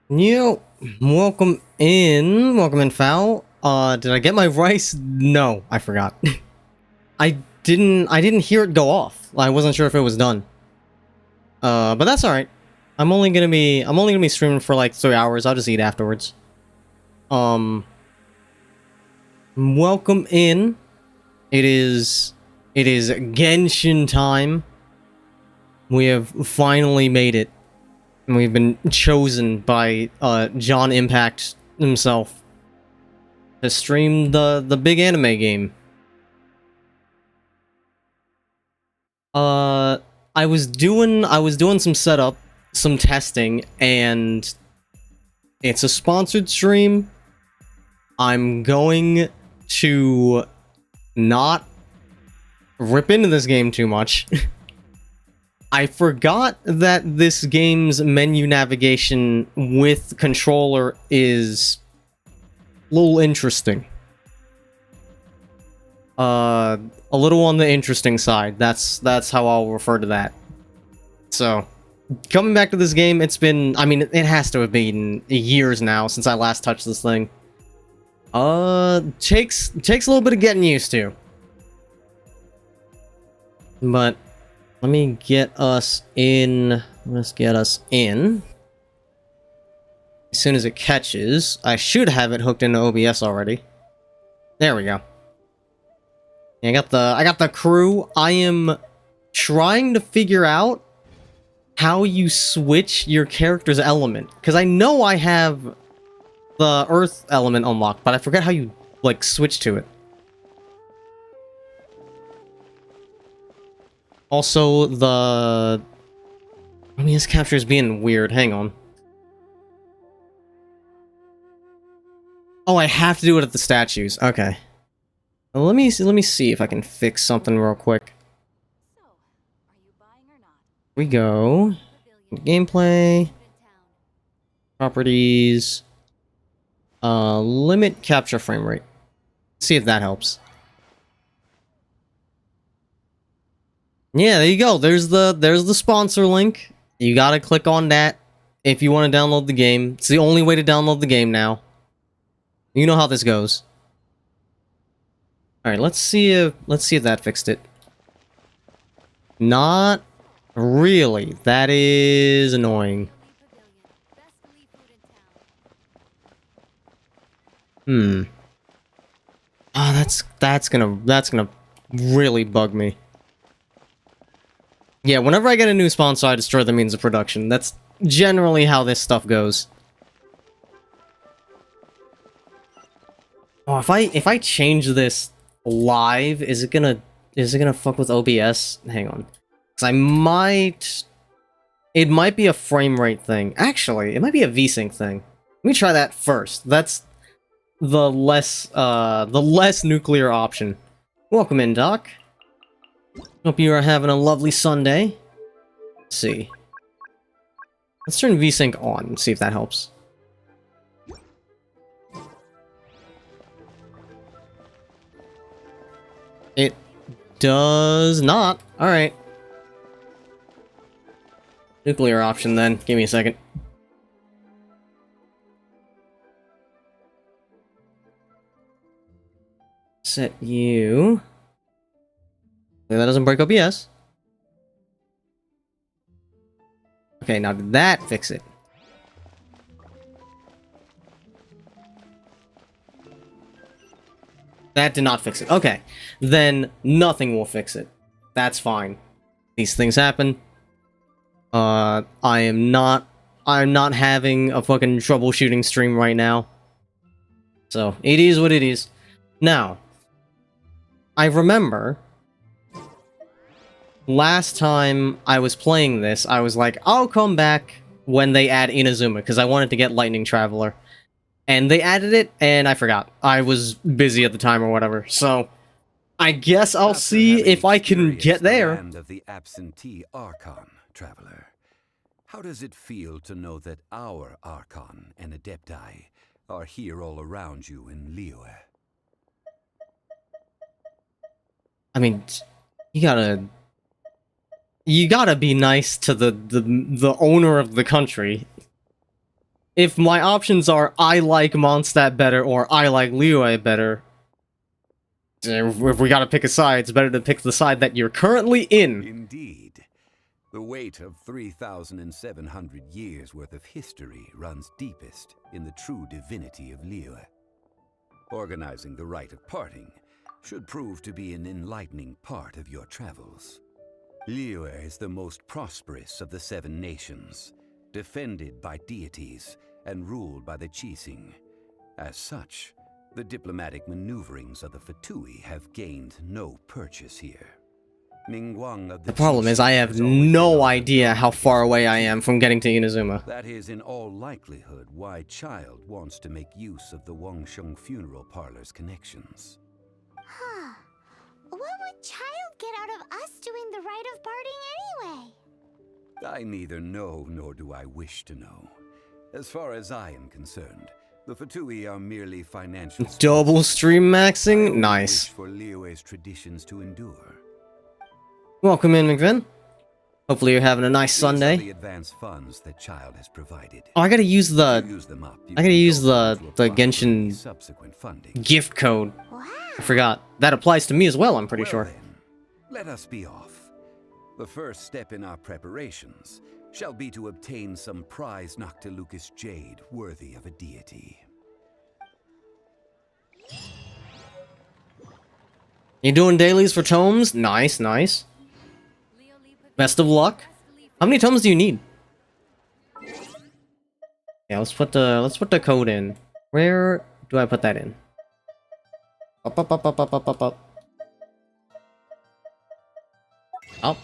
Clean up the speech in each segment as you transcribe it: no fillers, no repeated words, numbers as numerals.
Yo, welcome in. Welcome in, Foul. Did I get my rice? No, I forgot. I didn't hear it go off. I wasn't sure if it was done. But that's alright. I'm only gonna be streaming for like 3 hours. I'll just eat afterwards. Um, welcome in. It is Genshin time. We have finally made it. And we've been chosen by, John Impact himself to stream the big anime game. I was doing some setup, some testing, and it's a sponsored stream. I'm going to not rip into this game too much. I forgot that this game's menu navigation with controller is a little interesting. A little on the interesting side. That's how I'll refer to that. So, coming back to this game, it's been, I mean, it has to have been years now since I last touched this thing. Takes a little bit of getting used to. But let me get us in. Let's get us in. As soon as it catches, I should have it hooked into OBS already. There we go. I got the crew. I am trying to figure out how you switch your character's element, because I know I have the Earth element unlocked, but I forget how you like switch to it. Also, I mean, this capture is being weird. Hang on. Oh, I have to do it at the statues. Okay. Well, let me see if I can fix something real quick. We go. Gameplay. Properties. Limit capture frame rate. See if that helps. Yeah, there you go. There's the sponsor link. You gotta click on that if you want to download the game. It's the only way to download the game now. You know how this goes. All right, let's see if that fixed it. Not really. That is annoying. Oh, that's gonna really bug me. Yeah, whenever I get a new sponsor, I destroy the means of production. That's generally how this stuff goes. Oh, if I change this live, is it gonna fuck with OBS? Hang on. 'Cause it might be a frame rate thing. Actually, it might be a VSync thing. Let me try that first. That's the less nuclear option. Welcome in, Doc. Hope you are having a lovely Sunday. Let's see. Let's turn VSync on and see if that helps. It does not. Alright. Nuclear option then. Give me a second. Set you. That doesn't break OBS. Okay, now did that fix it? That did not fix it. Okay, then nothing will fix it. That's fine. These things happen. I'm not having a fucking troubleshooting stream right now. So, it is what it is. Now, I remember last time I was playing this, I was like, I'll come back when they add Inazuma, because I wanted to get Lightning Traveler. And they added it, and I forgot. I was busy at the time or whatever, so I guess I'll see if I can get there. The land of the absentee Archon, traveler. How does it feel to know that our Archon and Adepti are here all around you in Liyue? I mean, you gotta be nice to the owner of the country. if my options are I like Mondstadt better or I like Liyue better, if we gotta pick a side, it's better to pick the side that you're currently in. Indeed. The weight of 3,700 years' worth of history runs deepest in the true divinity of Liyue. Organizing the rite of parting should prove to be an enlightening part of your travels. Liyue is the most prosperous of the 7 nations, defended by deities and ruled by the Qixing. As such, the diplomatic maneuverings of the Fatui have gained no purchase here. Ningguang of The problem is I have no idea how far away I am from getting to Inazuma. That is in all likelihood why Child wants to make use of the Wangsheng funeral parlor's connections. Huh. What would Child get out of us doing the rite of parting anyway? I neither know nor do I wish to know. As far as I am concerned, the Fatui are merely financial. Double stream I maxing? only Nice. wish for Liyue's traditions to endure. Welcome in, McVin. Hopefully you're having a nice These are Sunday. the advance funds that Child has provided. Oh, I gotta use the To use them up, you I gotta can use go the on to apply for Genshin any subsequent funding. gift code. Wow. I forgot. That applies to me as well, I'm pretty Well sure. then, let us be off. The first step in our preparations shall be to obtain some prize Noctilucous jade worthy of a deity. You doing dailies for tomes? Nice, nice. Best of luck. How many tomes do you need? Yeah, let's put the code in. Where do I put that in? Up, up, up, up, up, up, up, up. Up.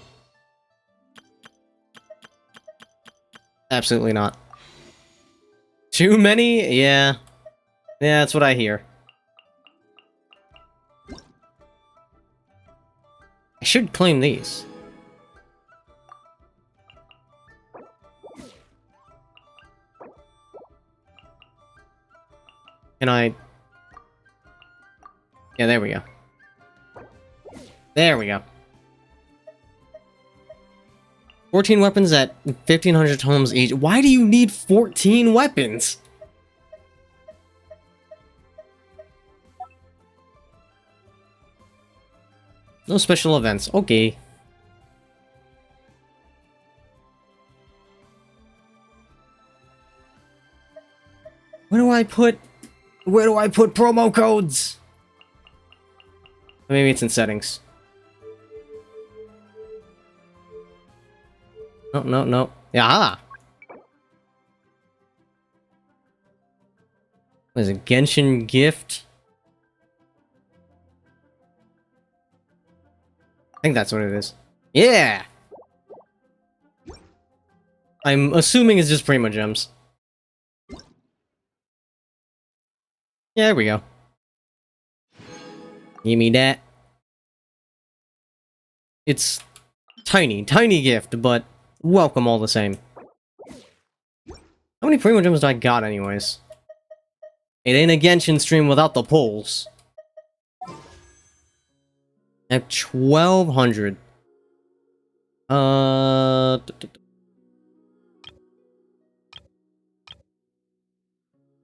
Absolutely not. Too many? Yeah. Yeah, that's what I hear. I should claim these. Can I... Yeah, there we go. There we go. 14 weapons at 1,500 tomes each. Why do you need 14 weapons? No special events. Okay. Where do I put promo codes? Maybe it's in settings. No, no, no. Yeah. What is it? Genshin gift? I think that's what it is. Yeah! I'm assuming it's just Primo Gems. Yeah, there we go. Give me that. It's tiny gift, but welcome all the same. How many Primo Gems do I got anyways? It ain't a Genshin stream without the polls. At 1,200.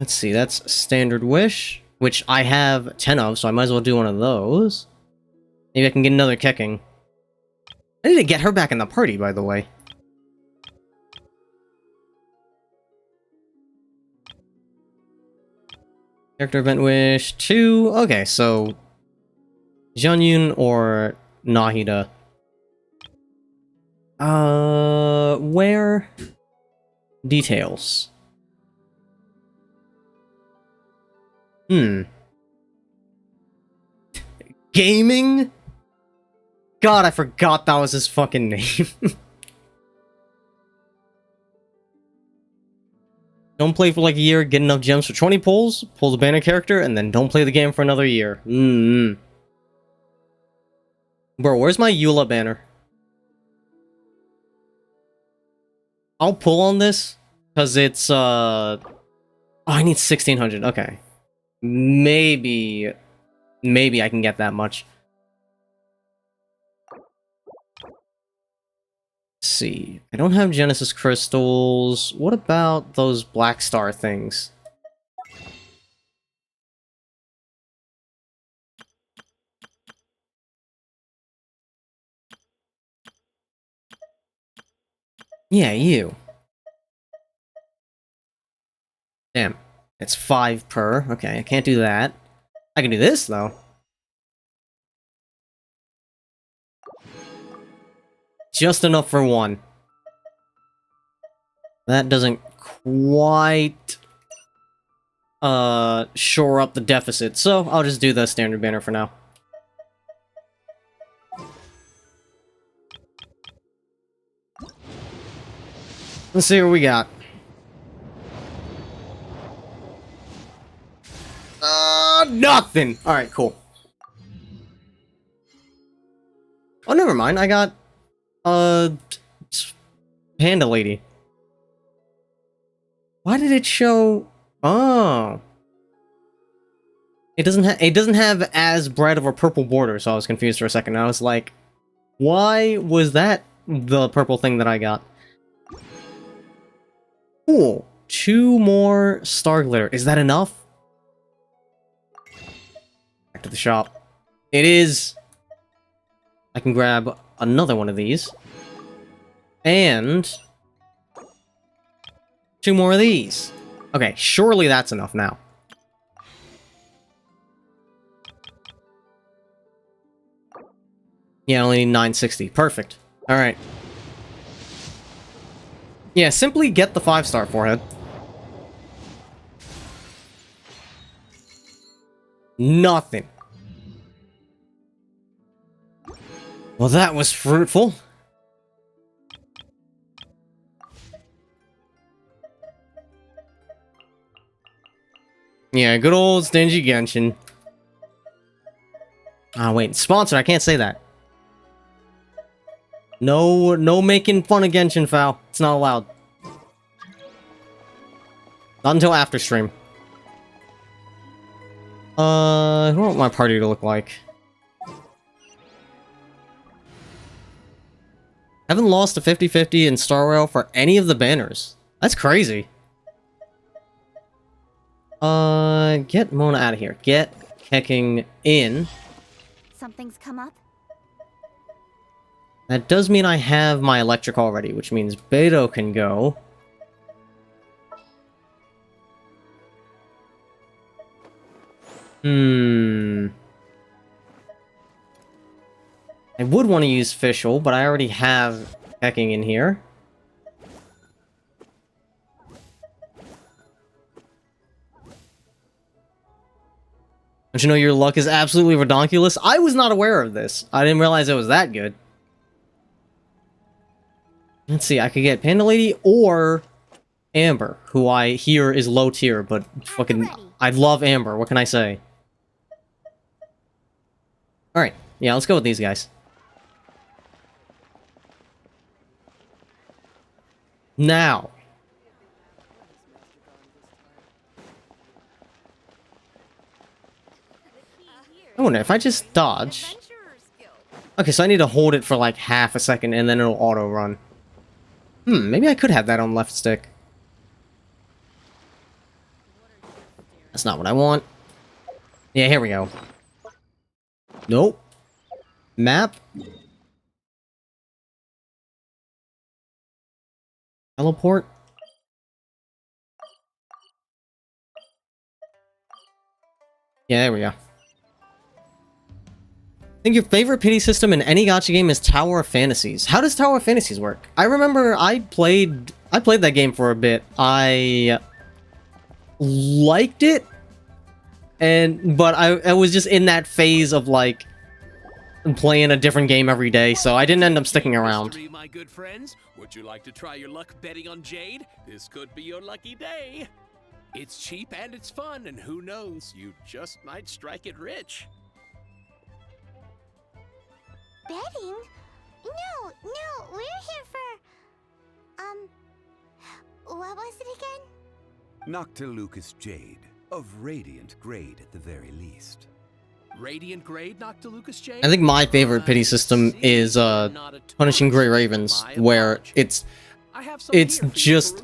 Let's see, that's Standard Wish, which I have 10 of, so I might as well do one of those. Maybe I can get another kicking. I need to get her back in the party, by the way. Character Event Wish 2. Okay, so Jeonyun or Nahida. Where? Details. Gaming? God, I forgot that was his fucking name. Don't play for like a year, get enough gems for 20 pulls, pull the banner character, and then don't play the game for another year. Bro, where's my Eula banner? I'll pull on this, because it's, Oh, I need 1,600, okay. Maybe I can get that much. Let's see. I don't have Genesis crystals. What about those black star things? Yeah, you. Damn. It's 5 per. Okay, I can't do that. I can do this, though. Just enough for 1. That doesn't quite shore up the deficit, so I'll just do the standard banner for now. Let's see what we got. Nothing! Alright, cool. Oh, never mind, I got, Panda Lady. Why did it show... Oh. It doesn't have as bright of a purple border, so I was confused for a second. I was like, why was that the purple thing that I got? Cool. 2 more star glitter. Is that enough? Back to the shop. It is. I can grab another one of these. And 2 more of these. Okay, surely that's enough now. Yeah, I only need 960. Perfect. Alright. Yeah, simply get the 5-star forehead. Nothing. Well, that was fruitful. Yeah, good old stingy Genshin. Ah, wait, sponsor, I can't say that. No making fun of Genshin, Foul. It's not allowed. Not until after stream. Who do I want my party to look like? Haven't lost a 50-50 in Star Rail for any of the banners. That's crazy. Get Mona out of here. Get Kecking in. Something's come up? That does mean I have my electric already, which means Beto can go. I would want to use Fischl, but I already have Kecking in here. Don't you know your luck is absolutely redonkulous? I was not aware of this. I didn't realize it was that good. Let's see, I could get Panda Lady or Amber, who I hear is low tier, but fucking... I love Amber, what can I say? Alright, yeah, let's go with these guys. Now. I wonder if I just dodge... Okay, so I need to hold it for like half a second and then it'll auto-run. Maybe I could have that on left stick. That's not what I want. Yeah, here we go. Nope. Map. Teleport. Yeah, there we go. I think your favorite pity system in any gacha game is Tower of Fantasies. How does Tower of Fantasies work? I remember I played that game for a bit. I liked it, but I was just in that phase of like playing a different game every day, so I didn't end up sticking around. Mystery, my good friends, would you like to try your luck betting on Jade? This could be your lucky day. It's cheap and it's fun, and who knows, you just might strike it rich. Betting? No, we're here for... what was it again? Noctilucous Jade, of radiant grade at the very least. Radiant Grade Noctilucous Jade? I think my favorite pity system is punishing Grey Ravens, where it's just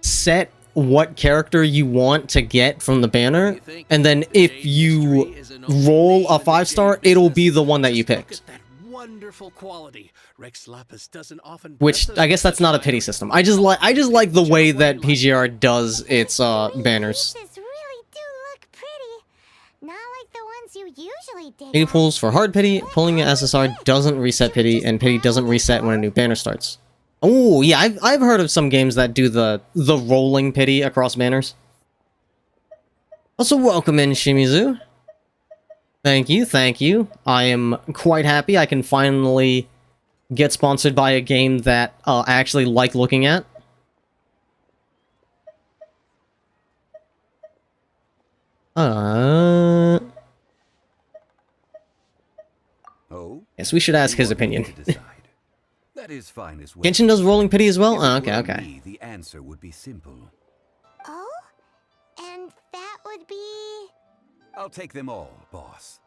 set what character you want to get from the banner, and then if you roll a 5-star, it'll be the one that you picked. Wonderful quality. Rex Lapis doesn't often. Which I guess that's not a pity system. I just like the way that PGR does its banners. These really do look pretty. Not like the ones you usually dig Pity out. pulls for hard pity, pulling an SSR doesn't reset pity, and pity doesn't reset when a new banner starts. Oh yeah, I've heard of some games that do the rolling pity across banners. Also, welcome in, Shimizu. Thank you, thank you. I am quite happy I can finally get sponsored by a game that I actually like looking at. Oh? Yes, we should ask his opinion. That is fine as well. Genshin does rolling pity as well? If Oh, it okay, were okay. me, the answer would be simple. Oh? And that would be... I'll take them all, boss.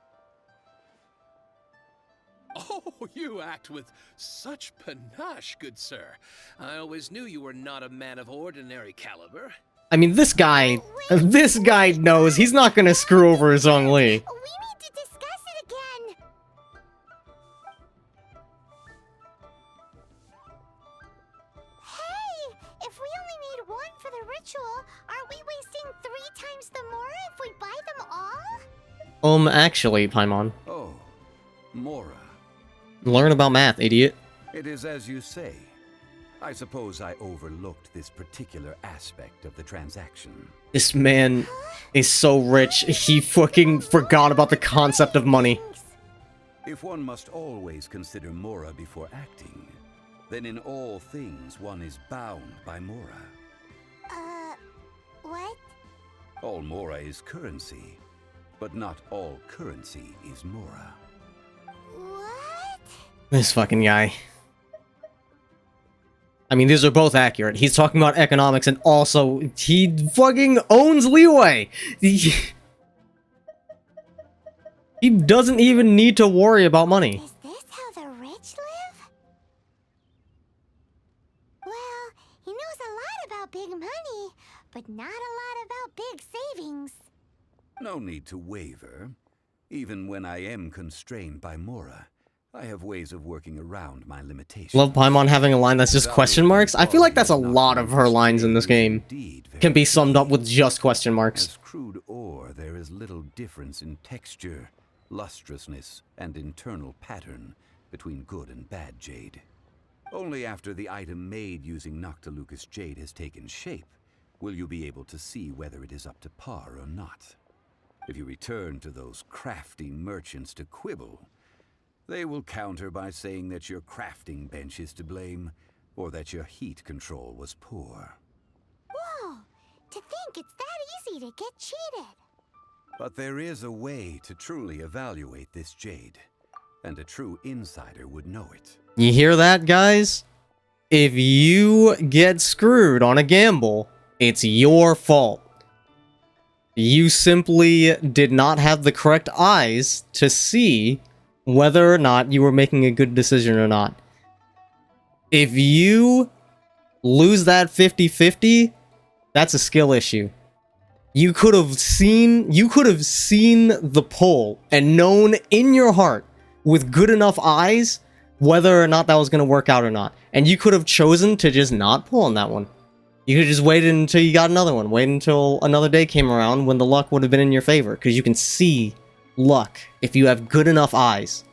Oh, you act with such panache, good sir. I always knew you were not a man of ordinary caliber. I mean, this guy knows he's not gonna screw over Zhongli. We need to discuss it again. Hey, if we only need one for the ritual, aren't we wasting 3 times the more if we buy them all? Actually, Paimon. Oh, Mora. Learn about math, idiot. It is as you say. I suppose I overlooked this particular aspect of the transaction. This man is so rich, he fucking forgot about the concept of money. If one must always consider Mora before acting, then in all things one is bound by Mora. What? All Mora is currency, but not all currency is Mora. What? This fucking guy. I mean, these are both accurate. He's talking about economics, and also, he fucking owns Leeway! He doesn't even need to worry about money. Is this how the rich live? Well, he knows a lot about big money, but not a lot about big savings. No need to waver. Even when I am constrained by Mora, I have ways of working around my limitations. Love Paimon having a line that's just question marks. I feel like that's a lot of her lines in this game. Can be summed up with just question marks. As crude ore, there is little difference in texture, lustrousness, and internal pattern between good and bad jade. Only after the item made using Noctilucous jade has taken shape will you be able to see whether it is up to par or not. If you return to those crafty merchants to quibble, they will counter by saying that your crafting bench is to blame, or that your heat control was poor. Whoa! To think it's that easy to get cheated. But there is a way to truly evaluate this jade, and a true insider would know it. You hear that, guys? If you get screwed on a gamble, it's your fault. You simply did not have the correct eyes to see whether or not you were making a good decision or not. If you lose that 50-50, that's a skill issue. You could have seen the pull and known in your heart with good enough eyes whether or not that was going to work out or not. And you could have chosen to just not pull on that one. You could have just waited until you got another one. Wait until another day came around when the luck would have been in your favor. Because you can see luck if you have good enough eyes.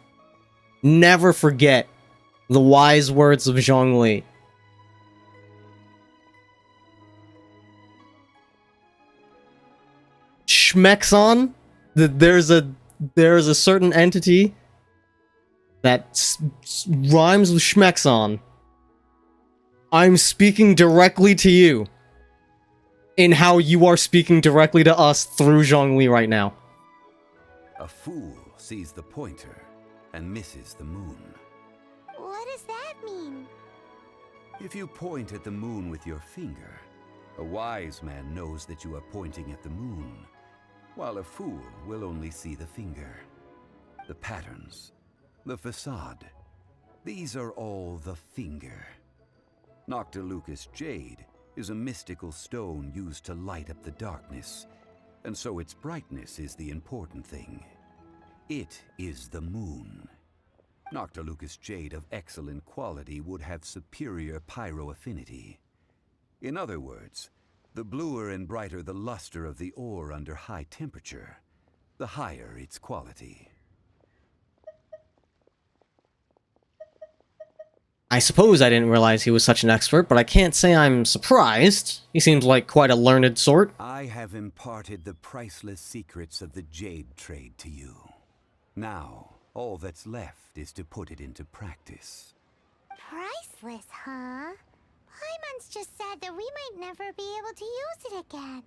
Never forget the wise words of Zhongli. Schmexon? There's a certain entity that rhymes with Schmexon. I'm speaking directly to you in how you are speaking directly to us through Zhongli right now. A fool sees the pointer and misses the moon. What does that mean? If you point at the moon with your finger, a wise man knows that you are pointing at the moon, while a fool will only see the finger. the patterns, the facade. These are all the finger. Noctilucous jade is a mystical stone used to light up the darkness, and so its brightness is the important thing. It is the moon. Noctilucous jade of excellent quality would have superior pyro affinity. In other words, the bluer and brighter the luster of the ore under high temperature, the higher its quality. I suppose I didn't realize he was such an expert, but I can't say I'm surprised. He seems like quite a learned sort. I have imparted the priceless secrets of the jade trade to you. Now, all that's left is to put it into practice. Priceless, huh? Paimon's just said that we might never be able to use it again.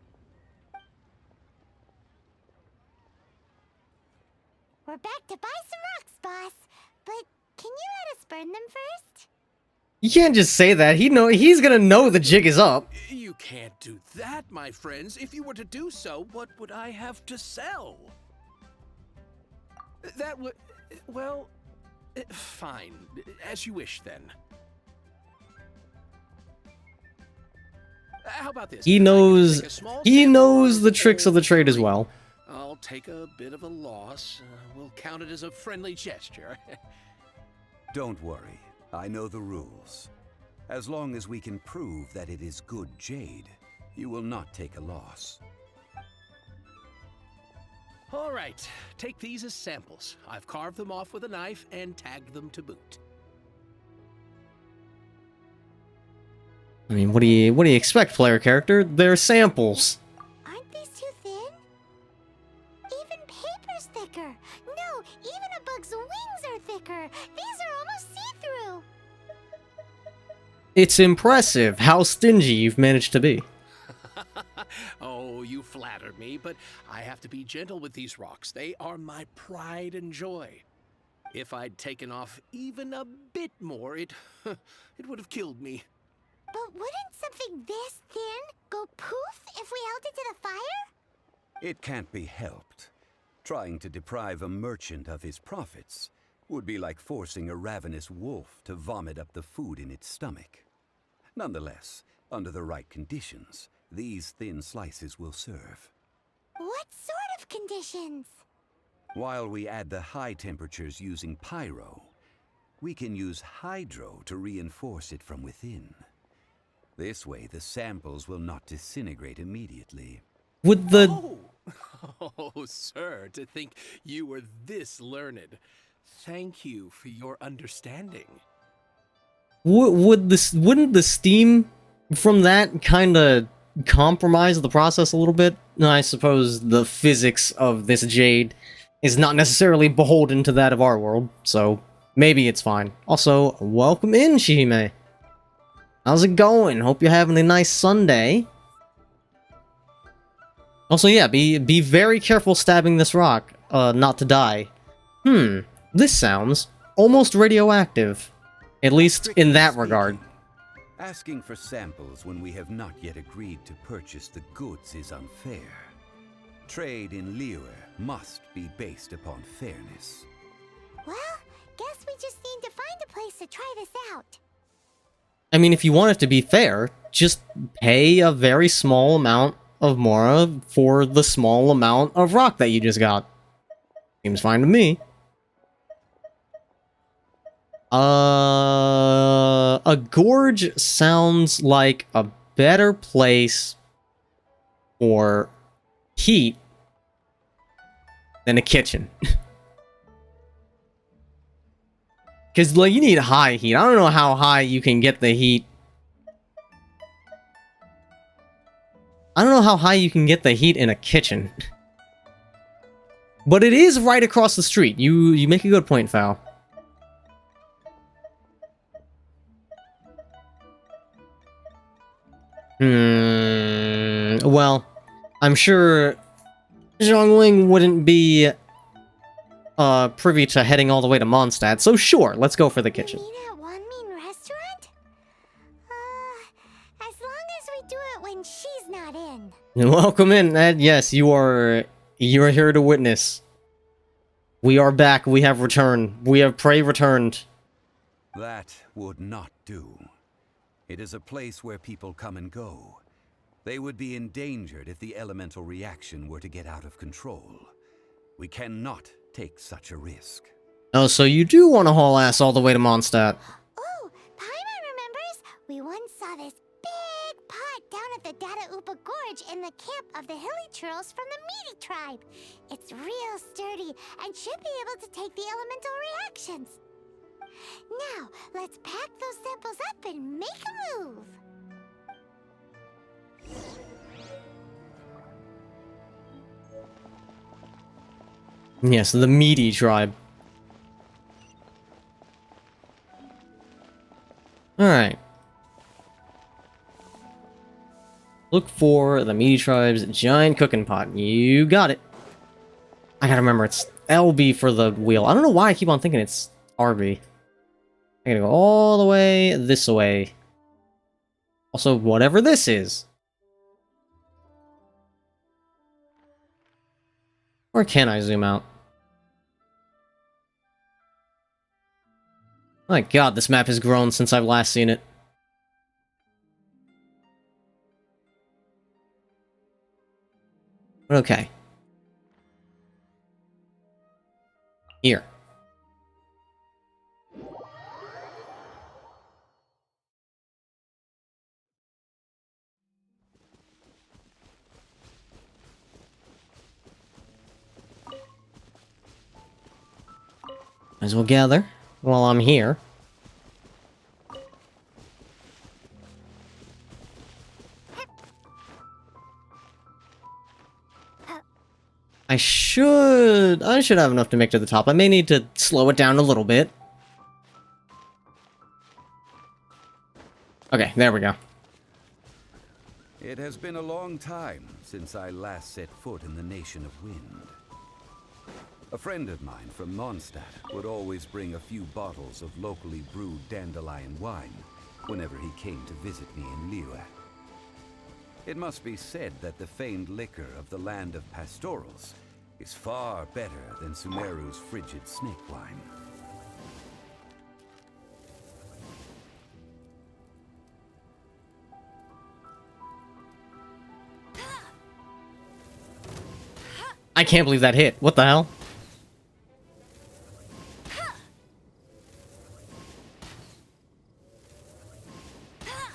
We're back to buy some rocks, boss. But can you let us burn them first? You can't just say that. He's gonna know the jig is up. You can't do that, my friends. If you were to do so, what would I have to sell? That would... well... fine. As you wish, then. How about this? He knows the tricks of the trade as well. I'll take a bit of a loss. We'll count it as a friendly gesture. Don't worry. I know the rules. As long as we can prove that it is good jade, you will not take a loss. All right, take these as samples. I've carved them off with a knife and tagged them to boot. I mean, what do you expect, player character? They're samples. Aren't these too thin? Even paper's thicker. No, even a bug's wings are thicker. These are almost see-through. It's impressive how stingy you've managed to be. Oh, you flatter me, but I have to be gentle with these rocks. They are my pride and joy. If I'd taken off even a bit more, it would have killed me. But wouldn't something this thin go poof if we held it to the fire? It can't be helped. Trying to deprive a merchant of his profits would be like forcing a ravenous wolf to vomit up the food in its stomach. Nonetheless, under the right conditions, these thin slices will serve. What sort of conditions? While we add the high temperatures using pyro, we can use hydro to reinforce it from within. This way, the samples will not disintegrate immediately. Would the... Oh, sir, to think you were this learned. Thank you for your understanding. Wouldn't the steam from that kind of compromise the process a little bit? No, I suppose the physics of this jade is not necessarily beholden to that of our world, so maybe it's fine. Also, welcome in, Shihime. How's it going? Hope you're having a nice Sunday. Also, yeah, be very careful stabbing this rock, not to die. This sounds almost radioactive. At least in that regard. Asking for samples when we have not yet agreed to purchase the goods is unfair. Trade in Liyue must be based upon fairness. Well, guess we just need to find a place to try this out. I mean, if you want it to be fair, just pay a very small amount of Mora for the small amount of rock that you just got. Seems fine to me. A gorge sounds like a better place for heat than a kitchen. Because, like, you need high heat. I don't know how high you can get the heat. I don't know how high you can get the heat in a kitchen. But it is right across the street. You make a good point, Fal. Well, I'm sure Zhongling wouldn't be privy to heading all the way to Mondstadt, so sure, let's go for the kitchen. You mean at Wanmin restaurant? As long as we do it when she's not in. Welcome in, Ed. Yes, you are here to witness. We are back. We have returned. We have prey returned. That would not do. It is a place where people come and go. They would be endangered if the elemental reaction were to get out of control. We cannot take such a risk. Oh, so you do want to haul ass all the way to Mondstadt. Oh, Paimon remembers. We once saw this big pot down at the Dada Upa Gorge in the camp of the hilly churls from the Meaty tribe. It's real sturdy and should be able to take the elemental reactions. Now, let's pack those samples up and make a move. Yes, the Meaty tribe. Alright. Look for the Meaty tribe's giant cooking pot. You got it. I gotta remember, it's LB for the wheel. I don't know why I keep on thinking it's RB. I gotta go all the way this way. Also, whatever this is. Or can I zoom out? My god, this map has grown since I've last seen it. Okay. Here. Might as well gather while I'm here. I should have enough to make to the top. I may need to slow it down a little bit. Okay, there we go. It has been a long time since I last set foot in the Nation of Wind. A friend of mine from Mondstadt would always bring a few bottles of locally brewed dandelion wine whenever he came to visit me in Liyue. It must be said that the famed liquor of the land of pastorals is far better than Sumeru's frigid snake wine. I can't believe that hit. What the hell?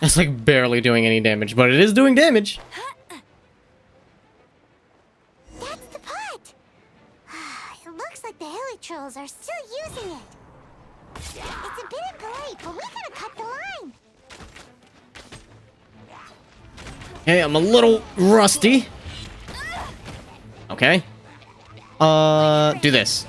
That's like barely doing any damage, but it is doing damage. That's the pot! It looks like the hilly trolls are still using it. It's a bit impolite, but we gotta cut the line. Hey, I'm a little rusty. Okay. Do this.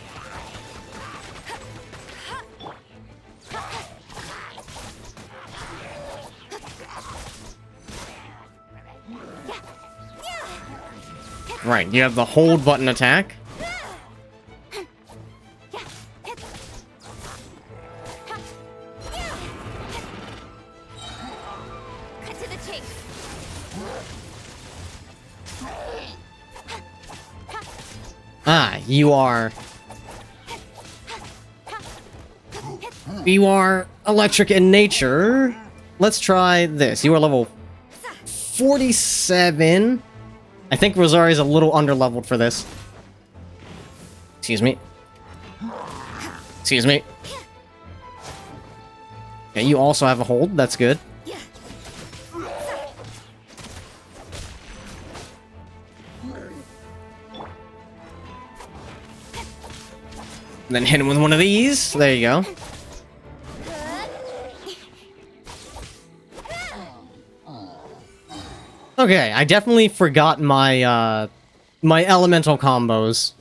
Right, you have the hold button attack. Cut to the chase. Ah, you are electric in nature. Let's try this. You are level 47. I think Rosari's a little underleveled for this. Excuse me. Excuse me. Okay, you also have a hold. That's good. And then hit him with one of these. There you go. Okay, I definitely forgot my, my elemental combos.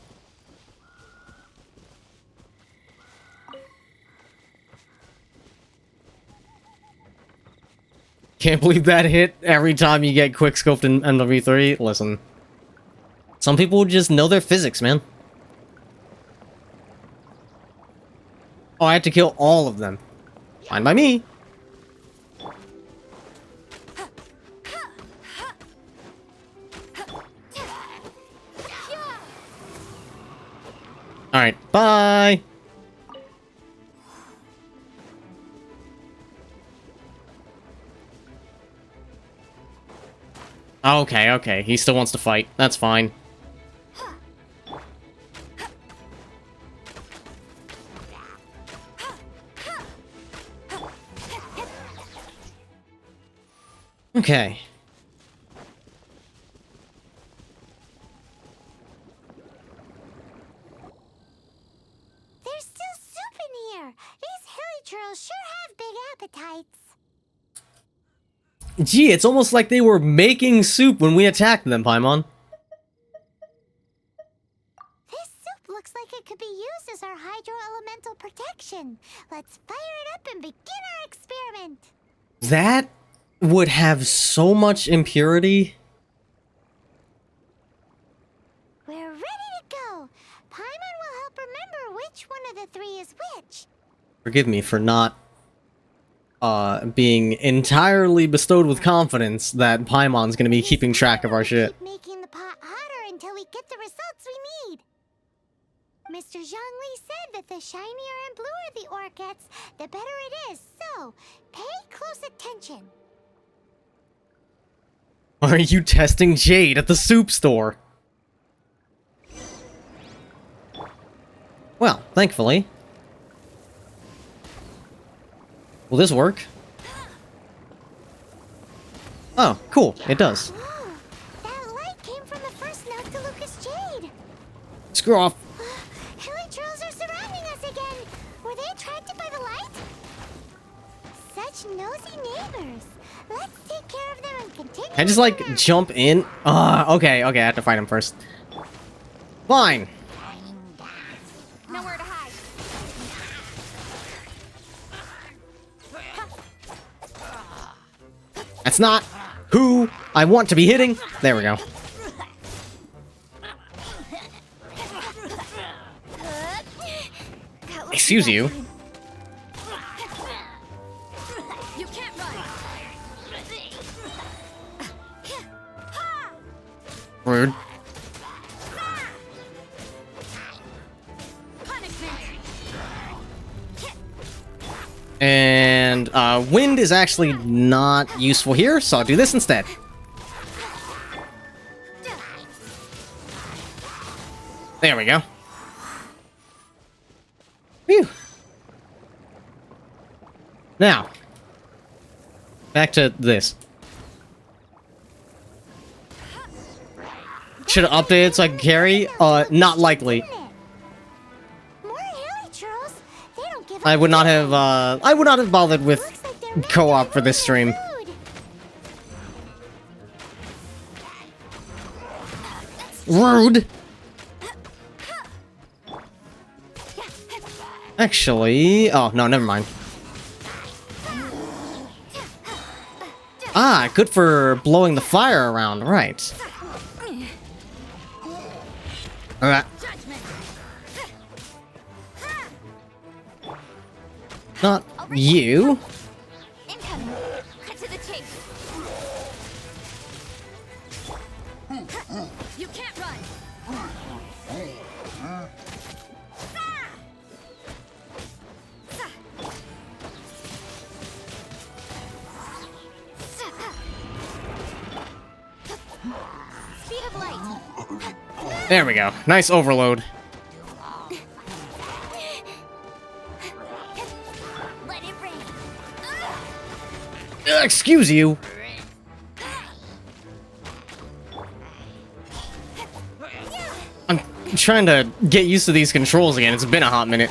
Can't believe that hit every time you get quickscoped in MW3. Listen. Some people just know their physics, man. Oh, I had to kill all of them. Fine by me. Alright, bye! Okay, okay. He still wants to fight. That's fine. Okay. There's still soup in here. These hilly churls sure have big appetites. Gee, it's almost like they were making soup when we attacked them, Paimon. This soup looks like it could be used as our hydro-elemental protection. Let's fire it up and begin our experiment. That would have so much impurity. We're ready to go. Paimon will help remember which one of the three is which. Forgive me for not being entirely bestowed with confidence that Paimon's gonna be keeping track of our shit. Keep making the pot hotter until we get the results we need. Mr. Zhongli said that the shinier and bluer the ore gets, the better it is. So, pay close attention. Are you testing Jade at the soup store? Well, thankfully. Will this work? Oh, cool. It does. Whoa, that light came from the first Noctilucous Jade. Screw off. Hilly trolls are surrounding us again. Were they attracted by the light? Such nosy neighbors. Let's take care of them and continue. Can I just, like, jump in? Okay, okay, I have to fight him first. Fine. Nowhere to hide. That's not who I want to be hitting. There we go. Excuse you. You can't run. Rude. And wind is actually not useful here, so I'll do this instead. There we go. Phew. Now, back to this. Should have updated so I can carry? Not likely. More hilly trolls. They don't give I up would not easily. have bothered with Looks like they're making co-op for this stream. food. Rude. Actually, oh no, never mind. Ah, good for blowing the fire around, right? Alright. Not you. Incoming. Cut to the chase. You can't run. Speed of light. There we go. Nice overload. Let it rain. Excuse you. I'm trying to get used to these controls again. It's been a hot minute.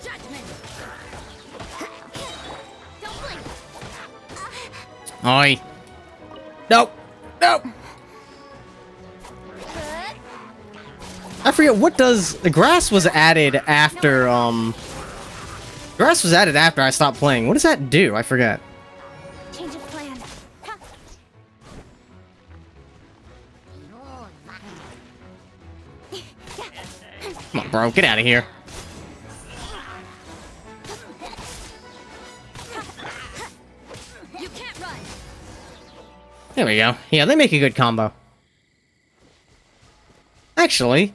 Judgment. Don't blink. Oi. Nope. Nope. I forget, what does... The grass was added after, Grass was added after I stopped playing. What does that do? I forget. Change of plan. Come on, bro. Get out of here. You can't run. There we go. Yeah, they make a good combo. Actually,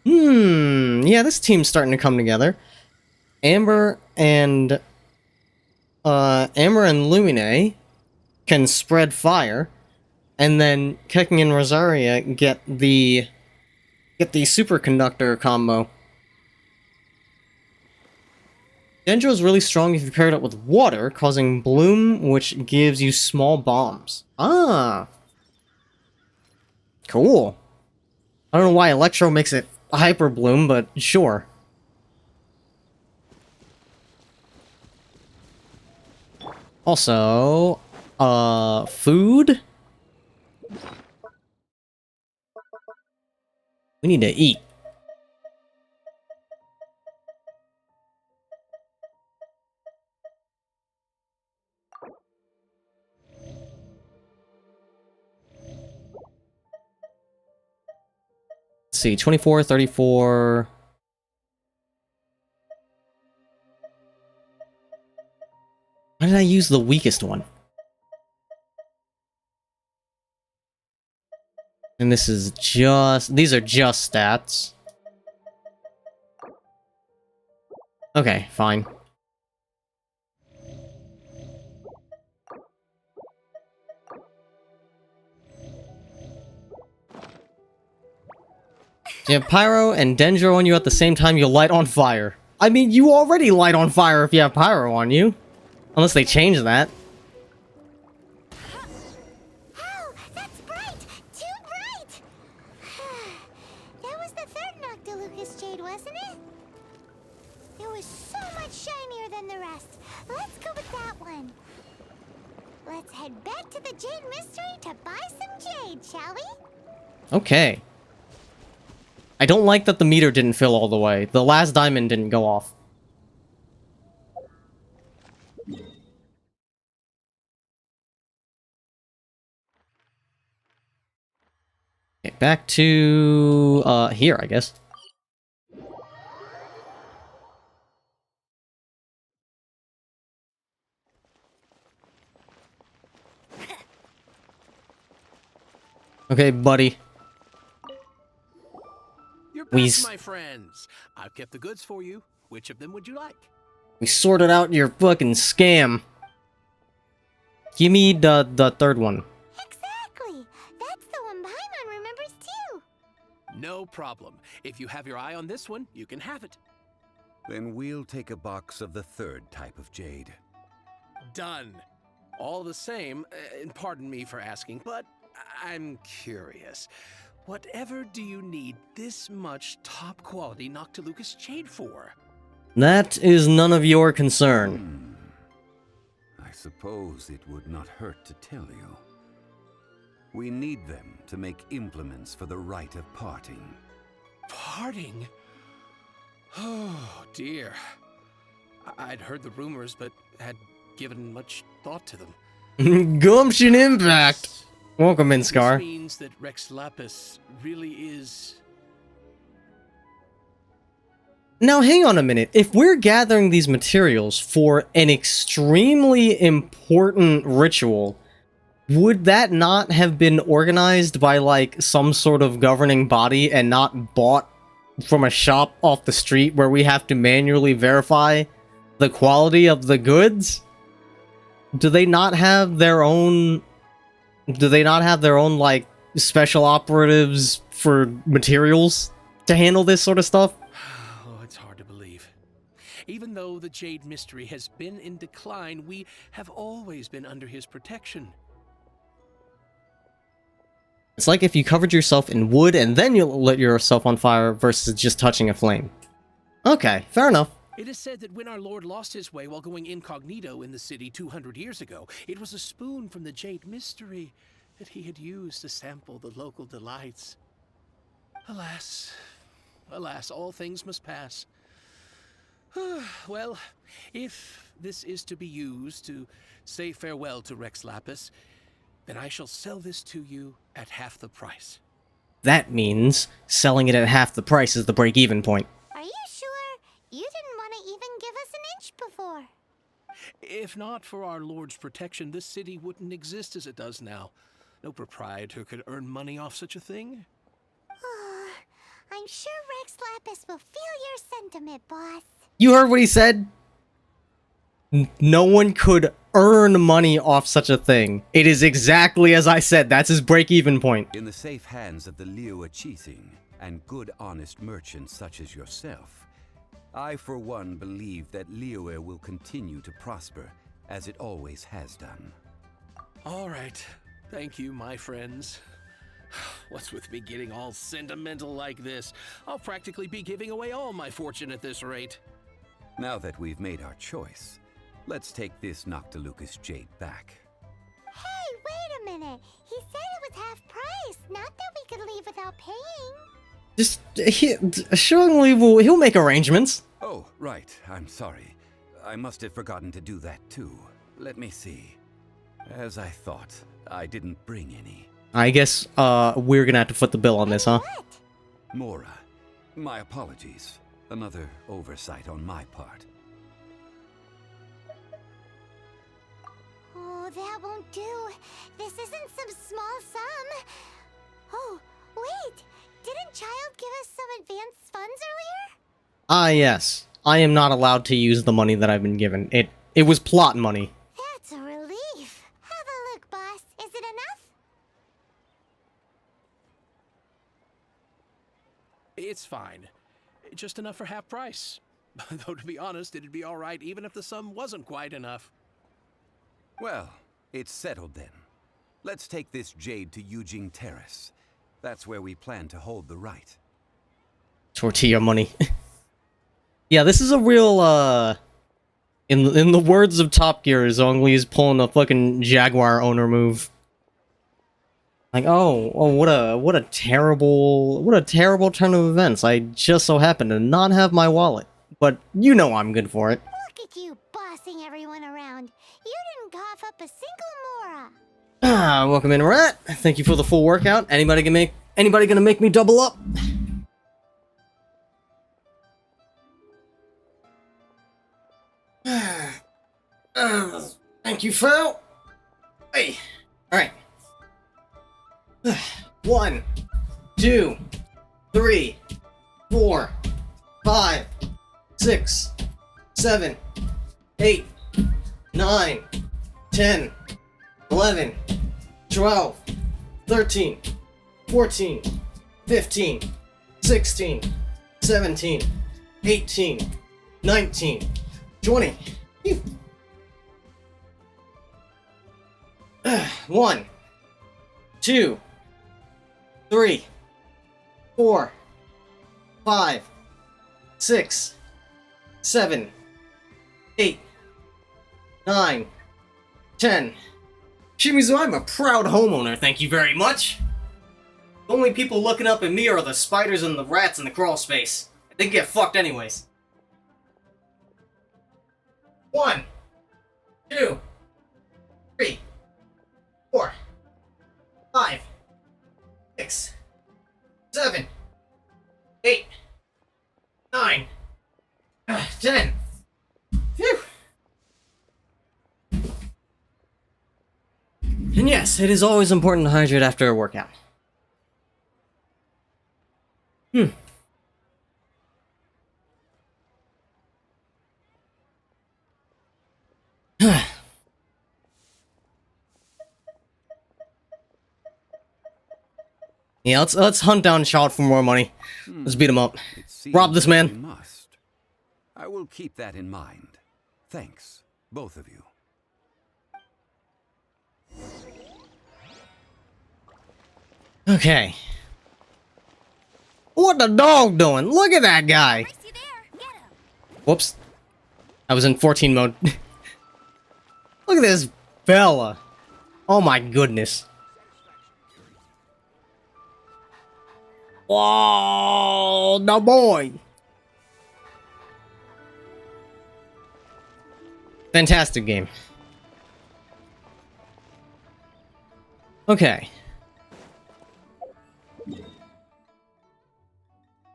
yeah, this team's starting to come together. Amber and Lumine can spread fire, and then Keking and Rosaria get the superconductor combo. Dendro is really strong if you pair it up with water, causing bloom, which gives you small bombs. Ah, cool. I don't know why Electro makes it hyper bloom, but sure. Also, food? We need to eat. Let's see, 24, 34... Why did I use the weakest one? And this is just... These are just stats. Okay, fine. You have Pyro and Dendro on you at the same time, you'll light on fire. I mean, you already light on fire if you have Pyro on you. Unless they change that. Oh, that's bright! Too bright! That was the third Noctilucous Jade, wasn't it? It was so much shinier than the rest. Let's go with that one. Let's head back to the Jade Mystery to buy some jade, shall we? Okay. I don't like that the meter didn't fill all the way. The last diamond didn't go off. Okay, back to, here, I guess. Okay, buddy. You're We back, my friends. I've kept the goods for you. Which of them would you like? We sorted out your fucking scam. Give me the third one. Exactly! That's the one Paimon remembers too! No problem. If you have your eye on this one, you can have it. Then we'll take a box of the third type of jade. Done. All the same, and pardon me for asking, but I'm curious. Whatever do you need this much top-quality Noctilucous Jade for? That is none of your concern. I suppose it would not hurt to tell you. We need them to make implements for the rite of parting. Parting? Oh, dear. I'd heard the rumors, but had given much thought to them. Gumption Impact! Welcome in, Scar. This means that Rex Lapis really is... Now, hang on a minute. If we're gathering these materials for an extremely important ritual, would that not have been organized by, like, some sort of governing body and not bought from a shop off the street where we have to manually verify the quality of the goods? Do they not have their own... like, special operatives for materials to handle this sort of stuff? Oh, it's hard to believe. Even though the Jade Mystery has been in decline, we have always been under his protection. It's like if you covered yourself in wood and then you lit yourself on fire versus just touching a flame. Okay, fair enough. It is said that when our Lord lost his way while going incognito in the city 200 years ago, it was a spoon from the Jade Mystery that he had used to sample the local delights. Alas, alas, all things must pass. Well, if this is to be used to say farewell to Rex Lapis, then I shall sell this to you at half the price. That means selling it at half the price is the break-even point. Are you sure? You didn't want to even give us an inch before. If not for our Lord's protection, this city wouldn't exist as it does now. No proprietor could earn money off such a thing. I'm sure Rex Lapis will feel your sentiment, boss. You heard what he said? No one could earn money off such a thing. It is exactly as I said. That's his break-even point. In the safe hands of the Liyue Qixing and good honest merchants such as yourself, I for one believe that Liyue will continue to prosper as it always has done. All right. Thank you, my friends. What's with me getting all sentimental like this? I'll practically be giving away all my fortune at this rate. Now that we've made our choice, let's take this Noctilucous jade back. Hey, wait a minute. He said it was half price, not that we could leave without paying. Just, assuredly, he'll make arrangements. Oh, right. I'm sorry. I must have forgotten to do that too. Let me see. As I thought, I didn't bring any. I guess, we're gonna have to foot the bill on this, huh? What? Mora, my apologies. Another oversight on my part. Oh, that won't do. This isn't some small sum. Oh, wait. Didn't Child give us some advanced funds earlier? Ah, yes. I am not allowed to use the money that I've been given. It was plot money. That's a relief. Have a look, boss. Is it enough? It's fine. Just enough for half price. Though, to be honest, it'd be all right even if the sum wasn't quite enough. Well, it's settled then. Let's take this jade to Yujing Terrace. That's where we plan to hold the rite. Tortilla money. Yeah, this is a real, in the words of Top Gear, Zhongli is pulling a fucking Jaguar owner move. Like, what a terrible turn of events. I just so happen to not have my wallet. But you know I'm good for it. Look at you bossing everyone around. You didn't cough up a single Mora. Ah, welcome in, Rat. Thank you for the full workout. Anybody gonna make me double up? Thank you, Phil. Hey, all right. 1, 2, 3, 4, 5, 6, 7, 8, 9, 10, 11, 12, 13, 14, 15, 16, 17, 18, 19, 20. 1, 2, 3, 4, 5, 6, 7, 8, 9, 10. Shimizu, I'm a proud homeowner, thank you very much. The only people looking up at me are the spiders and the rats in the crawl space. They get fucked anyways. 1, 2, 3, 4, 5, 6, 7, 8, 9, 10. Phew. And yes, it is always important to hydrate after a workout. Yeah, let's hunt down Child for more money. Let's beat him up. It seems Rob this that man. we must. I will keep that in mind. Thanks, both of you. Okay. What the dog doing? Look at that guy. Whoops. I was in 14 mode. Look at this fella. Oh my goodness. Whoa, no boy. Fantastic game. Okay.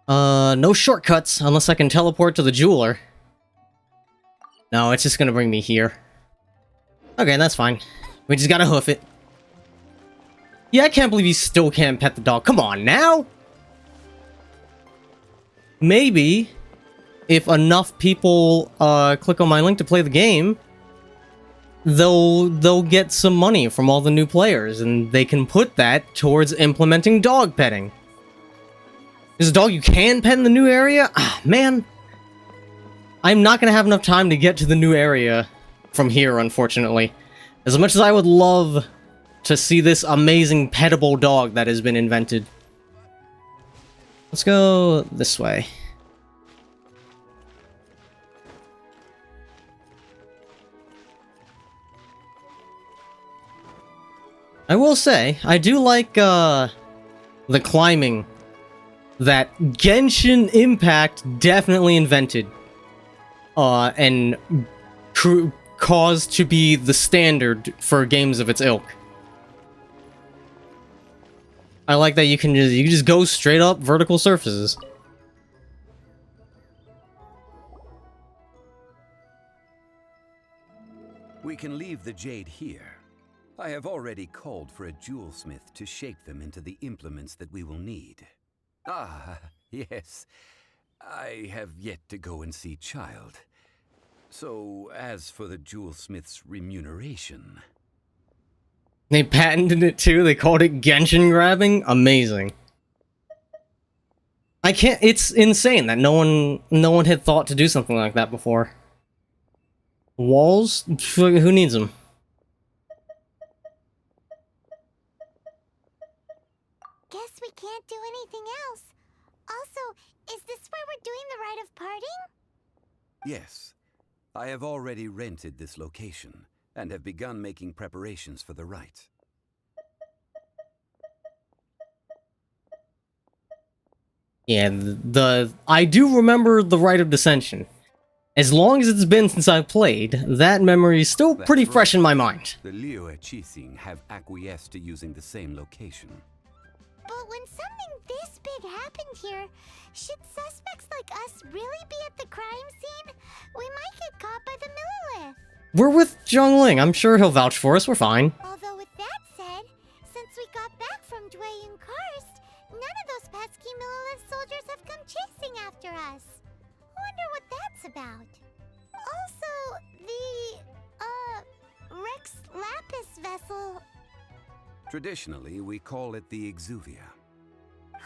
No shortcuts unless I can teleport to the jeweler. No, it's just gonna bring me here. Okay, that's fine. We just gotta hoof it. Yeah, I can't believe you still can't pet the dog. Come on now! Maybe, if enough people click on my link to play the game, they'll get some money from all the new players, and they can put that towards implementing dog petting. There's a dog you can pet in the new area? Ah, man. I'm not gonna have enough time to get to the new area from here, unfortunately. As much as I would love to see this amazing pettable dog that has been invented. Let's go this way. I will say, I do like, the climbing that Genshin Impact definitely invented. And caused to be the standard for games of its ilk. I like that you can just go straight up vertical surfaces. We can leave the jade here. I have already called for a jewelsmith to shape them into the implements that we will need. Ah, yes. I have yet to go and see Child. So, as for the jewelsmith's remuneration... They patented it too, they called it Genshin grabbing? Amazing. I can't, it's insane that no one had thought to do something like that before. Walls? Who needs them? Guess we can't do anything else. Also, is this where we're doing the rite of parting? Yes. I have already rented this location, and have begun making preparations for the rite. Yeah, I do remember the Rite of Dissension. As long as it's been since I've played, that memory is still pretty fresh in my mind. The Liyue Qixing have acquiesced to using the same location. But when something this big happened here, should suspects like us really be at the crime scene? We might get caught by the Millilith. We're with Zhongling. I'm sure he'll vouch for us. We're fine. Although with that said, since we got back from Dwayne Karst, none of those pesky Millilith soldiers have come chasing after us. Wonder what that's about. Also, the Rex Lapis vessel. Traditionally, we call it the Exuvia.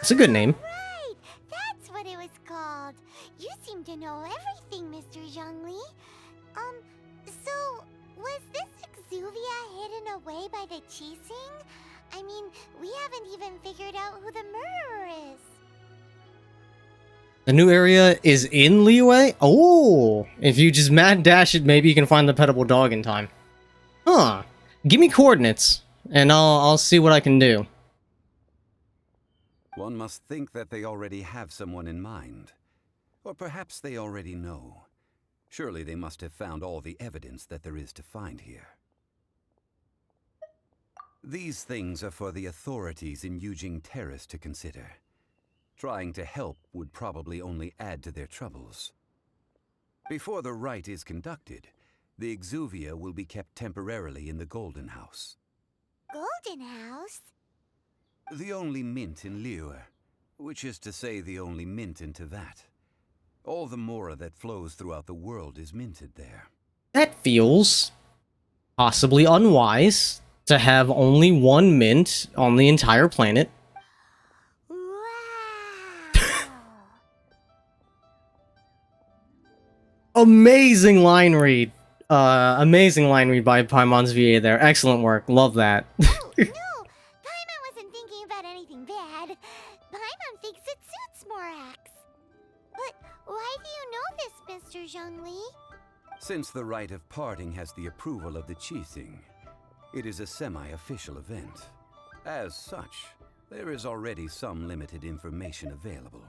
It's a good name. Right, that's what it was called. You seem to know everything, Mr. Zhongli. So, was this Exuvia hidden away by the Qixing? I mean, we haven't even figured out who the murderer is. The new area is in Liyue? Oh! If you just mad dash it, maybe you can find the pettable dog in time. Huh. Give me coordinates, and I'll see what I can do. One must think that they already have someone in mind. Or perhaps they already know. Surely they must have found all the evidence that there is to find here. These things are for the authorities in Yujing Terrace to consider. Trying to help would probably only add to their troubles. Before the rite is conducted, the Exuvia will be kept temporarily in the Golden House. Golden House? The only mint in Liyue, which is to say the only mint in Teyvat. All the mora that flows throughout the world is minted there. That feels possibly unwise to have only one mint on the entire planet. Wow! Amazing line read. Amazing line read by Paimon's VA there. Excellent work. Love that. Oh, no! Paimon wasn't thinking about anything bad. Paimon thinks it suits Morax. But why do you know this, Mr. Zhongli? Since the rite of parting has the approval of the Qixing, it is a semi-official event. As such, there is already some limited information available.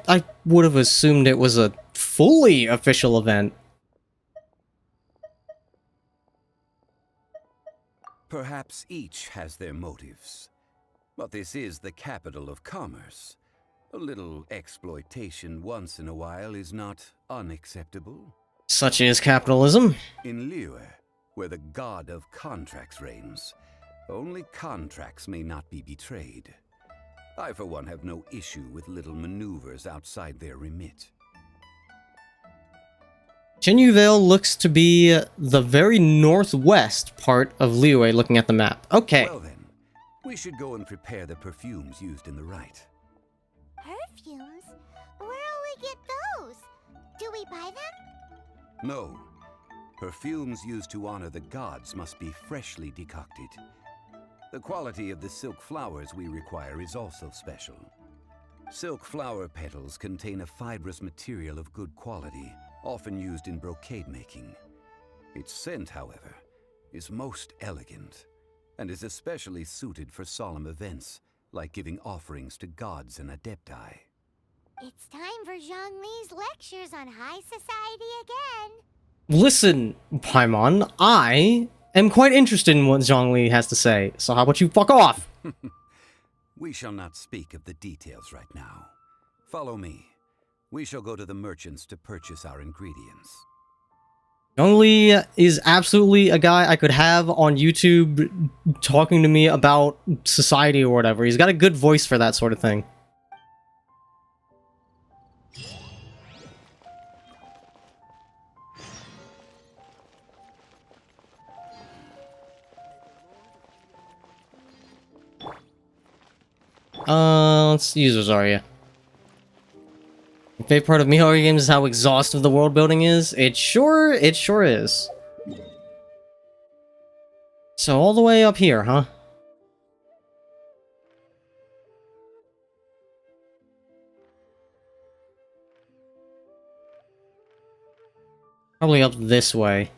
I would have assumed it was a fully official event. Perhaps each has their motives. But this is the capital of commerce. A little exploitation once in a while is not unacceptable. Such is capitalism. In Liyue, where the god of contracts reigns, Only contracts may not be betrayed. I, for one, have no issue with little maneuvers outside their remit. Shinyu Vale looks to be the very northwest part of Liyue looking at the map. Okay. Well then, we should go and prepare the perfumes used in the rite. Perfumes? Where'll we get those? Do we buy them? No. Perfumes used to honor the gods must be freshly decocted. The quality of the silk flowers we require is also special. Silk flower petals contain a fibrous material of good quality, often used in brocade making. Its scent, however, is most elegant, and is especially suited for solemn events, like giving offerings to gods and adepti. It's time for Zhongli's lectures on high society again. Listen, Paimon, I am quite interested in what Zhongli has to say, so how about you fuck off? We shall not speak of the details right now. Follow me. We shall go to the merchants to purchase our ingredients. Zhongli is absolutely a guy I could have on YouTube talking to me about society or whatever. He's got a good voice for that sort of thing. Let's use Rosaria. My favorite part of MiHoRo games is how exhaustive the world building is. It sure is. So all the way up here, huh? Probably up this way.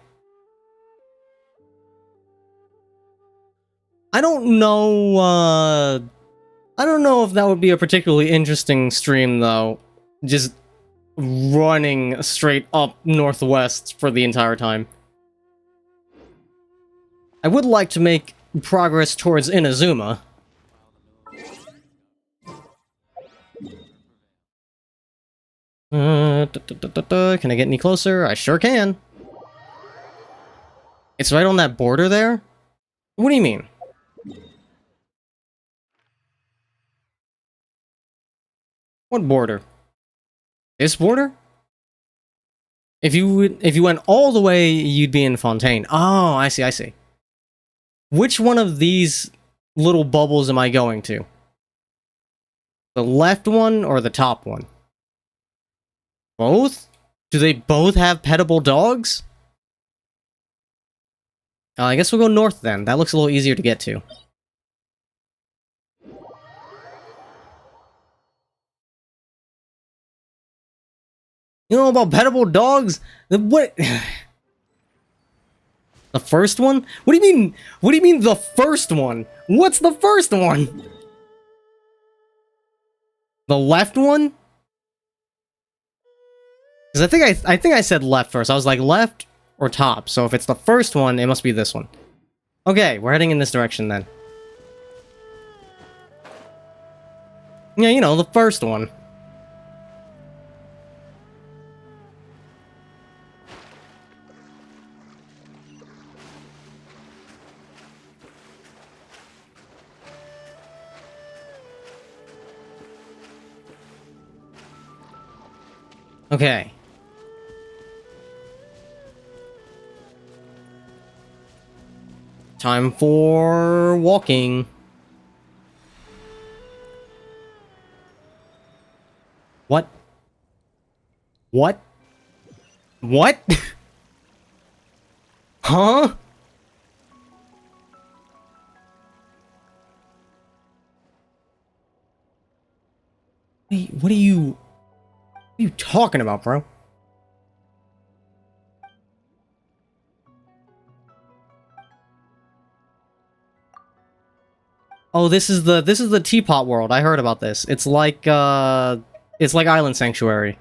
I don't know if that would be a particularly interesting stream, though. Just running straight up northwest for the entire time. I would like to make progress towards Inazuma. Can I get any closer? I sure can. It's right on that border there? What do you mean? What border? This border? If you went all the way, you'd be in Fontaine. Oh, I see. Which one of these little bubbles am I going to? The left one or the top one? Both? Do they both have petable dogs? I guess we'll go north then. That looks a little easier to get to. You know about petable dogs? What? The first one? What do you mean? What do you mean the first one? What's the first one? The left one? Because I think I said left first. I was like left or top. So if it's the first one, it must be this one. Okay, we're heading in this direction then. Yeah, you know, the first one. Okay. Time for walking. What? What? What? Huh? Wait, what are you talking about, bro? Oh, this is the teapot world. I heard about this. It's like Island Sanctuary.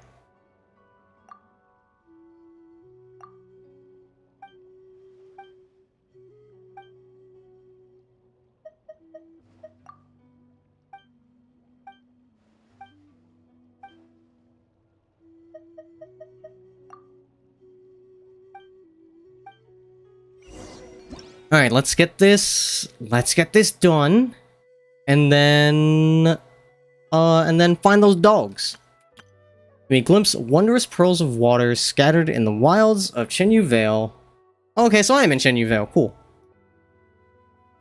Alright, let's get this done. And then find those dogs. We glimpse wondrous pearls of water scattered in the wilds of Chenyu Vale. Okay, so I'm in Chenyu Vale, cool.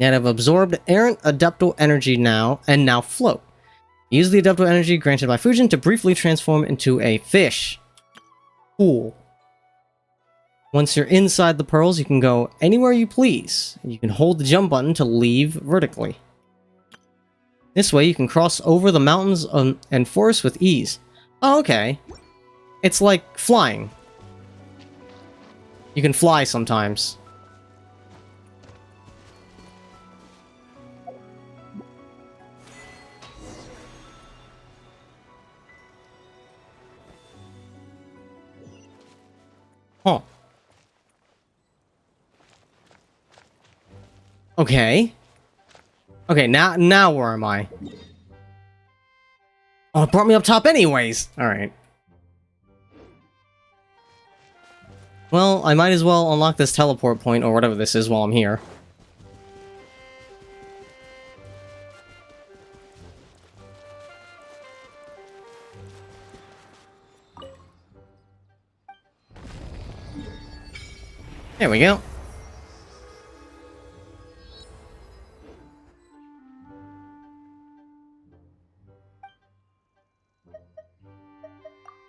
And I've absorbed errant adeptal energy now float. Use the adeptal energy granted by Fujin to briefly transform into a fish. Cool. Once you're inside the pearls, you can go anywhere you please. You can hold the jump button to leave vertically. This way, you can cross over the mountains and forests with ease. Oh, okay. It's like flying. You can fly sometimes. Huh. Okay. Okay, now where am I? Oh, it brought me up top anyways! Alright. Well, I might as well unlock this teleport point or whatever this is while I'm here. There we go.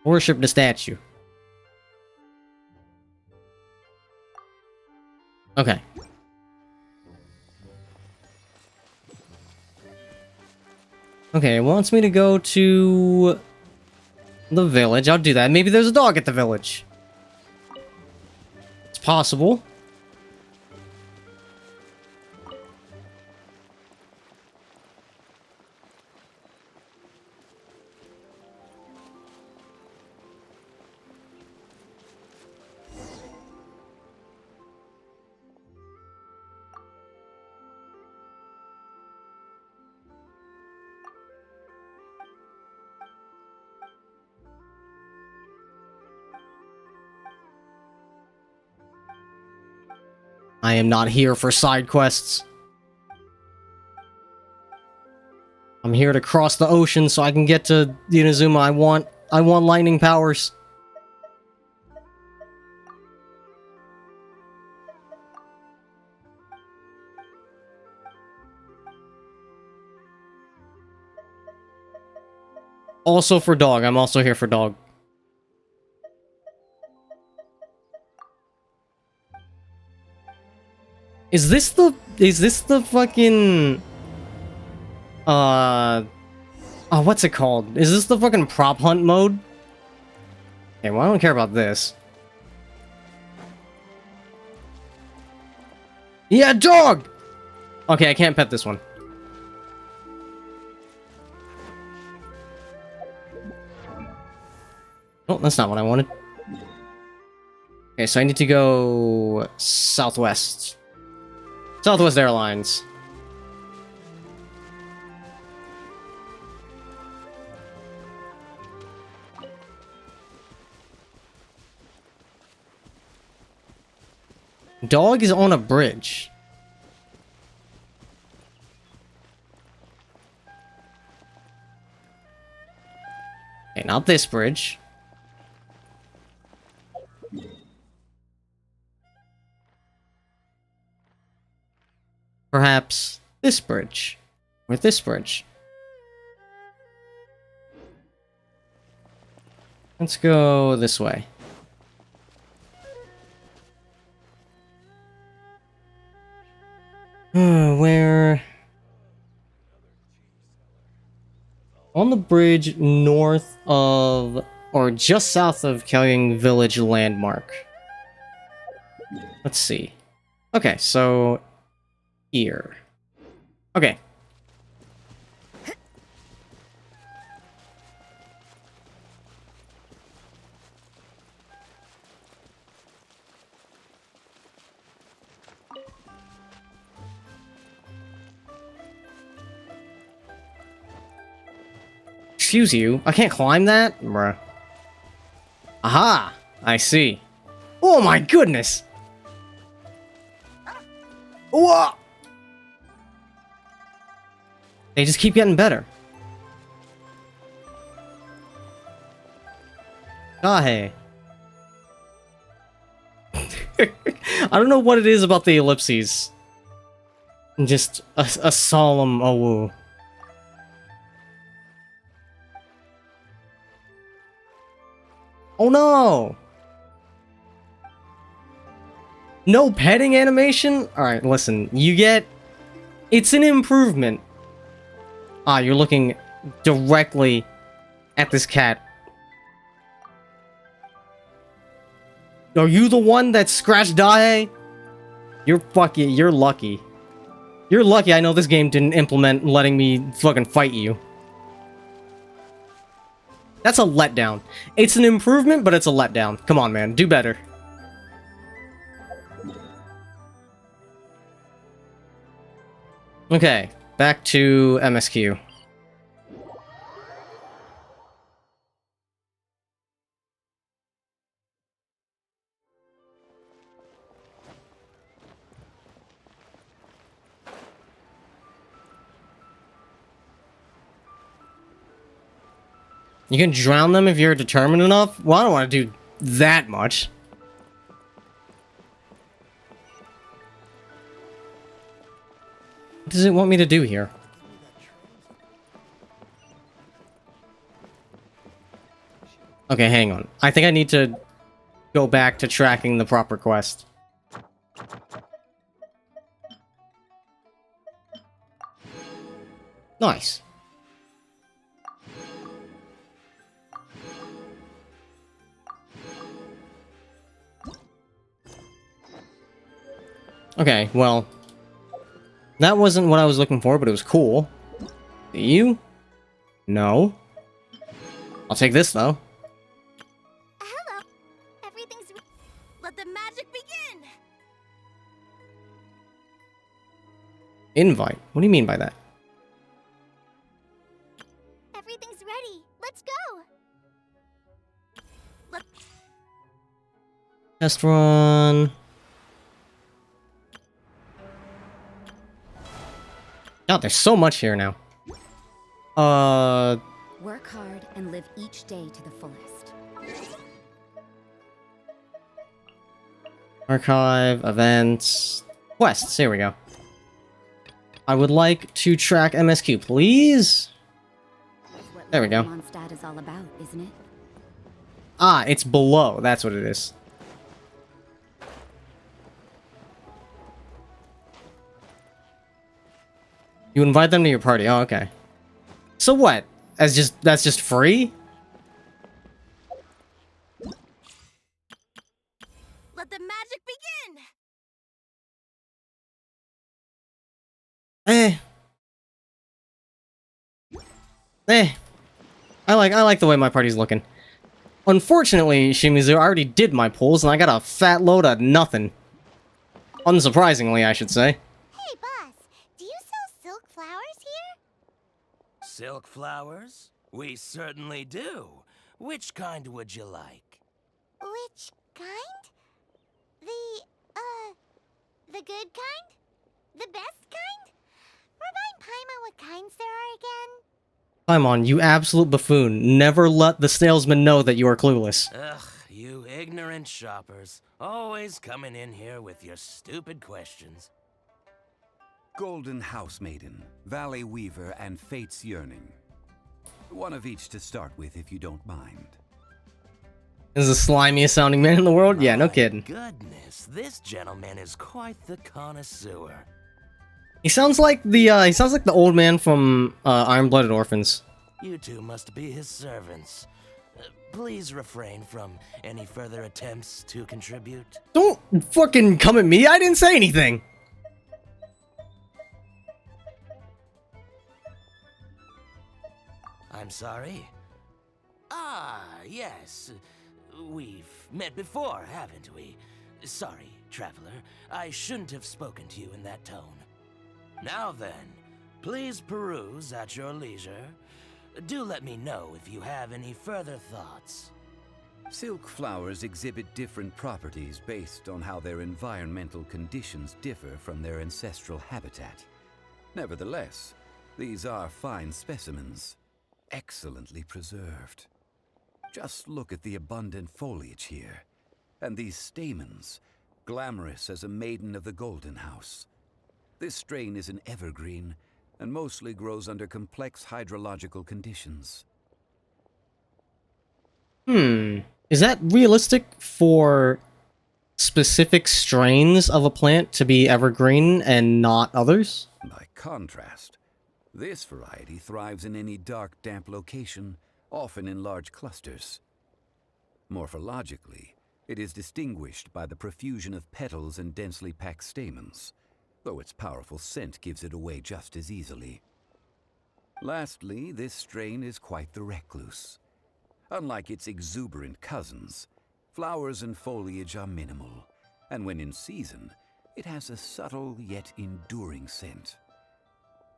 Worship the statue. Okay. Okay, it wants me to go to the village. I'll do that. Maybe there's a dog at the village. It's possible. I am not here for side quests. I'm here to cross the ocean so I can get to Inazuma. I want lightning powers. Also for dog. I'm also here for dog. Is this the fucking oh, what's it called? Is this the fucking prop hunt mode? Okay, well, I don't care about this. Yeah, dog! Okay, I can't pet this one. Oh, that's not what I wanted. Okay, so I need to go southwest. Southwest Airlines. Dog is on a bridge. Okay, not this bridge. Perhaps this bridge. Or this bridge. Let's go this way. Where? On the bridge north of, or just south of Kellying Village Landmark. Let's see. Okay, so here. Okay. Excuse you? I can't climb that? Bruh. Aha! I see. Oh my goodness! Whoa! They just keep getting better. Hey. I don't know what it is about the ellipses. Just a solemn awoo. Oh no! No petting animation? Alright, listen. You get... It's an improvement. Ah, you're looking directly at this cat. Are you the one that scratched Dahe? You're lucky. You're lucky I know this game didn't implement letting me fucking fight you. That's a letdown. It's an improvement, but it's a letdown. Come on, man. Do better. Okay. Back to MSQ. You can drown them if you're determined enough? Well, I don't want to do that much. What does it want me to do here? Okay, hang on. I think I need to go back to tracking the proper quest. Nice. Okay, well, that wasn't what I was looking for, but it was cool. You? No. I'll take this, though. Hello. Everything's... Let the magic begin! Invite? What do you mean by that? Everything's ready. Let's go! Test run. Oh, there's so much here now. Work hard and live each day to the fullest. Archive, events, quests. Here we go. I would like to track MSQ, please. There we go. Mondstadt is all about, isn't it? Ah, it's below. That's what it is. You invite them to your party. Oh, okay. So what? That's just free? Let the magic begin! I like the way my party's looking. Unfortunately, Shimizu, I already did my pulls and I got a fat load of nothing. Unsurprisingly, I should say. Hey, boss. Do you sell silk flowers here? Silk flowers? We certainly do. Which kind would you like? Which kind? The good kind? The best kind? Remind Paimon what kinds there are again? Paimon, you absolute buffoon. Never let the salesman know that you are clueless. Ugh, you ignorant shoppers. Always coming in here with your stupid questions. Golden House Maiden, Valley Weaver, and Fate's Yearning. One of each to start with, if you don't mind. This is the slimiest sounding man in the world? Yeah, no kidding. Goodness, this gentleman is quite the connoisseur. He sounds like the old man from Iron-Blooded Orphans. You two must be his servants. Please refrain from any further attempts to contribute. Don't fucking come at me. I didn't say anything. I'm sorry? Ah, yes. We've met before, haven't we? Sorry, traveler. I shouldn't have spoken to you in that tone. Now then, please peruse at your leisure. Do let me know if you have any further thoughts. Silk flowers exhibit different properties based on how their environmental conditions differ from their ancestral habitat. Nevertheless, these are fine specimens, excellently preserved. Just look at the abundant foliage here, and these stamens, glamorous as a maiden of the Golden House. This strain is an evergreen, and mostly grows under complex hydrological conditions. Is that realistic for specific strains of a plant to be evergreen and not others? By contrast, this variety thrives in any dark, damp location, often in large clusters. Morphologically, it is distinguished by the profusion of petals and densely packed stamens, though its powerful scent gives it away just as easily. Lastly, this strain is quite the recluse. Unlike its exuberant cousins, flowers and foliage are minimal, and when in season, it has a subtle yet enduring scent.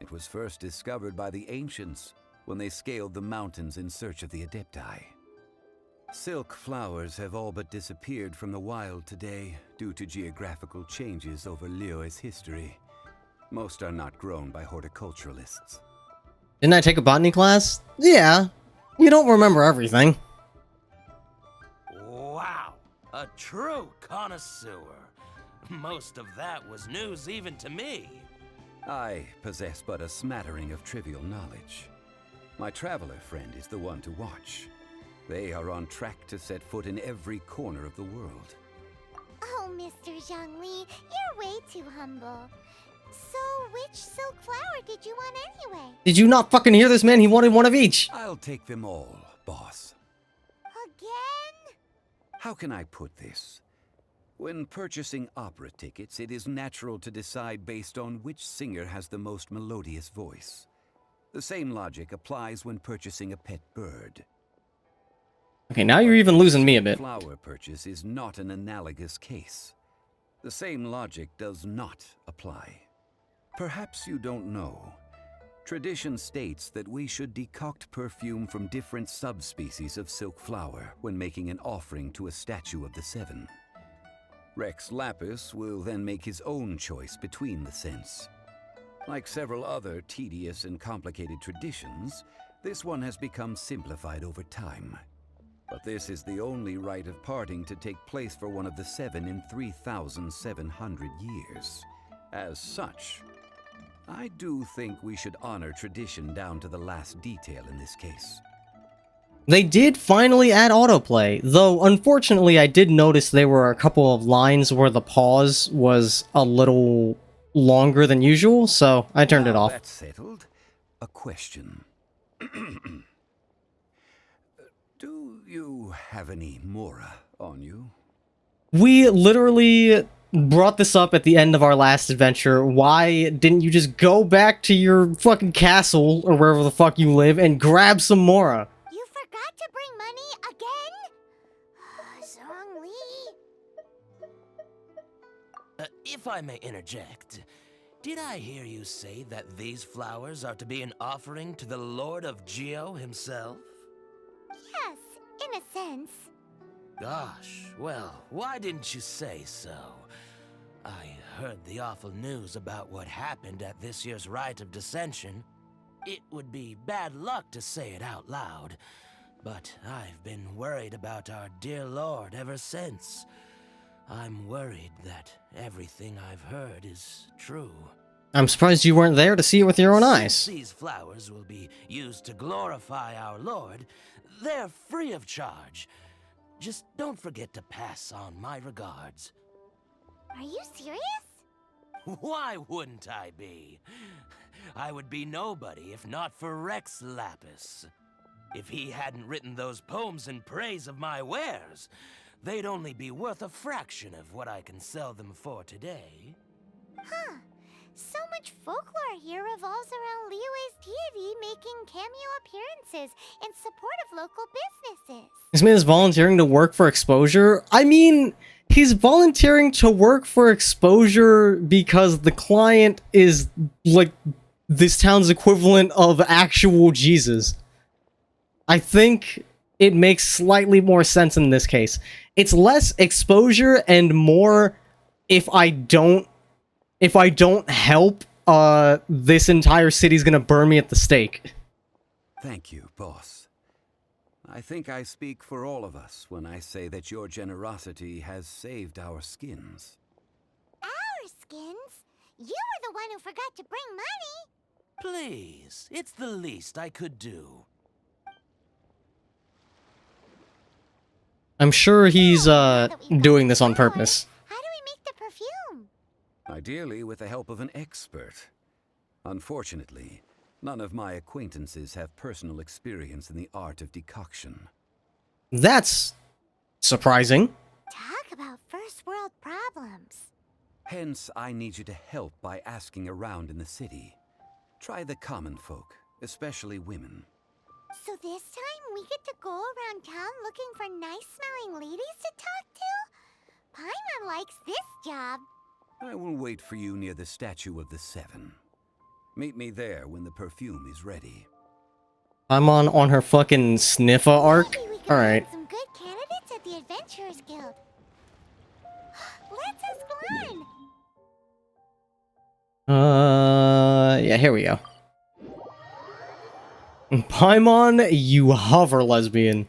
It was first discovered by the ancients when they scaled the mountains in search of the Adepti. Silk flowers have all but disappeared from the wild today due to geographical changes over Liyue's history. Most are not grown by horticulturalists. Didn't I take a botany class? Yeah. You don't remember everything. Wow, a true connoisseur. Most of that was news even to me. I possess but a smattering of trivial knowledge. My traveler friend is the one to watch. They are on track to set foot in every corner of the world. Oh, Mr. Zhongli, you're way too humble. So, which silk flower did you want anyway? Did you not fucking hear this, man? He wanted one of each. I'll take them all, boss. Again? How can I put this? When purchasing opera tickets, it is natural to decide based on which singer has the most melodious voice. The same logic applies when purchasing a pet bird. Okay, now you're even losing me a bit. Flower purchase is not an analogous case. The same logic does not apply. Perhaps you don't know. Tradition states that we should decoct perfume from different subspecies of silk flower when making an offering to a statue of the Seven. Rex Lapis will then make his own choice between the scents. Like several other tedious and complicated traditions, this one has become simplified over time. But this is the only rite of parting to take place for one of the Seven in 3,700 years. As such, I do think we should honor tradition down to the last detail in this case. They did finally add autoplay, though unfortunately I did notice there were a couple of lines where the pause was a little longer than usual, so I turned it off. That's settled. A question. Do you have any Mora on you? We literally brought this up at the end of our last adventure. Why didn't you just go back to your fucking castle, or wherever the fuck you live, and grab some Mora? You forgot to bring money again? Zhongli. If I may interject, did I hear you say that these flowers are to be an offering to the Lord of Geo himself? Yes, in a sense. Gosh, well, why didn't you say so? I heard the awful news about what happened at this year's Rite of Dissension. It would be bad luck to say it out loud, but I've been worried about our dear Lord ever since. I'm worried that everything I've heard is true. I'm surprised you weren't there to see it with your own eyes. Since these flowers will be used to glorify our Lord, they're free of charge. Just don't forget to pass on my regards. Are you serious? Why wouldn't I be? I would be nobody if not for Rex Lapis. If he hadn't written those poems in praise of my wares, they'd only be worth a fraction of what I can sell them for today. Huh. So much folklore here revolves around Liyue's deity making cameo appearances in support of local businesses. This man is volunteering to work for exposure? I mean, he's volunteering to work for exposure because the client is, like, this town's equivalent of actual Jesus. I think it makes slightly more sense in this case. It's less exposure and more if I don't help, this entire city's gonna burn me at the stake. Thank you, boss. I think I speak for all of us when I say that your generosity has saved our skins. Our skins? You were the one who forgot to bring money. Please, it's the least I could do. I'm sure he's, Now that we've got doing the this on flowers, purpose. How do we make the perfume? Ideally with the help of an expert. Unfortunately, none of my acquaintances have personal experience in the art of decoction. That's surprising. Talk about first world problems. Hence, I need you to help by asking around in the city. Try the common folk, especially women. So this time we get to go around town looking for nice-smelling ladies to talk to? Paimon likes this job. I will wait for you near the statue of the Seven. Meet me there when the perfume is ready. I'm on her fucking sniffer arc. Maybe we can Alright. find some good candidates at the Adventurers Guild. Let's ask Lon. Yeah, here we go. Paimon, you hover lesbian.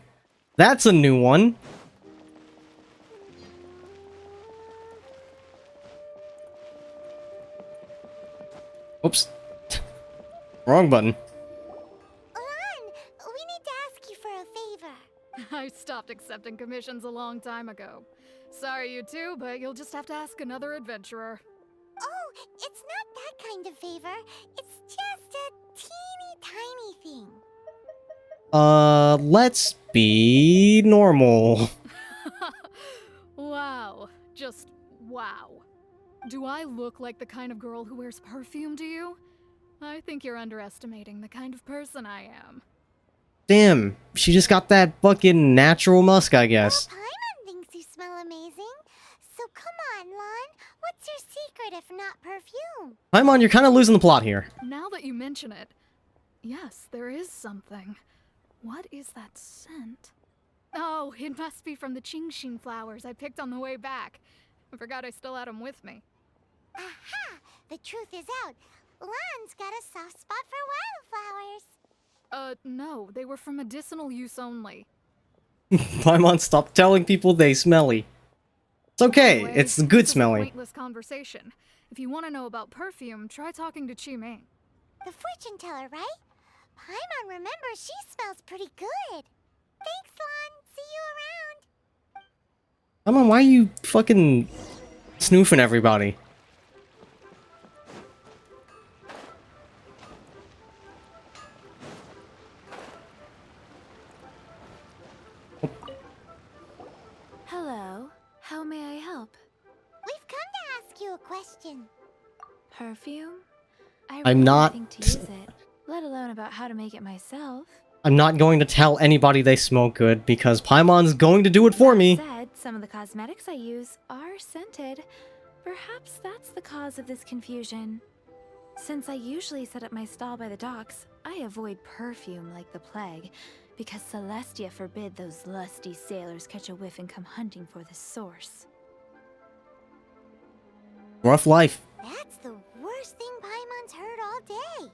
That's a new one. Oops. Wrong button. Lon, we need to ask you for a favor. I stopped accepting commissions a long time ago. Sorry, you two, but you'll just have to ask another adventurer. Oh, it's not that kind of favor. It's just a teeny tiny thing. Let's be normal. Wow. Just wow. Do I look like the kind of girl who wears perfume to you? I think you're underestimating the kind of person I am. Damn, she just got that fucking natural musk, I guess. Well, Paimon thinks you smell amazing. So come on, Lon. What's your secret if not perfume? Paimon, you're kind of losing the plot here. Now that you mention it, yes, there is something. What is that scent? Oh, it must be from the Genshin flowers I picked on the way back. I forgot I still had them with me. Aha! The truth is out. Lon's got a soft spot for wildflowers. No, they were for medicinal use only. Paimon, stop telling people they smelly. It's okay, Anyway, it's good this is a smelly. pointless conversation. If you want to know about perfume, try talking to Chi-Ming. The fortune teller, right? Paimon remembers she smells pretty good. Thanks, Lon. See you around. Paimon, why are you fucking snoofing everybody? Hello. How may I help? We've come to ask you a question. Perfume? I I'm really not- think to use it, let alone about how to make it myself. I'm not going to tell anybody they smell good because Paimon's going to do it for me. That said, some of the cosmetics I use are scented. Perhaps that's the cause of this confusion. Since I usually set up my stall by the docks, I avoid perfume like the plague, because Celestia forbid those lusty sailors catch a whiff and come hunting for the source. Rough life. That's the worst thing Paimon's heard all day.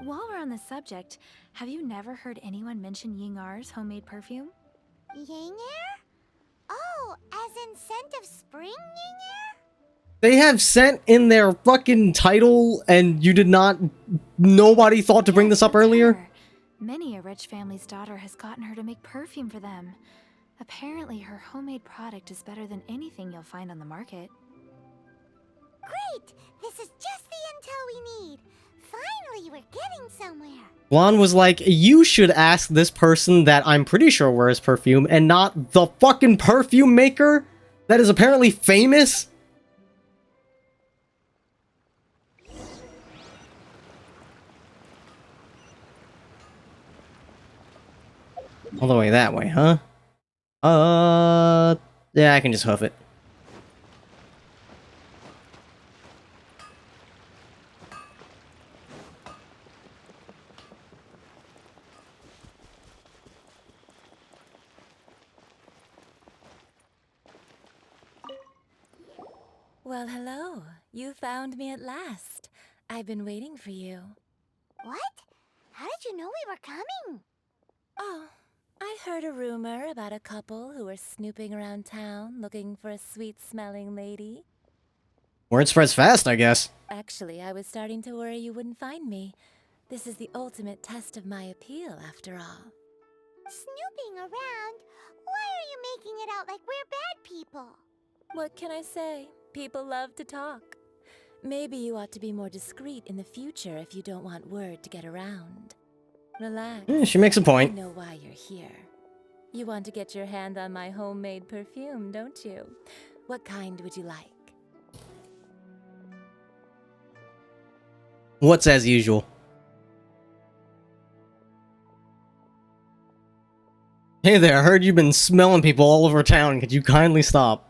While we're on the subject, have you never heard anyone mention Ying-Ar's homemade perfume? Ying Air? Oh, as in scent of spring, Ying Air? They have scent in their fucking title, and you did not. Nobody thought to bring this up That's earlier? her. Many a rich family's daughter has gotten her to make perfume for them. Apparently, her homemade product is better than anything you'll find on the market. Great! This is just the intel we need. Finally, we're getting somewhere. Juan was like, you should ask this person that I'm pretty sure wears perfume, and not the fucking perfume maker that is apparently famous? All the way that way, huh? Yeah, I can just hoof it. Well, hello. You found me at last. I've been waiting for you. What? How did you know we were coming? Oh, I heard a rumor about a couple who were snooping around town looking for a sweet-smelling lady. Word spreads fast, I guess. Actually, I was starting to worry you wouldn't find me. This is the ultimate test of my appeal, after all. Snooping around? Why are you making it out like we're bad people? What can I say? People love to talk. Maybe you ought to be more discreet in the future if you don't want word to get around. Relax. She makes a point. I know why you're here. You want to get your hand on my homemade perfume, don't you? What kind would you like? What's as usual? Hey there, I heard you've been smelling people all over town. Could you kindly stop?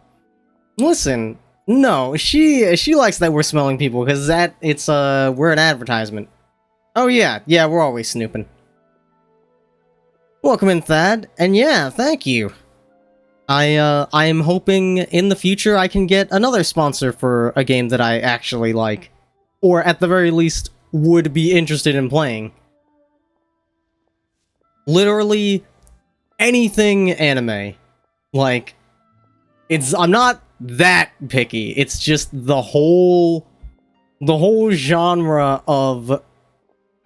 Listen, no, she likes that we're smelling people because we're an advertisement. Oh yeah, we're always snooping. Welcome in, Thad, and yeah, thank you. I am hoping in the future I can get another sponsor for a game that I actually like, or at the very least would be interested in playing. Literally anything anime. Like, I'm not that picky. It's just the whole genre of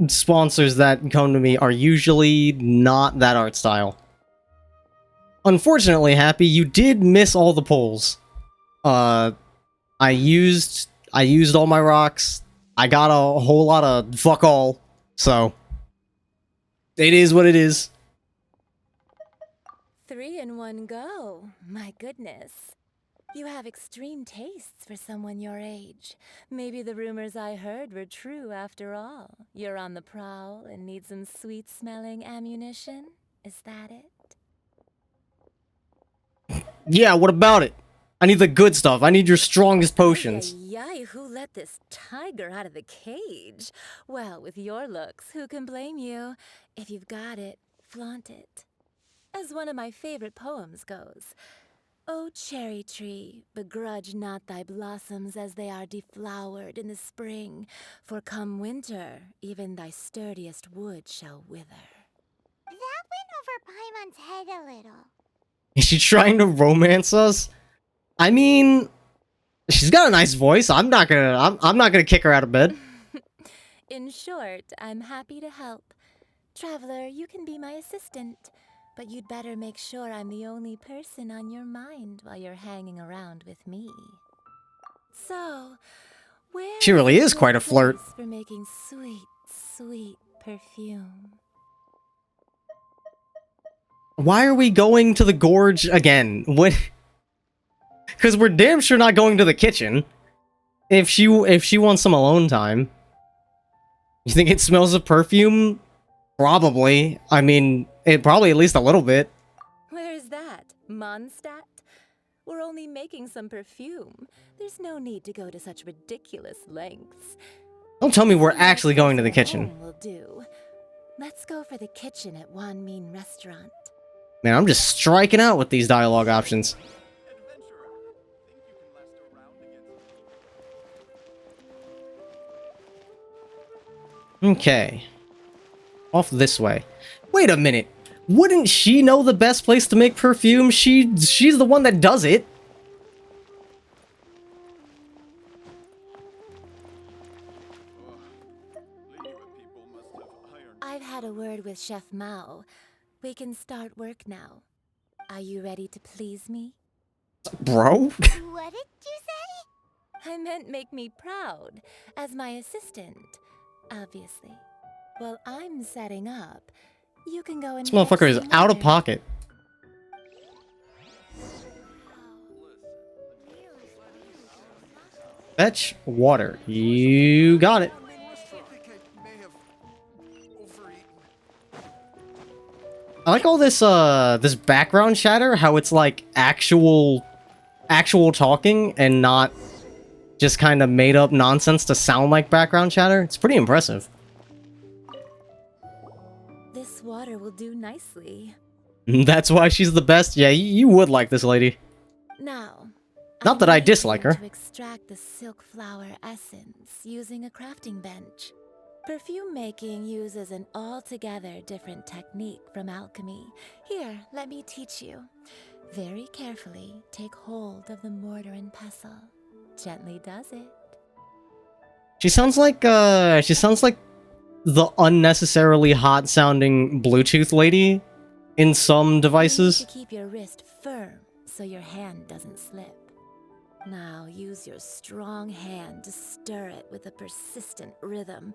sponsors that come to me are usually not that art style. Unfortunately, Happy, you did miss all the polls. I used all my rocks. I got a whole lot of fuck all. So it is what it is. 3 in one go. My goodness. You have extreme tastes for someone your age. Maybe the rumors I heard were true after all. You're on the prowl and need some sweet-smelling ammunition? Is that it? Yeah, what about it? I need the good stuff. I need your strongest potions. Yay, who let this tiger out of the cage? Well, with your looks, who can blame you? If you've got it, flaunt it. As one of my favorite poems goes, "O cherry tree, begrudge not thy blossoms as they are deflowered in the spring, for come winter, even thy sturdiest wood shall wither." That went over Paimon's head a little. Is she trying to romance us? I mean, she's got a nice voice. I'm not gonna kick her out of bed. In short, I'm happy to help. Traveler, you can be my assistant, but you'd better make sure I'm the only person on your mind while you're hanging around with me. So, where She really is quite a flirt. for making sweet, sweet perfume? Why are we going to the gorge again? What? Because we're damn sure not going to the kitchen. If she wants some alone time. You think it smells of perfume? Probably. I mean, it probably at least a little bit. Where's that? Mondstadt? We're only making some perfume. There's no need to go to such ridiculous lengths. Don't tell me we're actually going to the kitchen. Home will do. Let's go for the kitchen at Wan Min Restaurant. Man, I'm just striking out with these dialogue options. Okay. Off this way. Wait a minute. Wouldn't she know the best place to make perfume? She's the one that does it. I've had a word with Chef Mao. We can start work now. Are you ready to please me? Bro? What did you say? I meant make me proud, as my assistant, obviously. While I'm setting up, you can go and This motherfucker is out of pocket. Fetch water. You got it. I like all this this background chatter, how it's like actual talking and not just kind of made up nonsense to sound like background chatter. It's pretty impressive. This water will do nicely. That's why she's the best. Yeah, you would like this lady. Now, Not that I dislike her. To extract the silk flower essence using a crafting bench. Perfume making uses an altogether different technique from alchemy. Here, let me teach you. Very carefully, take hold of the mortar and pestle. Gently does it. She sounds like the unnecessarily hot sounding Bluetooth lady in some devices. You need to keep your wrist firm so your hand doesn't slip. Now use your strong hand to stir it with a persistent rhythm.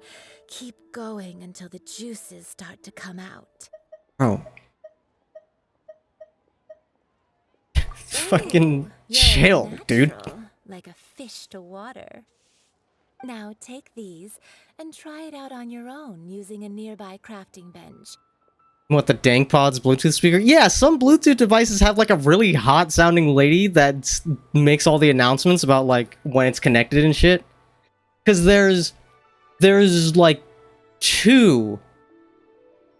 Keep going until the juices start to come out. Bro. Fucking You're chill, dude. natural, like a fish to water. Now take these and try it out on your own using a nearby crafting bench. What, the DankPod's Bluetooth speaker? Yeah, some Bluetooth devices have like a really hot sounding lady that makes all the announcements about like when it's connected and shit. Because there's like two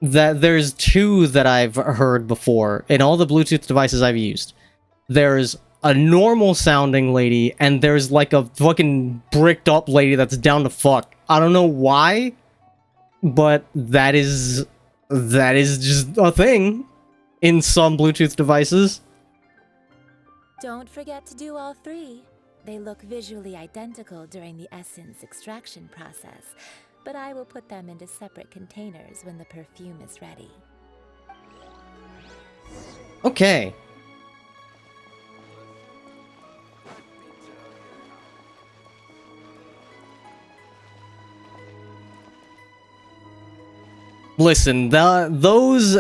that I've heard before in all the Bluetooth devices I've used. There's a normal sounding lady and there's like a fucking bricked up lady that's down to fuck. I don't know why, but that is just a thing in some Bluetooth devices. Don't forget to do all three. They look visually identical during the essence extraction process, but I will put them into separate containers when the perfume is ready. Okay. Listen, those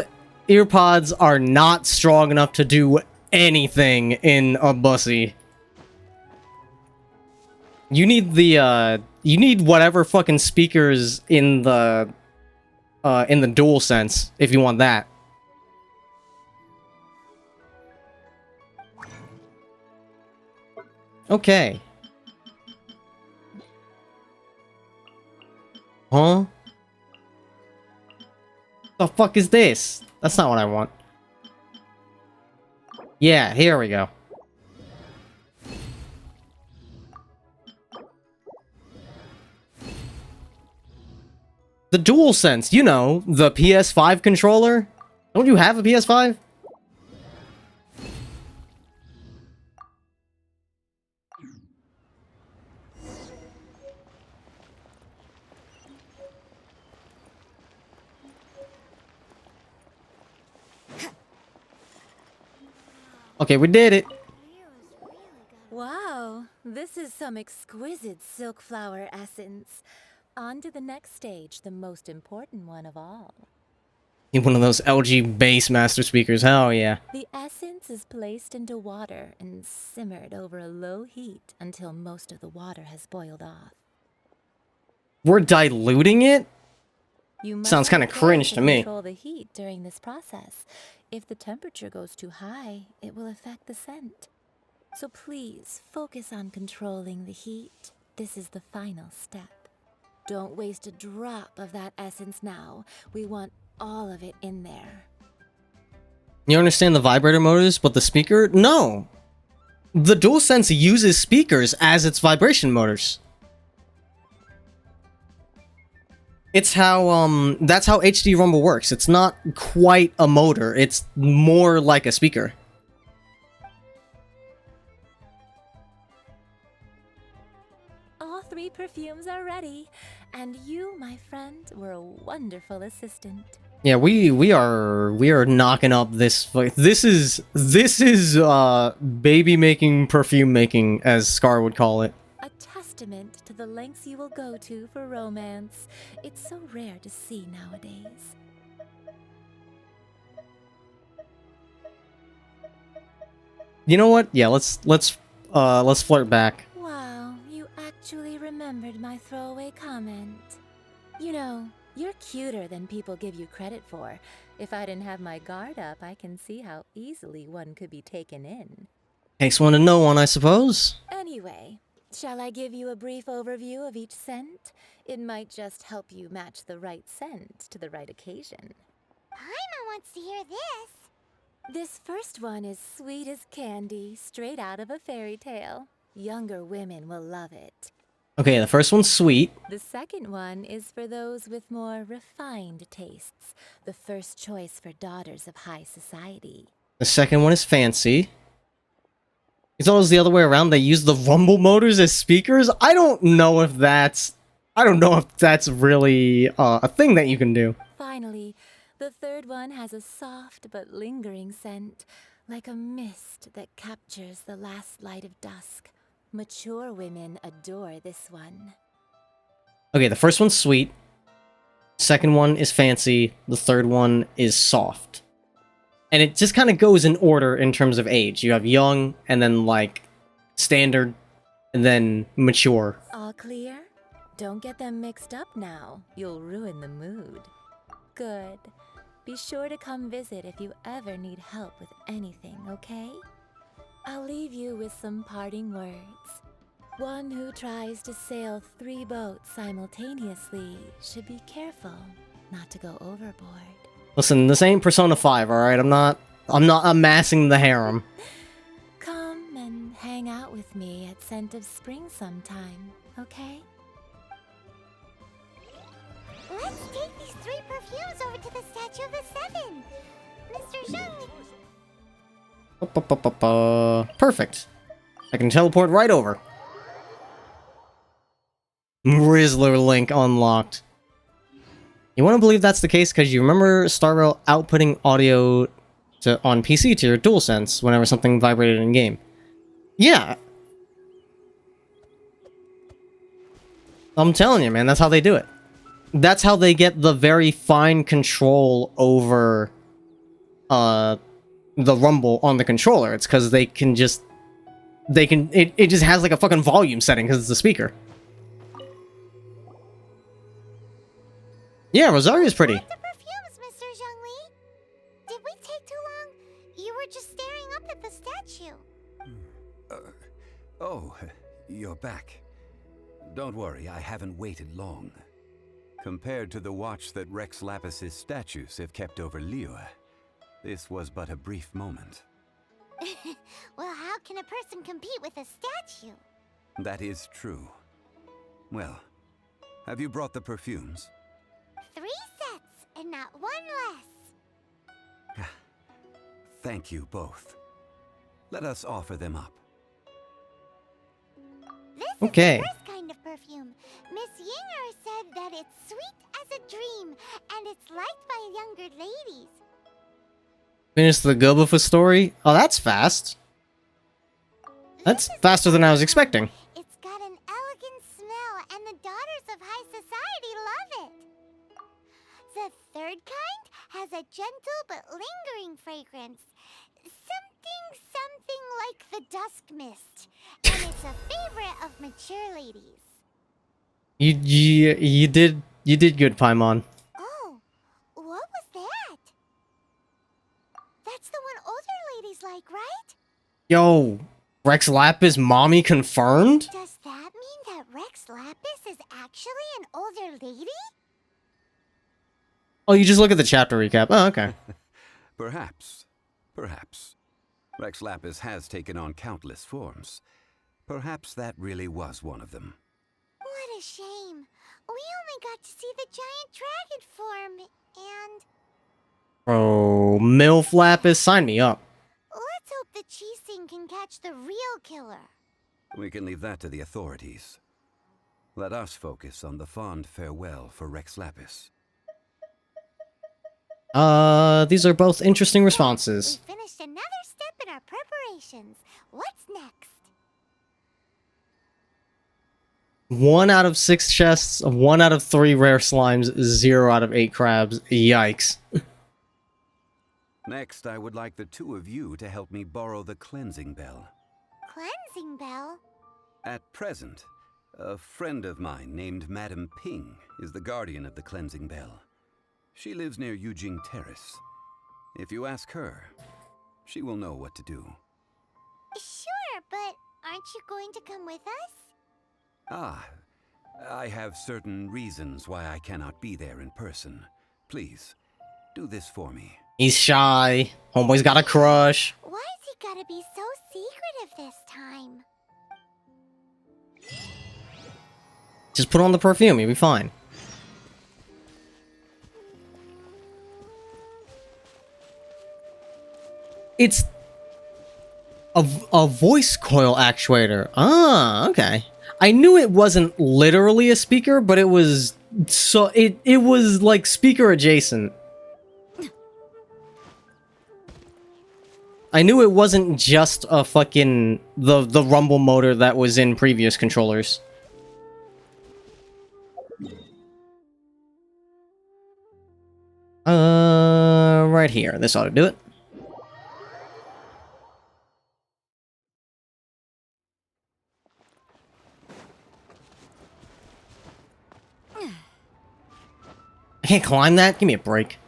earpods are not strong enough to do anything in a bussy. You need you need whatever fucking speakers in the DualSense if you want that. Okay. Huh? The fuck is this? That's not what I want. Yeah, here we go. The DualSense, you know, the PS5 controller. Don't you have a PS5? Okay, we did it. Wow, this is some exquisite silk flower essence. On to the next stage, the most important one of all. Need one of those LG Bassmaster speakers, hell yeah. The essence is placed into water and simmered over a low heat until most of the water has boiled off. We're diluting it? You must Sounds kind of be careful cringe to me. Control the heat during this process. If the temperature goes too high, it will affect the scent. So please focus on controlling the heat. This is the final step. Don't waste a drop of that essence now. We want all of it in there. You understand the vibrator motors, but the speaker? No! The DualSense uses speakers as its vibration motors. It's how, that's how HD Rumble works. It's not quite a motor, it's more like a speaker. All three perfumes are ready, and you, my friend, were a wonderful assistant. Yeah, we are knocking up this. This is baby making, perfume making, as Scar would call it. A testament to the lengths you will go to for romance. It's so rare to see nowadays. You know what? Yeah, let's flirt back. Wow, you actually remembered my throwaway comment. You know, you're cuter than people give you credit for. If I didn't have my guard up, I can see how easily one could be taken in. Takes one to know one, I suppose. Anyway, shall I give you a brief overview of each scent? It might just help you match the right scent to the right occasion. Paimon wants to hear this. This first one is sweet as candy, straight out of a fairy tale. Younger women will love it. Okay, the first one's sweet. The second one is for those with more refined tastes. The first choice for daughters of high society. The second one is fancy. It's always the other way around. They use the rumble motors as speakers. I don't know if that's really a thing that you can do. Finally, the third one has a soft but lingering scent, like a mist that captures the last light of dusk. Mature women adore this one. Okay, the first one's sweet. Second one is fancy. The third one is soft. And it just kind of goes in order in terms of age. You have young, and then, like, standard, and then mature. All clear? Don't get them mixed up now. You'll ruin the mood. Good. Be sure to come visit if you ever need help with anything, okay? I'll leave you with some parting words. One who tries to sail 3 boats simultaneously should be careful not to go overboard. Listen, this ain't Persona 5, alright? I'm not amassing the harem. Come and hang out with me at Scent of Spring sometime, okay? Let's take these 3 perfumes over to the Statue of the Seven. Mr. Zheng. Perfect. I can teleport right over. Rizzler Link unlocked. You want to believe that's the case because you remember Star Rail outputting audio on PC to your DualSense whenever something vibrated in-game. Yeah. I'm telling you, man, that's how they do it. That's how they get the very fine control over the rumble on the controller. It's because it just has like a fucking volume setting because it's a speaker. Yeah, Rosaria's pretty. The perfumes, Mr. Zhongli. Did we take too long? You were just staring up at the statue. Oh, you're back. Don't worry, I haven't waited long. Compared to the watch that Rex Lapis's statues have kept over Liyue, this was but a brief moment. Well, how can a person compete with a statue? That is true. Well, have you brought the perfumes? 3 sets, and not 1 less. Thank you both. Let us offer them up. This Okay. is the first kind of perfume. Miss Yinger said that it's sweet as a dream, and it's liked by younger ladies. Finish the Gobufa story? Oh, that's fast. That's faster than I was expecting. It's got an elegant smell, and the daughters of high society love it. The third kind has a gentle but lingering fragrance. Something like the dusk mist. And it's a favorite of mature ladies. You did good, Paimon. Oh, what was that? That's the one older ladies like, right? Yo, Rex Lapis mommy confirmed? Does that mean that Rex Lapis is actually an older lady? Oh, you just look at the chapter recap. Oh, okay. Perhaps. Rex Lapis has taken on countless forms. Perhaps that really was one of them. What a shame. We only got to see the giant dragon form, and... Oh, MILF Lapis, sign me up. let's hope the Chising can catch the real killer. We can leave that to the authorities. Let us focus on the fond farewell for Rex Lapis. These are both interesting responses. We finished another step in our preparations. What's next? 1 out of 6 chests, 1 out of 3 rare slimes, 0 out of 8 crabs. Yikes. Next, I would like the 2 of you to help me borrow the cleansing bell. Cleansing bell? At present, a friend of mine named Madame Ping is the guardian of the cleansing bell. She lives near Yujing Terrace. If you ask her, she will know what to do. Sure, but aren't you going to come with us? Ah, I have certain reasons why I cannot be there in person. Please, do this for me. He's shy. Homeboy's got a crush. Why is he gotta be so secretive this time? Just put on the perfume, you'll be fine. It's a voice coil actuator. Ah, okay. I knew it wasn't literally a speaker, but it was it was like speaker adjacent. I knew it wasn't just a fucking the rumble motor that was in previous controllers. Right here. This ought to do it. I can't climb that? Give me a break.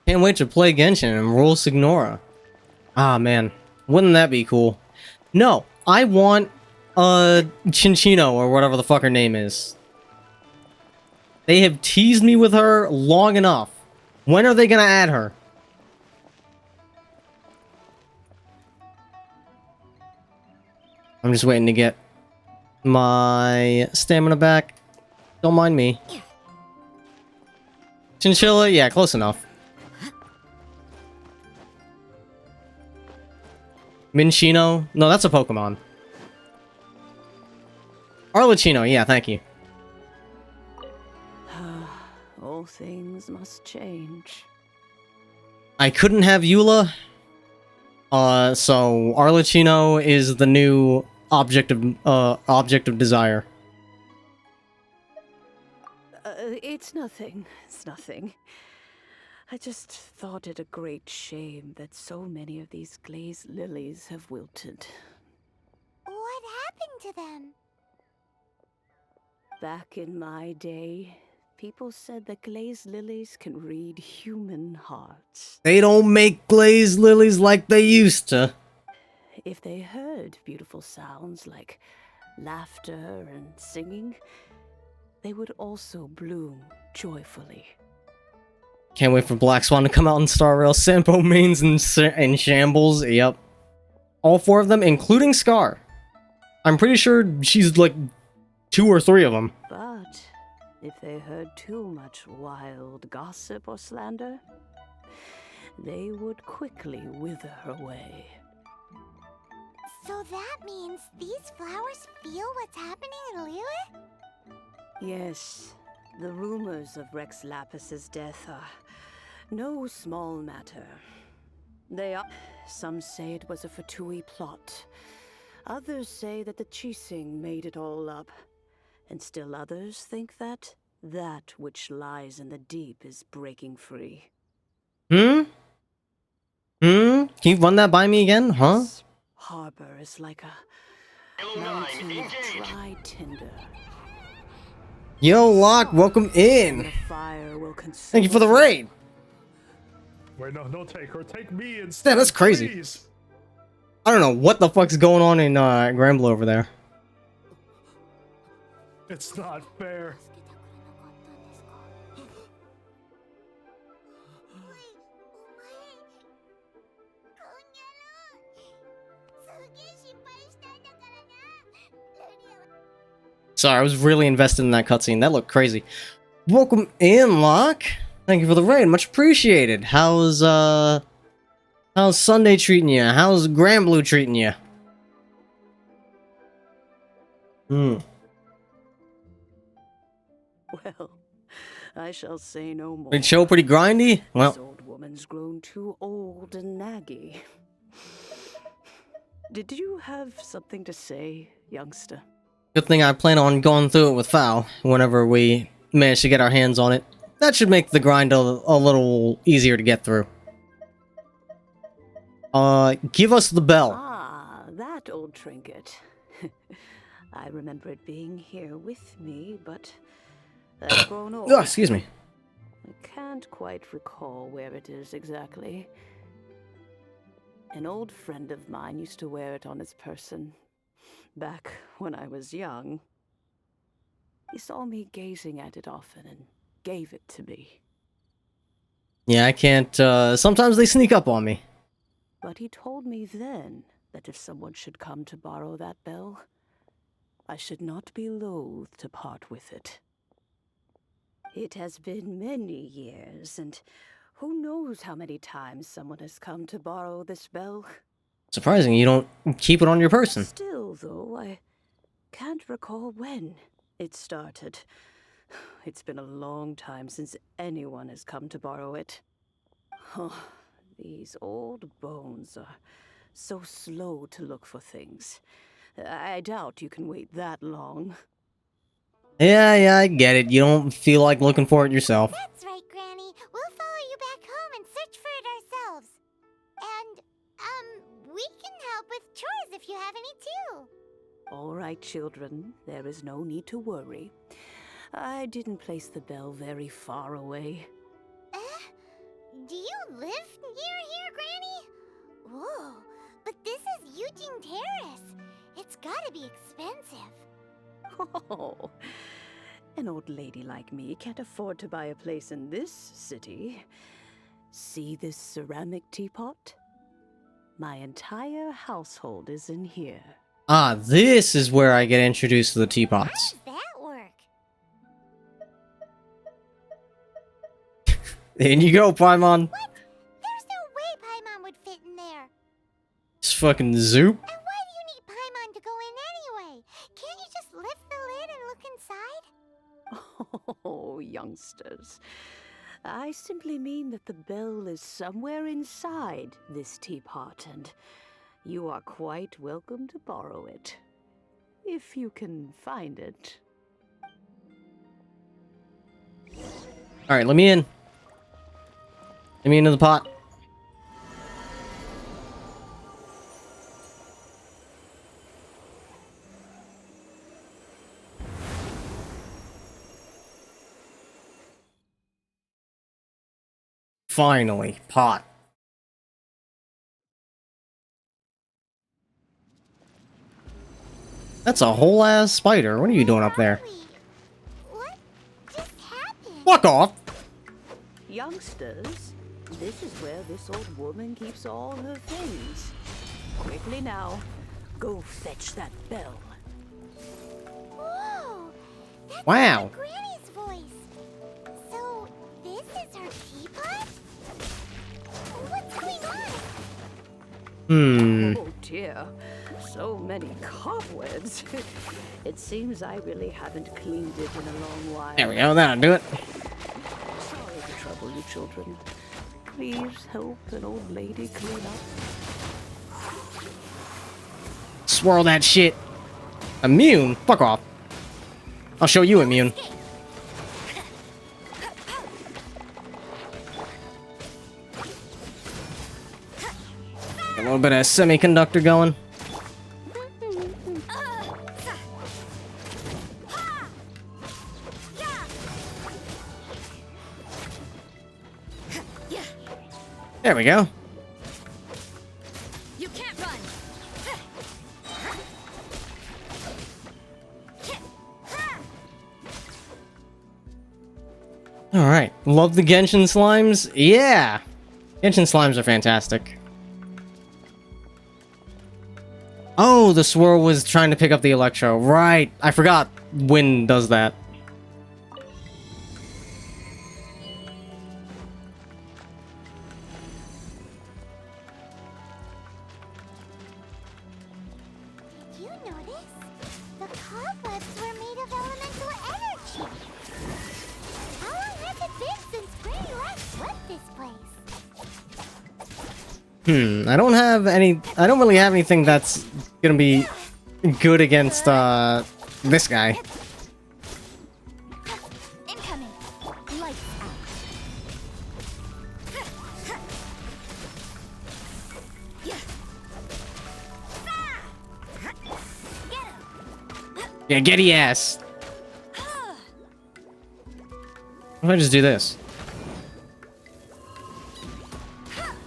Can't wait to play Genshin and rule Signora. Ah, man. Wouldn't that be cool? No, I want, Chinchino, or whatever the fuck her name is. They have teased me with her long enough. When are they gonna add her? I'm just waiting to get my stamina back. Don't mind me. Chinchilla? Yeah, close enough. Minchino? No, that's a Pokemon. Arlecchino, yeah, thank you. All things must change. I couldn't have Eula. So Arlecchino is the new object of desire. It's nothing. It's nothing. I just thought it a great shame that so many of these glazed lilies have wilted. What happened to them? Back in my day, people said that glazed lilies can read human hearts. They don't make glazed lilies like they used to. If they heard beautiful sounds like laughter and singing, they would also bloom joyfully. Can't wait for Black Swan to come out in Star Rail. Sampo mains in shambles. Yep. All 4 of them, including Scar. I'm pretty sure she's like 2 or 3 of them. But if they heard too much wild gossip or slander, they would quickly wither away. So that means these flowers feel what's happening in Liyue? Yes, the rumors of Rex Lapis's death are no small matter. Some say it was a Fatui plot. Others say that the Chising made it all up. And still others think that which lies in the deep is breaking free. Can you run that by me again, huh? This harbor is like a mountain of dry tinder. Yo, Locke, welcome in. The fire will consume. Thank you for the raid. Wait, no, don't take her. Take me instead. Yeah, that's crazy. Please. I don't know what the fuck's going on in Granblue over there. It's not fair. Sorry, I was really invested in that cutscene. That looked crazy. Welcome in, Locke. Thank you for the raid. Much appreciated. How's Sunday treating you? How's Granblue treating you? Well, I shall say no more. Big show pretty grindy? Well, This old woman's grown too old and naggy. Did you have something to say, youngster? good thing I plan on going through it with Foul whenever we manage to get our hands on it. That should make the grind a little easier to get through. Give us the bell. Ah, that old trinket. I remember it being here with me, but I've grown old. Oh, excuse me. I can't quite recall where it is exactly. An old friend of mine used to wear it on his person, back when I was young. He saw me gazing at it often and gave it to me. Yeah, I can't, sometimes they sneak up on me. But he told me then that if someone should come to borrow that bell, I should not be loath to part with it. It has been many years, and who knows how many times someone has come to borrow this bell. Surprising you don't keep it on your person. Still, though, I can't recall when it started. It's been a long time since anyone has come to borrow it. Oh, these old bones are so slow to look for things. I doubt you can wait that long. Yeah, I get it. You don't feel like looking for it yourself. That's right, Granny. We'll follow you back home and search for it ourselves. And, we can help with chores if you have any too. All right, children. There is no need to worry. I didn't place the bell very far away. Do you live near here, Granny? Whoa, but this is Eugene Terrace. It's gotta be expensive. Oh, an old lady like me can't afford to buy a place in this city. See this ceramic teapot? My entire household is in here. Ah, this is where I get introduced to the teapots. How does that work? In you go, Paimon. What? There's no way Paimon would fit in there. Just fucking zoop. And why do you need Paimon to go in anyway? Can't you just lift the lid and look inside? Oh, youngsters. I simply mean that the bell is somewhere inside this teapot, and you are quite welcome to borrow it. If you can find it. Alright, let me in. Let me into the pot. Finally, pot. That's a whole ass spider. What are you doing up there? What just happened? Fuck off! Youngsters, this is where this old woman keeps all her things. Quickly now, go fetch that bell. Whoa! That's Wow. like Granny's voice. So, this is her teapot? What's going on? Oh dear, so many cobwebs. It seems I really haven't cleaned it in a long while. There we go, that'll do it. Sorry to trouble you, children. Please help an old lady clean up. Swirl that shit. Immune? Fuck off. I'll show you immune. Get a little bit of semiconductor going. There we go. You can't run. Alright. Love the Genshin slimes? Yeah! Genshin slimes are fantastic. Oh, the swirl was trying to pick up the electro. Right. I forgot Wind does that. Did you notice? The cobwebs were made of elemental energy. How long has it been since Granny last left this place? I don't have any... I don't really have anything that's gonna be good against, this guy. Incoming. Lights out. Yeah, get he ass. What if I just do this?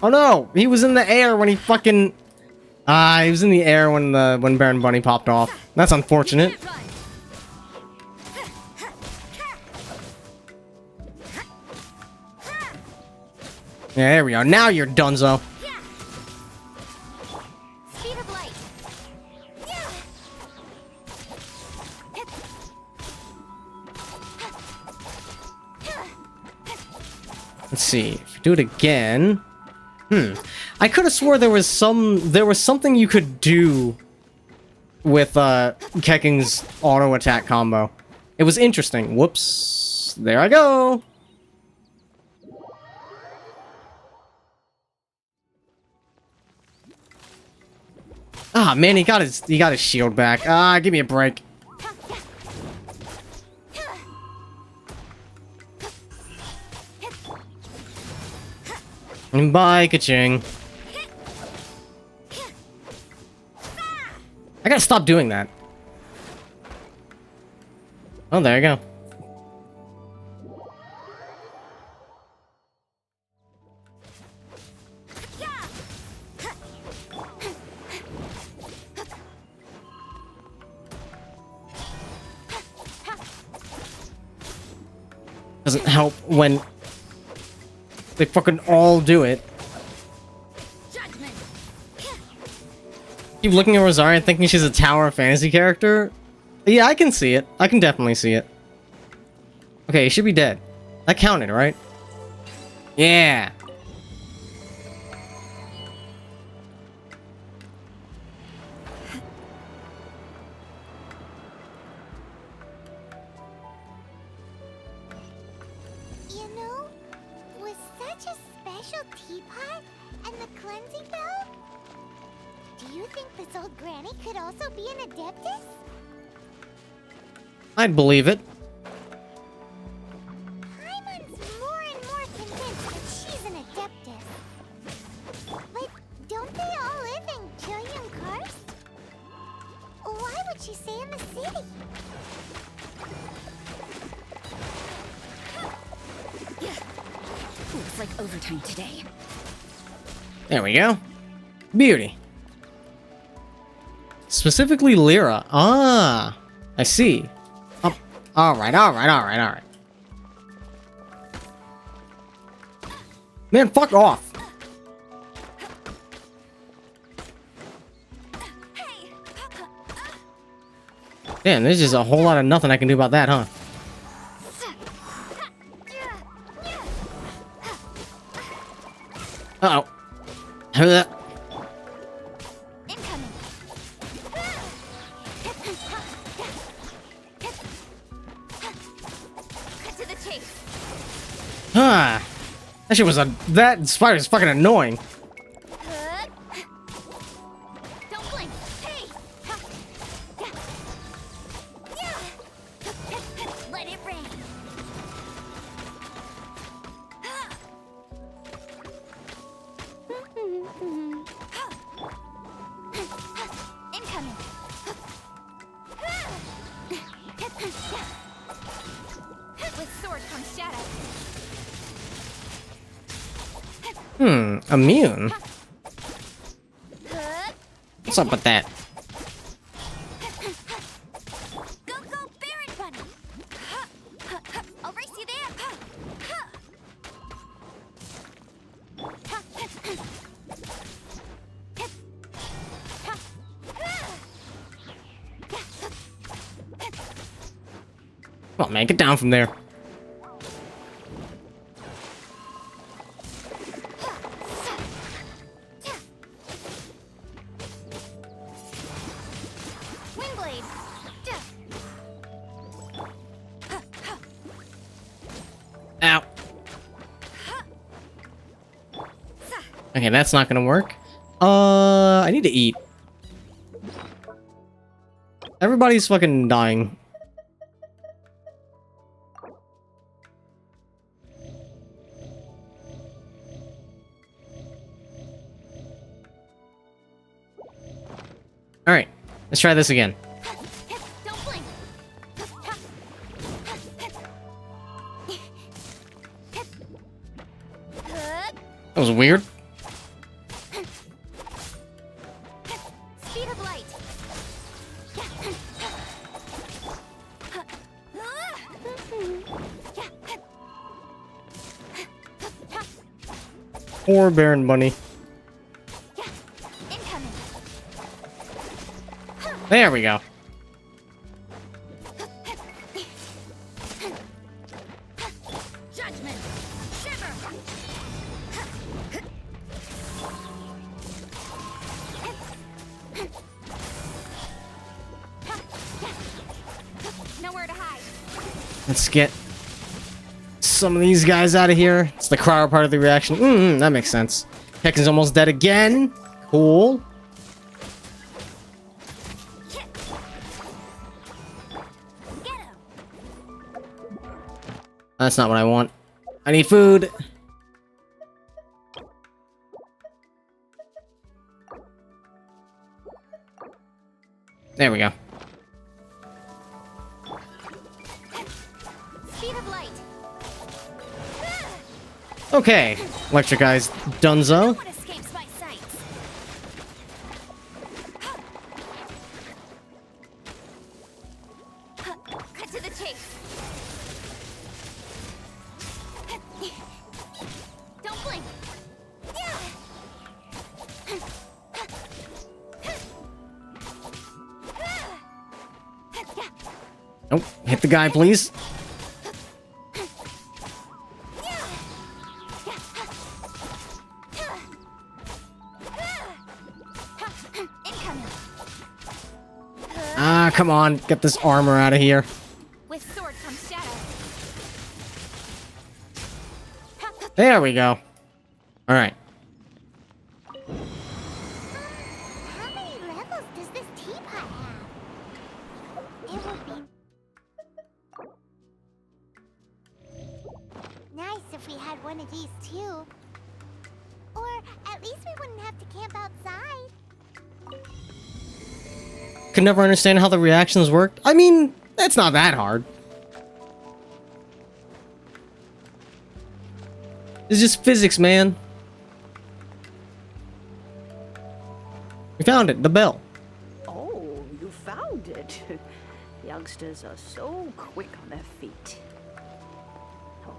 Oh no! He was in the air when he fucking... he was in the air when when Baron Bunny popped off. That's unfortunate. Yeah, there we go. Now you're donezo. Speed of light. Let's see. If we do it again. I could have swore there was something you could do with Kekking's auto attack combo. It was interesting. Whoops. There I go. Ah, man, he got his shield back. Ah, give me a break. And bye, ka-ching. I gotta stop doing that. Oh, there you go. Doesn't help when they fucking all do it. Keep looking at Rosaria thinking she's a Tower of Fantasy character? Yeah, I can see it. I can definitely see it. Okay, he should be dead. That counted, right? Yeah. You know, with such a special teapot and the cleansing bell, do you think this old granny could also be an adeptus? I'd believe it. Paimon's more and more convinced that she's an adeptus. But don't they all live in Killian Karst? Why would she stay in the city? Looks like overtime today. There we go. Beauty. Specifically Lyra. Ah, I see. Alright. Man, fuck off. Damn, there's just a whole lot of nothing I can do about that, huh? Uh-oh. Huh. That shit was that spider's fucking annoying. Don't blink. Hey. Let it rain. Incoming. With sword comes shadow. Immune. What's up with that? Go, Baron Bunny! I'll race you there! Come on, man, get down from there. Ow. Okay, that's not gonna work. I need to eat. Everybody's fucking dying. Alright, let's try this again. Don't blink. That was weird. Speed of light. Poor Baron Bunny. Incoming. There we go. Judgment. Shiver. Nowhere to hide. Let's get some of these guys out of here. It's the crowd part of the reaction. That makes sense. Heckin's almost dead again. Cool. That's not what I want. I need food. There we go. Speed of light. Okay. Electric Eyes Dunzo. What escapes my sight? Cut to the chase. Don't blink. Nope. Hit the guy, please. Incoming. Ah, come on. Get this armor out of here. With sword comes shadow. There we go. Alright. How many levels does this teapot have? It would be nice if we had one of these too. Or at least we wouldn't have to camp outside. Could never understand how the reactions worked. I mean, it's not that hard. It's just physics, man. We found it, the bell. Oh, you found it. Youngsters are so quick on their feet. Oh,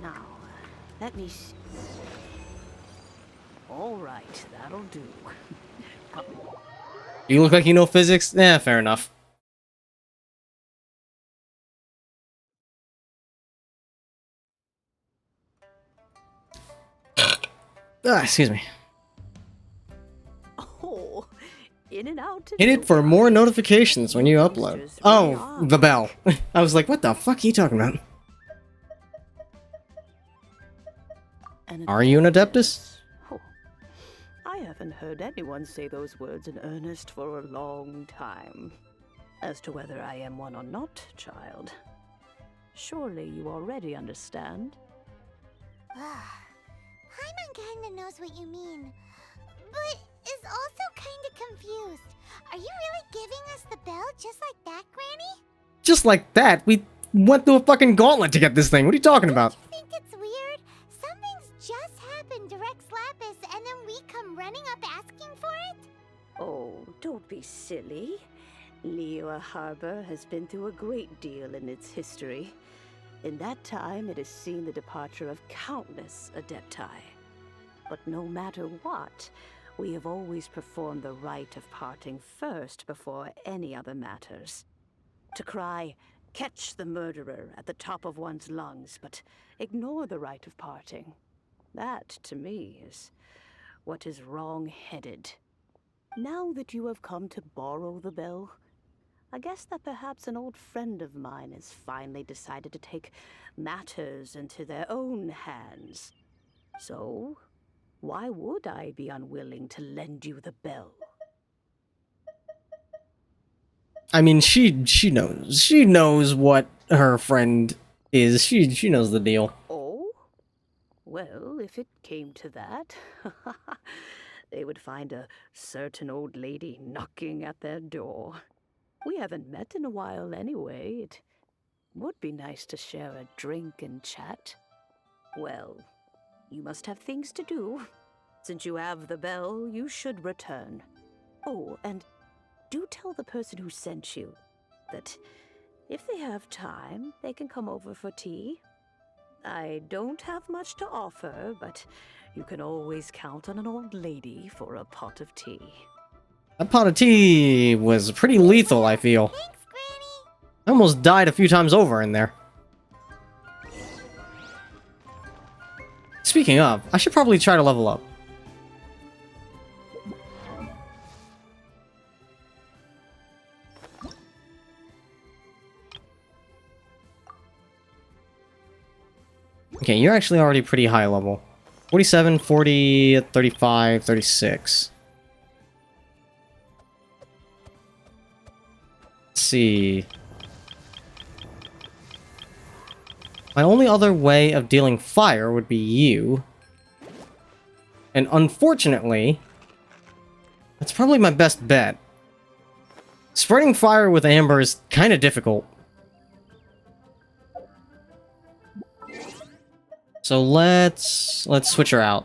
now, let me see. All right, that'll do. Come. You look like you know physics? Yeah, fair enough. Excuse me. Oh, in and out. Hit it for more notifications when you upload. Oh, the bell. I was like, what the fuck are you talking about? Are you an Adeptus? Oh, I haven't heard anyone say those words in earnest for a long time. As to whether I am one or not, child, surely you already understand. Paimon kinda knows what you mean, but is also kinda confused. Are you really giving us the bell just like that, Granny? Just like that? We went through a fucking gauntlet to get this thing. What are you talking about? You think it's weird? Something's just happened to Rex Lapis, and then we come running up asking for it? Oh, don't be silly. Liyue Harbor has been through a great deal in its history. In that time, it has seen the departure of countless Adepti. But no matter what, we have always performed the rite of parting first before any other matters. To cry, "Catch the murderer," at the top of one's lungs, but ignore the rite of parting. That, to me, is what is wrong-headed. Now that you have come to borrow the bell, I guess that perhaps an old friend of mine has finally decided to take matters into their own hands. So, why would I be unwilling to lend you the bell? I mean, she knows. She knows what her friend is. She knows the deal. Oh? Well, if it came to that, they would find a certain old lady knocking at their door. We haven't met in a while anyway. It would be nice to share a drink and chat. Well, you must have things to do. Since you have the bell, you should return. Oh, and do tell the person who sent you that if they have time, they can come over for tea. I don't have much to offer, but you can always count on an old lady for a pot of tea. That pot of tea was pretty lethal, I feel. Thanks, Granny. I almost died a few times over in there. Speaking of, I should probably try to level up. Okay, you're actually already pretty high level. 47, 40, 35, 36. Let's see. My only other way of dealing fire would be you. And unfortunately, that's probably my best bet. Spreading fire with Amber is kind of difficult. So let's switch her out.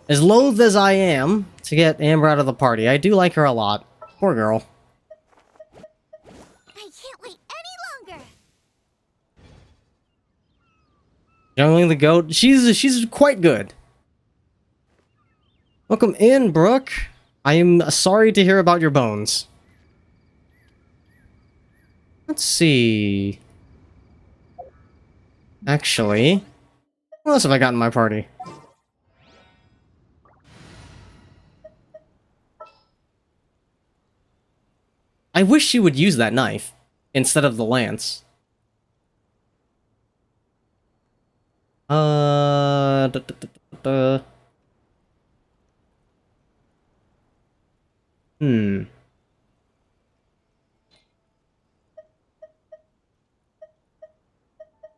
As loath as I am to get Amber out of the party, I do like her a lot. Poor girl. I can't wait any longer. Jungling the goat, she's quite good. Welcome in, Brooke. I am sorry to hear about your bones. Let's see. Actually, what else have I got in my party? I wish she would use that knife instead of the lance. Da, da, da, da, da.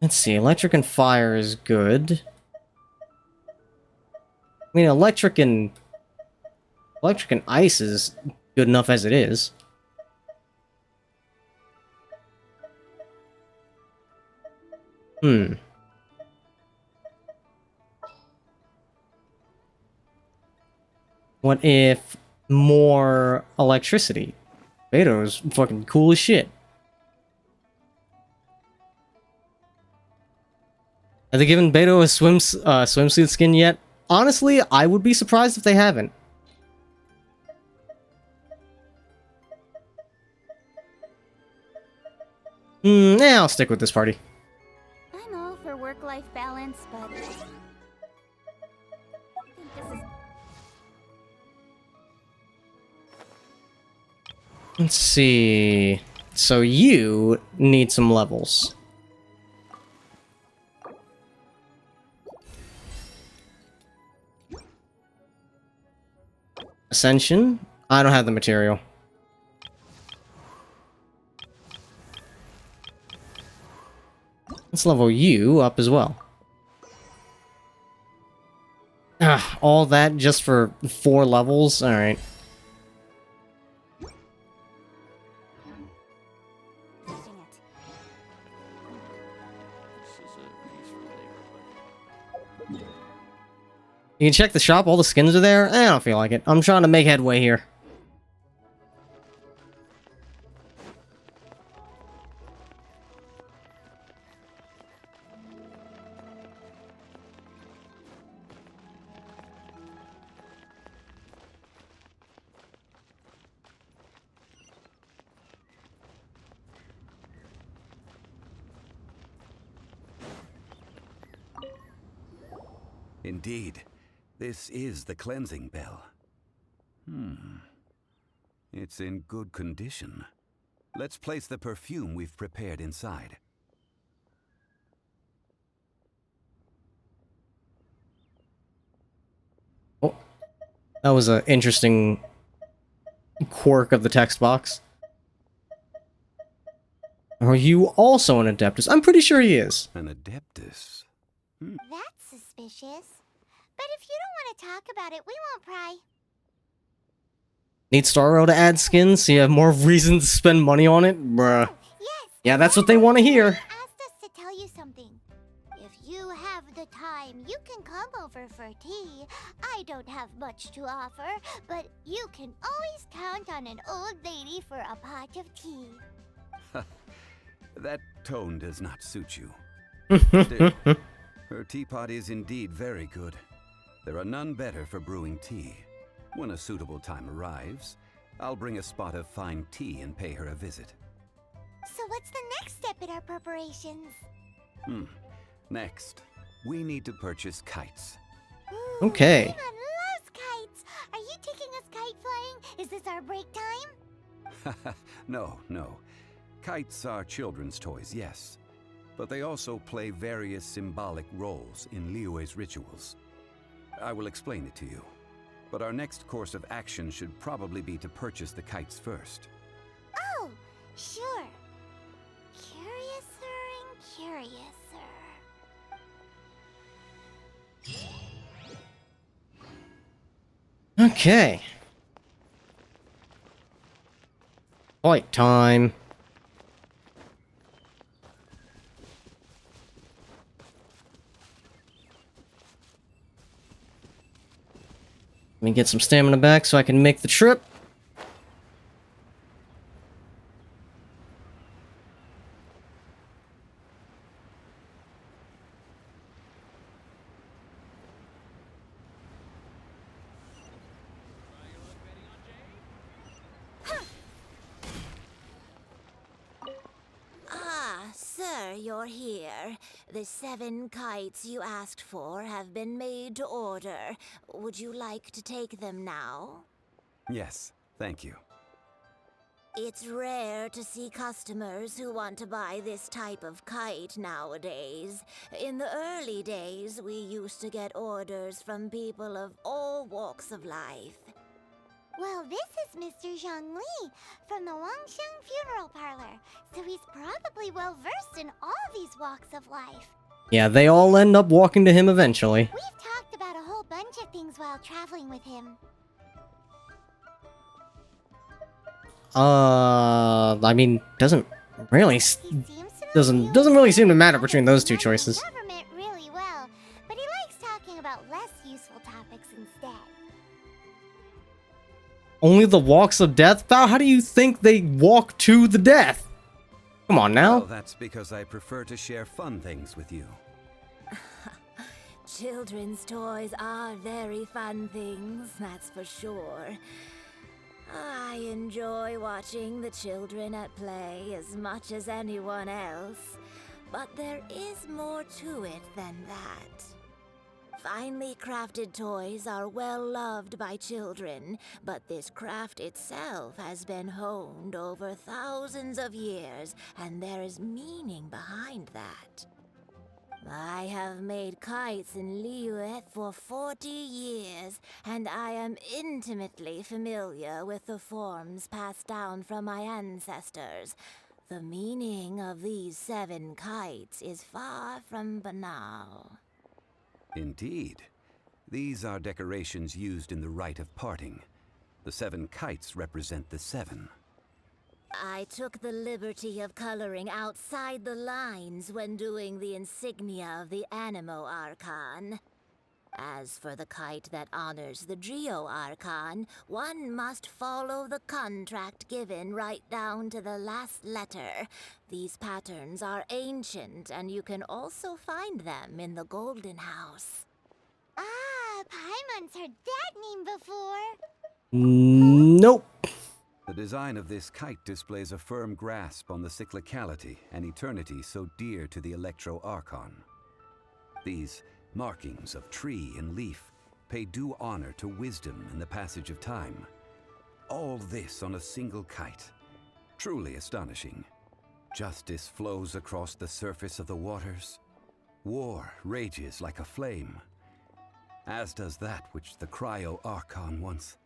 Let's see, electric and fire is good. I mean, electric and ice is good enough as it is. What if more electricity? Beto's fucking cool as shit. Have they given Beto a swimsuit skin yet? Honestly, I would be surprised if they haven't. I'll stick with this party. I'm all for work-life balance, but I think this is... Let's see. So you need some levels. Ascension? I don't have the material. Let's level you up as well. All that just for 4 levels? Alright. You can check the shop, all the skins are there? I don't feel like it. I'm trying to make headway here. Indeed, this is the cleansing bell. It's in good condition. Let's place the perfume we've prepared inside. Oh, that was an interesting quirk of the text box. Are you also an Adeptus? I'm pretty sure he is. An Adeptus? That's suspicious. But if you don't want to talk about it, we won't pry. Need Starro to add skins so you have more reason to spend money on it? Bruh. Yes. Yeah, that's what they want to hear. Asked us to tell you something. If you have the time, you can come over for tea. I don't have much to offer, but you can always count on an old lady for a pot of tea. That tone does not suit you. Still, Her teapot is indeed very good. There are none better for brewing tea. When a suitable time arrives, I'll bring a spot of fine tea and pay her a visit. So what's the next step in our preparations? Next, we need to purchase kites. Ooh, Okay. Paimon loves kites! Are you taking us kite flying? Is this our break time? No. Kites are children's toys, yes. But they also play various symbolic roles in Liyue's rituals. I will explain it to you. But our next course of action should probably be to purchase the kites first. Oh, sure. Curiouser and curiouser. Okay. Fight time. Let me get some stamina back so I can make the trip. Ah, sir, you're here. The 7 kites you asked for have been made to order. Would you like to take them now? Yes, thank you. It's rare to see customers who want to buy this type of kite nowadays. In the early days, we used to get orders from people of all walks of life. Well, this is Mr. Zhongli from the Wangsheng Funeral Parlor, so he's probably well-versed in all these walks of life. Yeah, they all end up walking to him eventually. We've talked about a whole bunch of things while traveling with him. I mean, doesn't really He seems to know doesn't the really seem to matter United between those two States and choices. government really well, but he likes talking about less useful topics instead. Only the walks of death? How do you think they walk to the death? Come on now. Well, that's because I prefer to share fun things with you. Children's toys are very fun things, that's for sure. I enjoy watching the children at play as much as anyone else, but there is more to it than that. Finely crafted toys are well loved by children, but this craft itself has been honed over thousands of years, and there is meaning behind that. I have made kites in Liyue for 40 years, and I am intimately familiar with the forms passed down from my ancestors. The meaning of these 7 kites is far from banal. Indeed. These are decorations used in the rite of parting. The 7 kites represent the 7. I took the liberty of coloring outside the lines when doing the insignia of the Animo Archon. As for the kite that honors the Geo Archon, one must follow the contract given right down to the last letter. These patterns are ancient, and you can also find them in the Golden House. Ah, Paimon's heard that name before. Nope. The design of this kite displays a firm grasp on the cyclicality and eternity so dear to the Electro Archon. These markings of tree and leaf pay due honor to wisdom and the passage of time. All this on a single kite. Truly astonishing. Justice flows across the surface of the waters. War rages like a flame, as does that which the Cryo Archon once...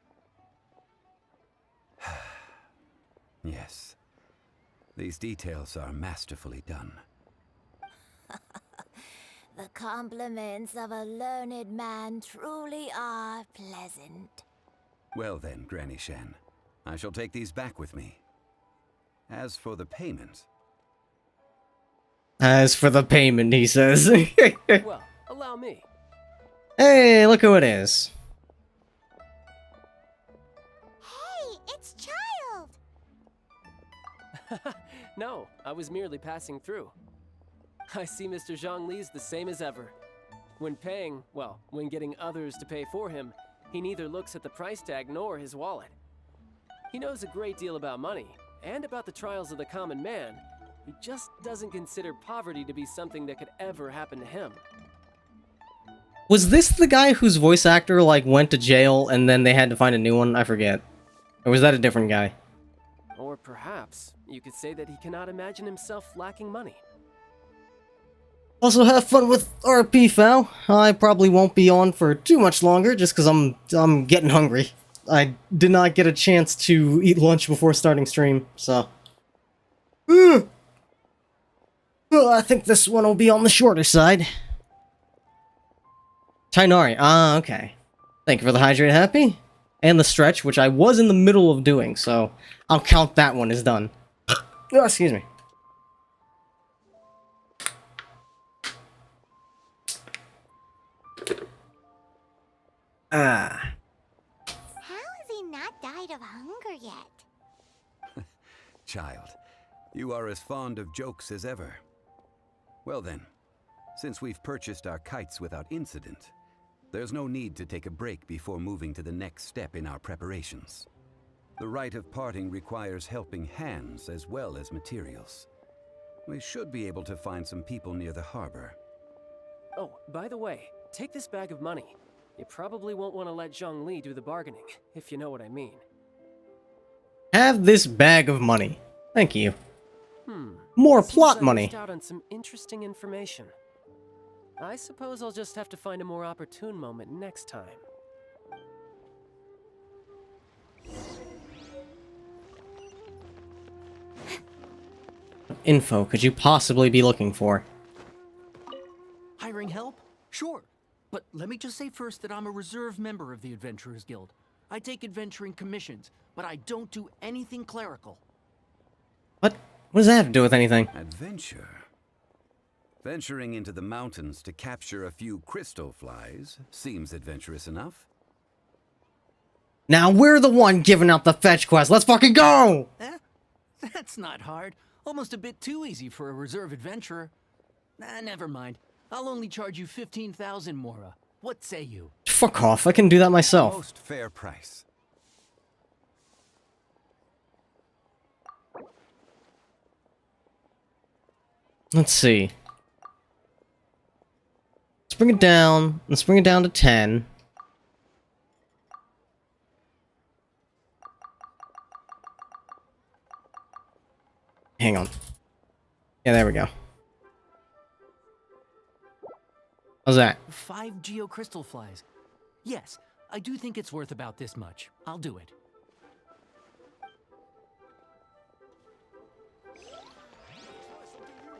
Yes, these details are masterfully done. The compliments of a learned man truly are pleasant. Well then, Granny Shen, I shall take these back with me. As for the payment... As for the payment, he says. Well, allow me. Hey, look who it is. Hey, it's Child! No, I was merely passing through. I see Mr. Zhongli's the same as ever. When getting others to pay for him, he neither looks at the price tag nor his wallet. He knows a great deal about money, and about the trials of the common man. He just doesn't consider poverty to be something that could ever happen to him. Was this the guy whose voice actor, like, went to jail and then they had to find a new one? I forget. Or was that a different guy? Or perhaps you could say that he cannot imagine himself lacking money. Also, have fun with RP, Fao. I probably won't be on for too much longer, just because I'm getting hungry. I did not get a chance to eat lunch before starting stream, so... Well, I think this one will be on the shorter side. Tainari, okay. Thank you for the hydrate, Happy. And the stretch, which I was in the middle of doing, so I'll count that one as done. Oh, excuse me. How has he not died of hunger yet? Child, you are as fond of jokes as ever. Well then, since we've purchased our kites without incident, there's no need to take a break before moving to the next step in our preparations. The rite of parting requires helping hands as well as materials. We should be able to find some people near the harbor. Oh, by the way, take this bag of money. You probably won't want to let Zhongli do the bargaining, if you know what I mean. Have this bag of money. Thank you. More plot money. I missed out on some interesting information. I suppose I'll just have to find a more opportune moment next time. What info could you possibly be looking for? Hiring help? Sure. But let me just say first that I'm a reserve member of the Adventurers Guild. I take adventuring commissions, but I don't do anything clerical. What? What does that have to do with anything? Adventure? Venturing into the mountains to capture a few crystal flies seems adventurous enough. Now we're the one giving out the fetch quest. Let's fucking go! That's not hard. Almost a bit too easy for a reserve adventurer. Never mind. I'll only charge you 15,000 Mora. What say you? Fuck off. I can do that myself. Most fair price. Let's see. Let's bring it down. Let's bring it down to 10. Hang on. Yeah, there we go. How's that? 5 geocrystal flies. Yes, I do think it's worth about this much. I'll do it.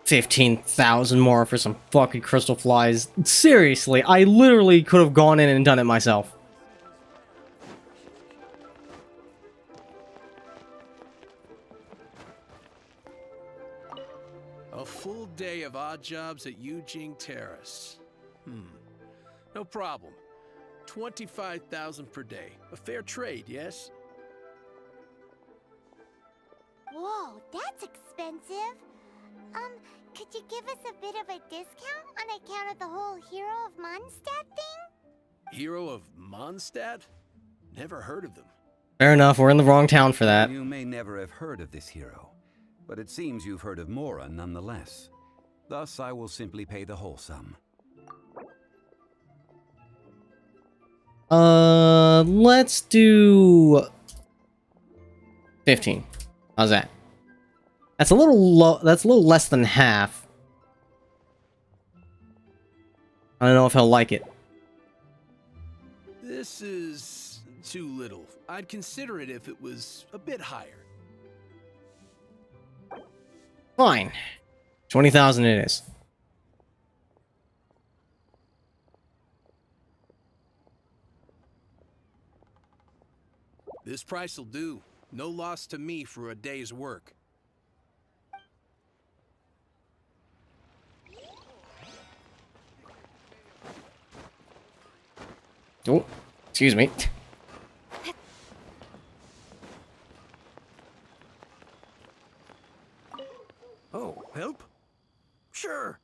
$15,000 more for some fucking crystal flies. Seriously, I literally could have gone in and done it myself. A full day of odd jobs at Yujing Terrace. No problem. 25,000 per day. A fair trade, yes? Whoa, that's expensive. Could you give us a bit of a discount on account of the whole Hero of Mondstadt thing? Hero of Mondstadt? Never heard of them. Fair enough, we're in the wrong town for that. You may never have heard of this hero, but it seems you've heard of Mora nonetheless. Thus, I will simply pay the whole sum. Let's do 15. How's that? That's a little low. That's a little less than half. I don't know if he'll like it. This is too little. I'd consider it if it was a bit higher. Fine. 20,000 it is. This price will do. No loss to me for a day's work. Oh, excuse me. Oh, help? Sure.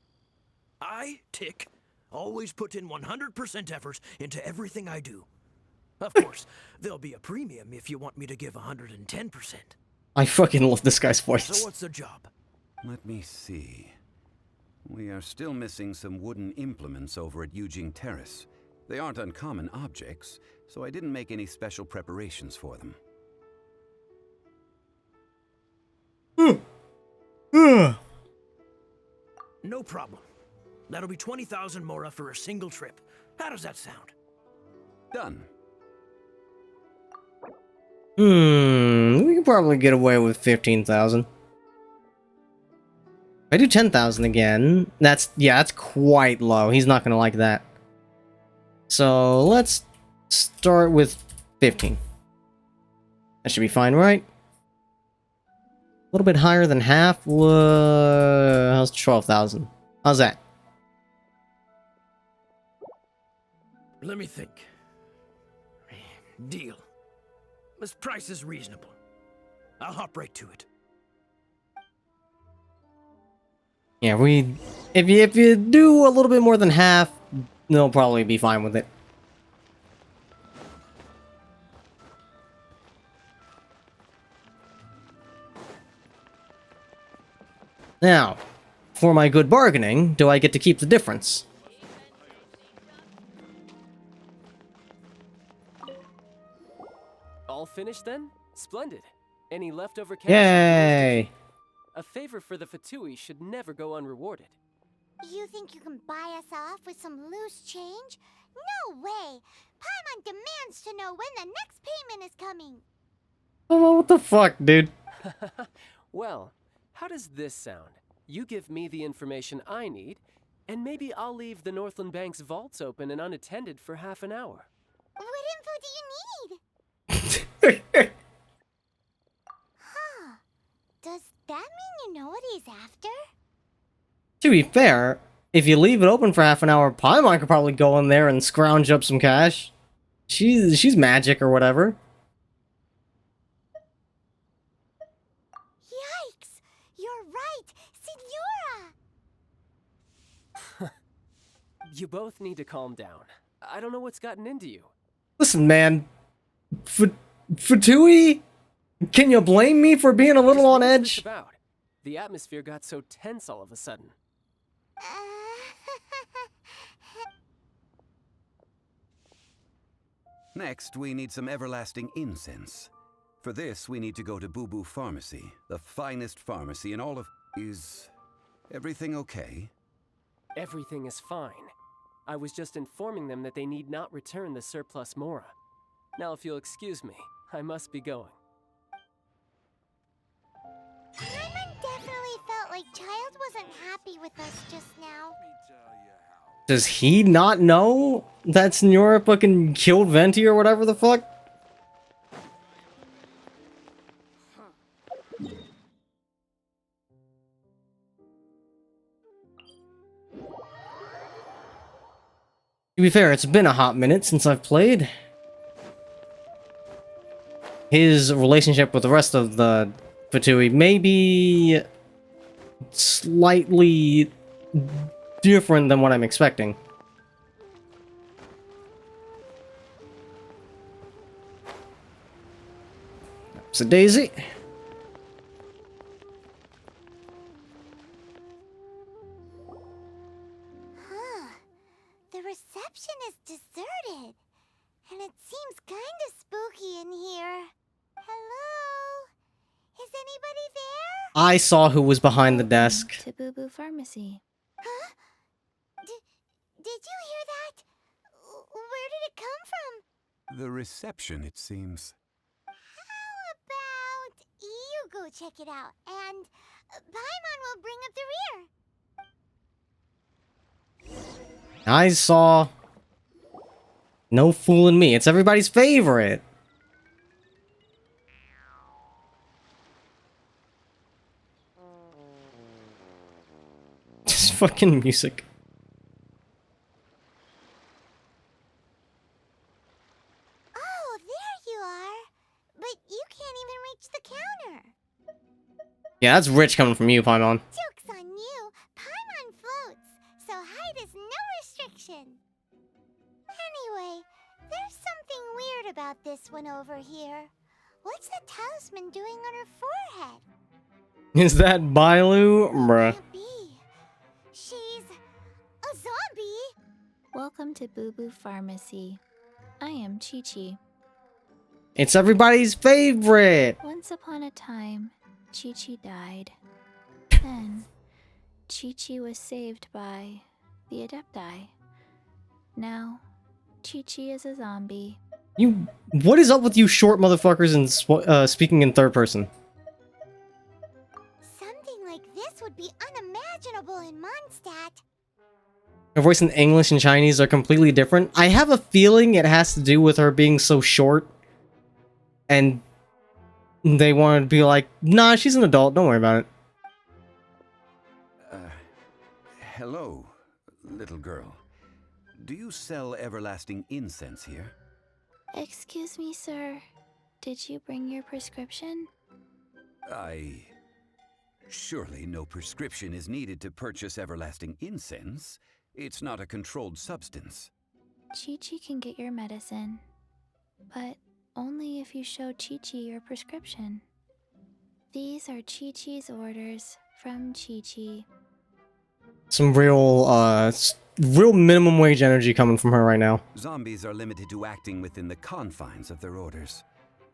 I, Tick, Always put in 100% effort into everything I do. Of course, there'll be a premium if you want me to give 110%. I fucking love this guy's voice. So what's the job? Let me see. We are still missing some wooden implements over at Yujing Terrace. They aren't uncommon objects, so I didn't make any special preparations for them. No problem. That'll be 20,000 mora for a single trip. How does that sound? Done. We can probably get away with 15,000. If I do 10,000 again, that's quite low. He's not gonna like that. So let's start with 15. That should be fine, right? A little bit higher than half. How's 12,000? How's that? Let me think. Deal. This price is reasonable. I'll hop right to it. Yeah, if you do a little bit more than half, they'll probably be fine with it. Now, for my good bargaining, do I get to keep the difference? All finished then? Splendid. Any leftover cash? Yay! A favor for the Fatui should never go unrewarded. You think you can buy us off with some loose change? No way! Paimon demands to know when the next payment is coming. Oh, what the fuck, dude? Well, how does this sound? You give me the information I need, and maybe I'll leave the Northland Bank's vaults open and unattended for half an hour. What info do you need? Huh. Does that mean you know what he's after? To be fair, if you leave it open for half an hour, Paimon could probably go in there and scrounge up some cash. She's magic or whatever. Yikes! You're right, Signora! You both need to calm down. I don't know what's gotten into you. Listen, man. Fatui? Can you blame me for being a little on edge? About? The atmosphere got so tense all of a sudden. Next, we need some everlasting incense. For this, we need to go to Boo Boo Pharmacy, the finest pharmacy in all of... Is everything okay? Everything is fine. I was just informing them that they need not return the surplus Mora. Now, if you'll excuse me, I must be going. Paimon definitely felt like Child wasn't happy with us just now. Does he not know that Signora fucking killed Venti or whatever the fuck? To be fair, it's been a hot minute since I've played. His relationship with the rest of the Fatui may be slightly different than what I'm expecting. It's a daisy. The reception is deserted. And it seems kinda spooky in here. Hello? Is anybody there? I saw who was behind the desk. To Boo Boo Pharmacy. Huh? Did you hear that? Where did it come from? The reception, it seems. How about you go check it out, and Paimon will bring up the rear. I saw... No fooling me. It's everybody's favorite. Just fucking music. Oh, there you are. But you can't even reach the counter. Yeah, that's rich coming from you, Paimon. Joke's on you. Paimon floats, so height is no restriction. Anyway, there's something weird about this one over here. What's the talisman doing on her forehead? Is that Bailu? Bruh. Can't be. She's a zombie. Welcome to Boo Boo Pharmacy. I am Chi-Chi. It's everybody's favorite! Once upon a time, Chi-Chi died. Then, Chi-Chi was saved by the Adepti. Now, Chi-Chi is a zombie. What is up with you short motherfuckers and speaking in third person? Something like this would be unimaginable in Mondstadt. Her voice in English and Chinese are completely different. I have a feeling it has to do with her being so short. And they want to be like, nah, she's an adult, don't worry about it. Hello, little girl. Do you sell everlasting incense here? Excuse me, sir. Did you bring your prescription? Surely no prescription is needed to purchase everlasting incense. It's not a controlled substance. Chi-Chi can get your medicine, but only if you show Chi-Chi your prescription. These are Chi-Chi's orders from Chi-Chi. Some real minimum wage energy coming from her right now. Zombies are limited to acting within the confines of their orders.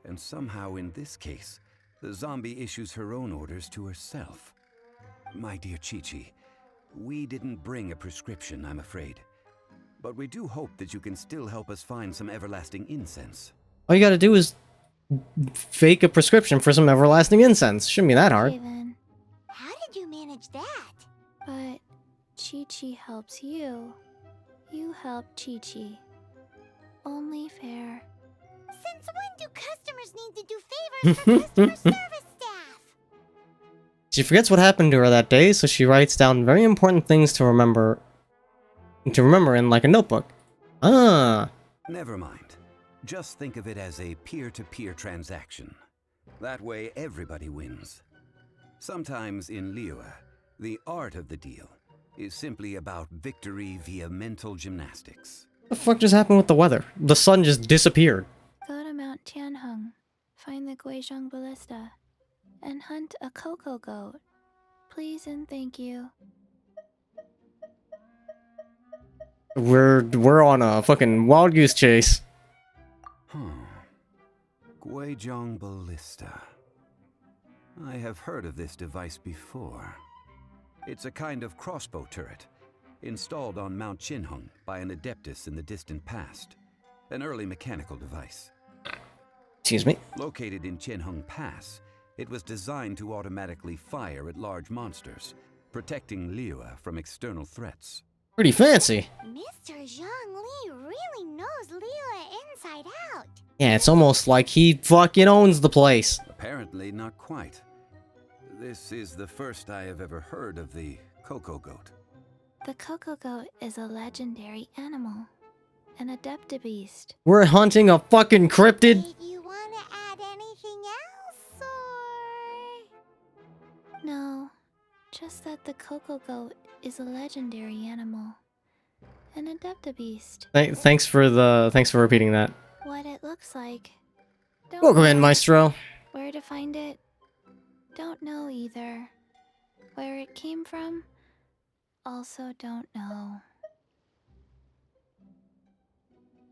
And somehow in this case, the zombie issues her own orders to herself. My dear Chi-Chi, we didn't bring a prescription, I'm afraid. But we do hope that you can still help us find some everlasting incense. All you gotta do is fake a prescription for some everlasting incense. Shouldn't be that hard. Okay, then. How did you manage that? But Chi-Chi helps you. You help Chi-Chi. Only fair. Since when do customers need to do favors for customer service staff? She forgets what happened to her that day, so she writes down very important things to remember in like a notebook. Ah. Never mind. Just think of it as a peer-to-peer transaction. That way everybody wins. Sometimes in Liyue, the art of the deal is simply about victory via mental gymnastics. What the fuck just happened with the weather? The sun just disappeared. Go to Mount Tianheng, find the Guizhong Ballista, and hunt a cocoa goat. Please and thank you. We're on a fucking wild goose chase. Guizhong Ballista. I have heard of this device before. It's a kind of crossbow turret, installed on Mount Tianheng by an adeptus in the distant past. An early mechanical device. Excuse me? Located in Tianheng Pass, it was designed to automatically fire at large monsters, protecting Liyue from external threats. Pretty fancy. Mr. Zhang Li really knows Liyue inside out. Yeah, it's almost like he fucking owns the place. Apparently not quite. This is the first I have ever heard of the cocoa goat. The cocoa goat is a legendary animal. An adeptibeast. We're hunting a fucking cryptid? Did you want to add anything else, or...? No, just that the cocoa goat is a legendary animal. An adeptibeast. Thanks for repeating that. What it looks like. Don't Welcome know. in, Maestro. Where to find it? Don't know either. Where it came from? Also don't know.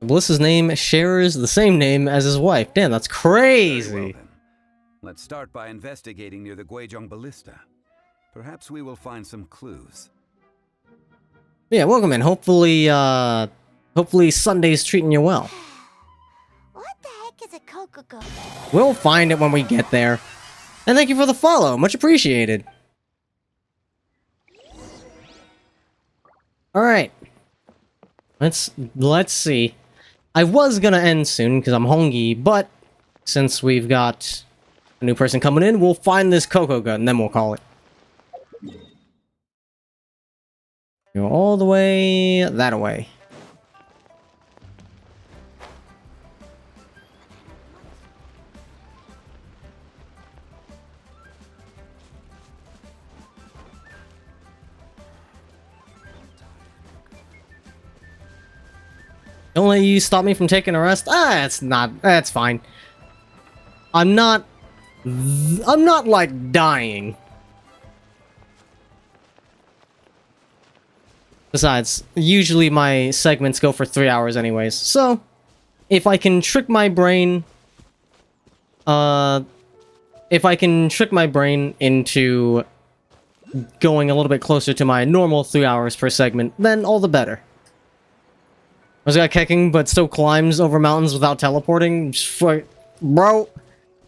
Ballista's name shares the same name as his wife. Damn, that's crazy. Very well, then. Let's start by investigating near the Guizhong Ballista. Perhaps we will find some clues. Yeah, welcome in. Hopefully Sunday's treating you well. What the heck is a cocoa goat? We'll find it when we get there. And thank you for the follow. Much appreciated. Alright. Let's see. I was gonna end soon because I'm hungry, but since we've got a new person coming in, we'll find this cocoa gun and then we'll call it. Go all the way that way. Don't let you stop me from taking a rest? That's fine. I'm not, like, dying. Besides, usually my segments go for 3 hours anyways, so if I can trick my brain, into going a little bit closer to my normal 3 hours per segment, then all the better. I was got kicking, but still climbs over mountains without teleporting. Bro,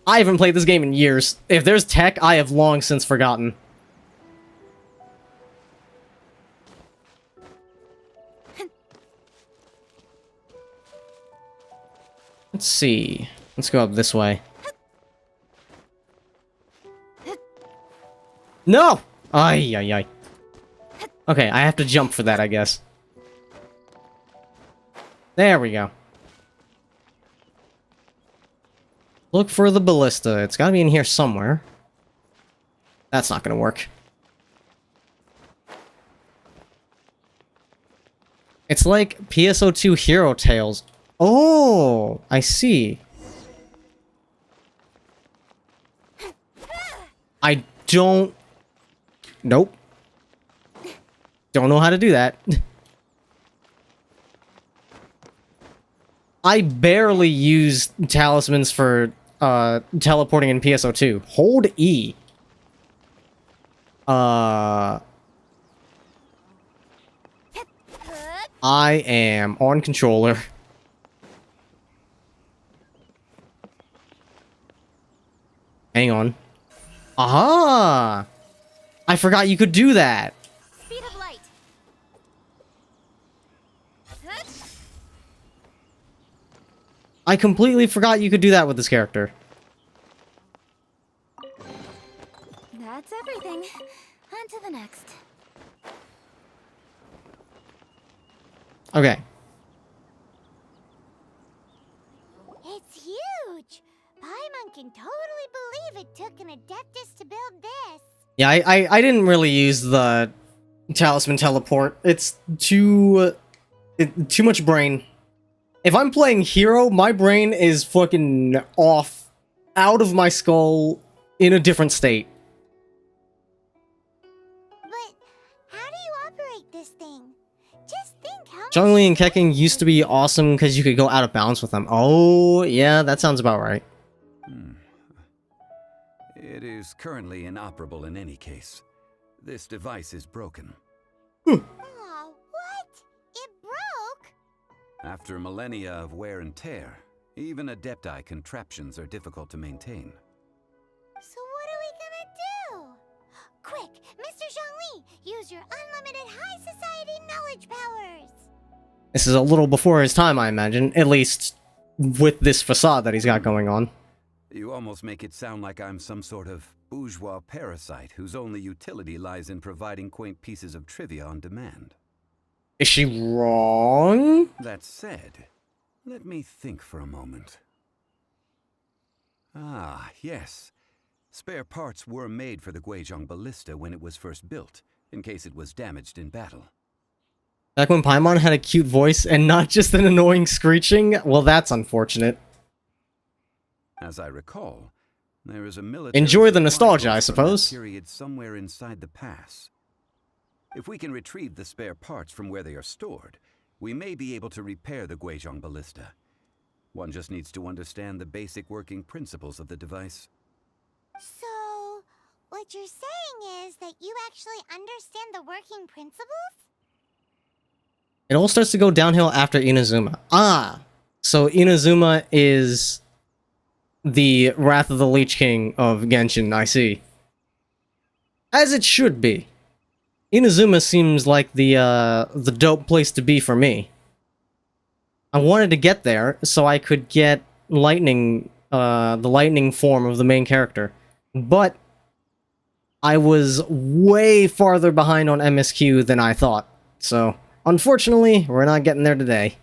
I haven't played this game in years. If there's tech, I have long since forgotten. Let's see. Let's go up this way. No! Ay, ay, ay. Okay, I have to jump for that, I guess. There we go. Look for the ballista. It's gotta be in here somewhere. That's not gonna work. It's like PSO2 Hero Tales. Oh, I see. I don't... Nope. Don't know how to do that. I barely use talismans for teleporting in PSO2. Hold E. I am on controller. Hang on. Aha! I forgot you could do that. Speed of light. I completely forgot you could do that with this character. That's everything. On to the next. Okay. It's huge. Paimon can totally believe it took an Adeptus to build this. Yeah, I didn't really use the talisman teleport. It's too much brain. If I'm playing hero, my brain is fucking off, out of my skull, in a different state. But how do you operate this thing? Just think how Zhongli and Keking used to be awesome because you could go out of bounds with them. Oh, yeah, that sounds about right. It is currently inoperable in any case. This device is broken. Aw, what? It broke? After millennia of wear and tear, even Adepti contraptions are difficult to maintain. So what are we gonna do? Quick, Mr. Zhongli, use your unlimited high society knowledge powers! This is a little before his time, I imagine. At least with this facade that he's got going on. You almost make it sound like I'm some sort of bourgeois parasite whose only utility lies in providing quaint pieces of trivia on demand. Is she wrong? That said, let me think for a moment. Ah, yes. Spare parts were made for the Guizhong Ballista when it was first built, in case it was damaged in battle. Back when Paimon had a cute voice and not just an annoying screeching? Well, that's unfortunate. As I recall, there is a military... Enjoy the nostalgia, I suppose. ...period somewhere inside the pass. If we can retrieve the spare parts from where they are stored, we may be able to repair the Guizhong Ballista. One just needs to understand the basic working principles of the device. So, what you're saying is that you actually understand the working principles? It all starts to go downhill after Inazuma. Ah! So Inazuma is the Wrath of the Lich King of Genshin, I see. As it should be. Inazuma seems like the dope place to be for me. I wanted to get there so I could get lightning, the lightning form of the main character. But I was way farther behind on MSQ than I thought. So, unfortunately, we're not getting there today.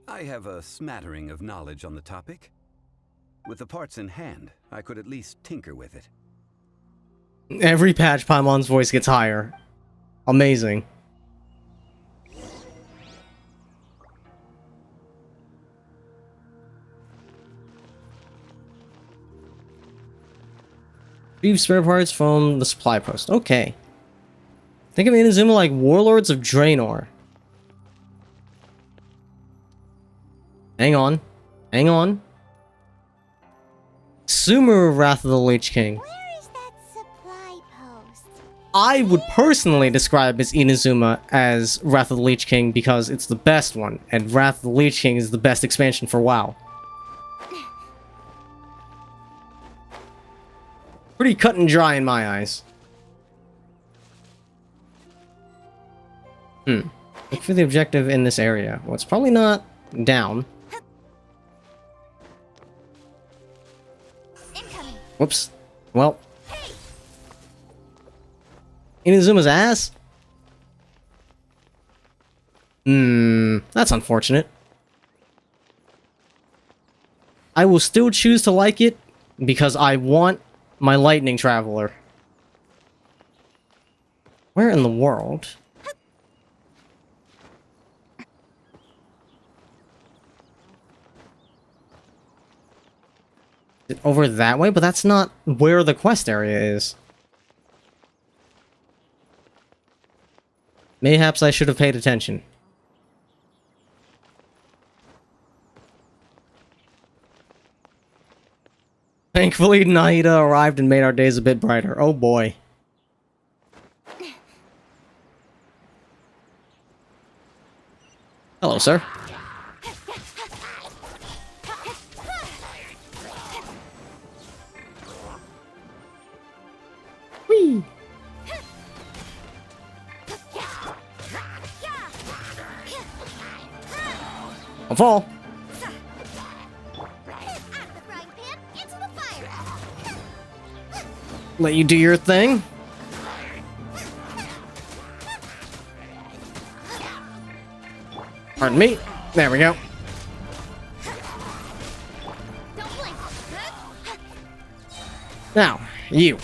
I have a smattering of knowledge on the topic. With the parts in hand, I could at least tinker with it. Every patch, Paimon's voice gets higher. Amazing. Retrieve spare parts from the supply post. Okay. Think of Inazuma like Warlords of Draenor. Hang on. Hang on. Sumeru Wrath of the Lich King. Where is that supply post? I would personally describe as Inazuma as Wrath of the Lich King because it's the best one, and Wrath of the Lich King is the best expansion for WoW. Pretty cut and dry in my eyes. Look for the objective in this area. Well, it's probably not down. Incoming. Whoops. Well. Inazuma's ass? That's unfortunate. I will still choose to like it because I want my lightning traveler. Where in the world? Is it over that way? But that's not where the quest area is. Mayhaps I should have paid attention. Thankfully, Naida arrived and made our days a bit brighter. Oh boy. Hello, sir. Whee! I'll fall. Let you do your thing. Pardon me. There we go. Now, you.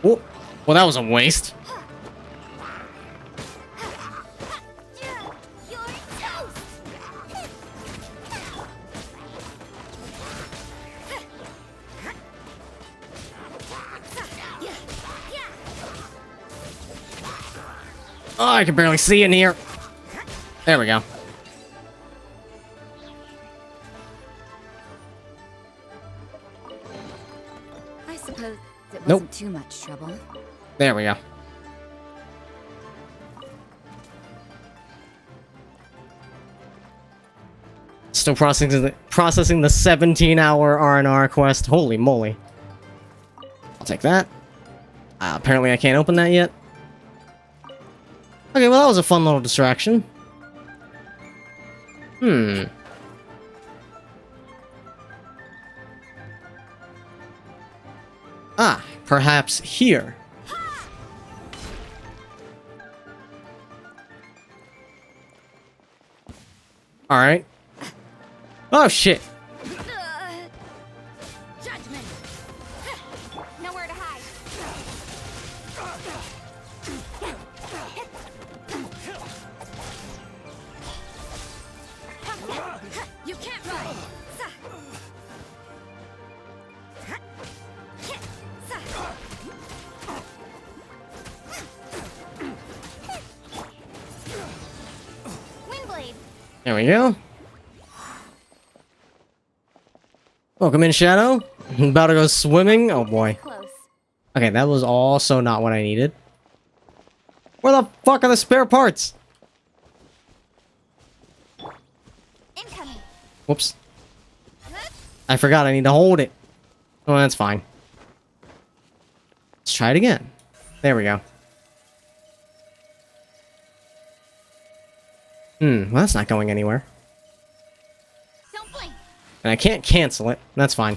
Oh, well, that was a waste. Oh, I can barely see in here. There we go. I suppose it wasn't Nope. too much trouble. There we go. Still processing the 17-hour R&R quest. Holy moly. I'll take that. Apparently I can't open that yet. Okay, well that was a fun little distraction. Ah, perhaps here. Alright. Oh shit. Judgment. Nowhere to hide. You can't run. Windblade. There we go. Welcome in, Shadow. About to go swimming. Oh boy. Okay, that was also not what I needed. Where the fuck are the spare parts? Incoming. Whoops. I forgot I need to hold it. Oh, that's fine. Let's try it again. There we go. Well, that's not going anywhere. Don't blink. And I can't cancel it. That's fine.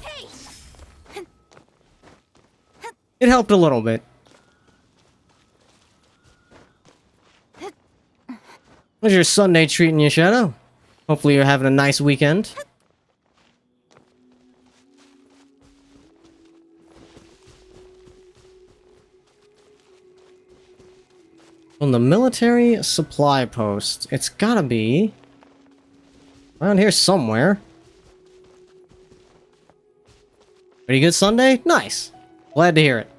It helped a little bit. How's your Sunday treating you, Shadow? Hopefully you're having a nice weekend. On the military supply post, it's gotta be around here somewhere. Pretty good Sunday? Nice. Glad to hear it.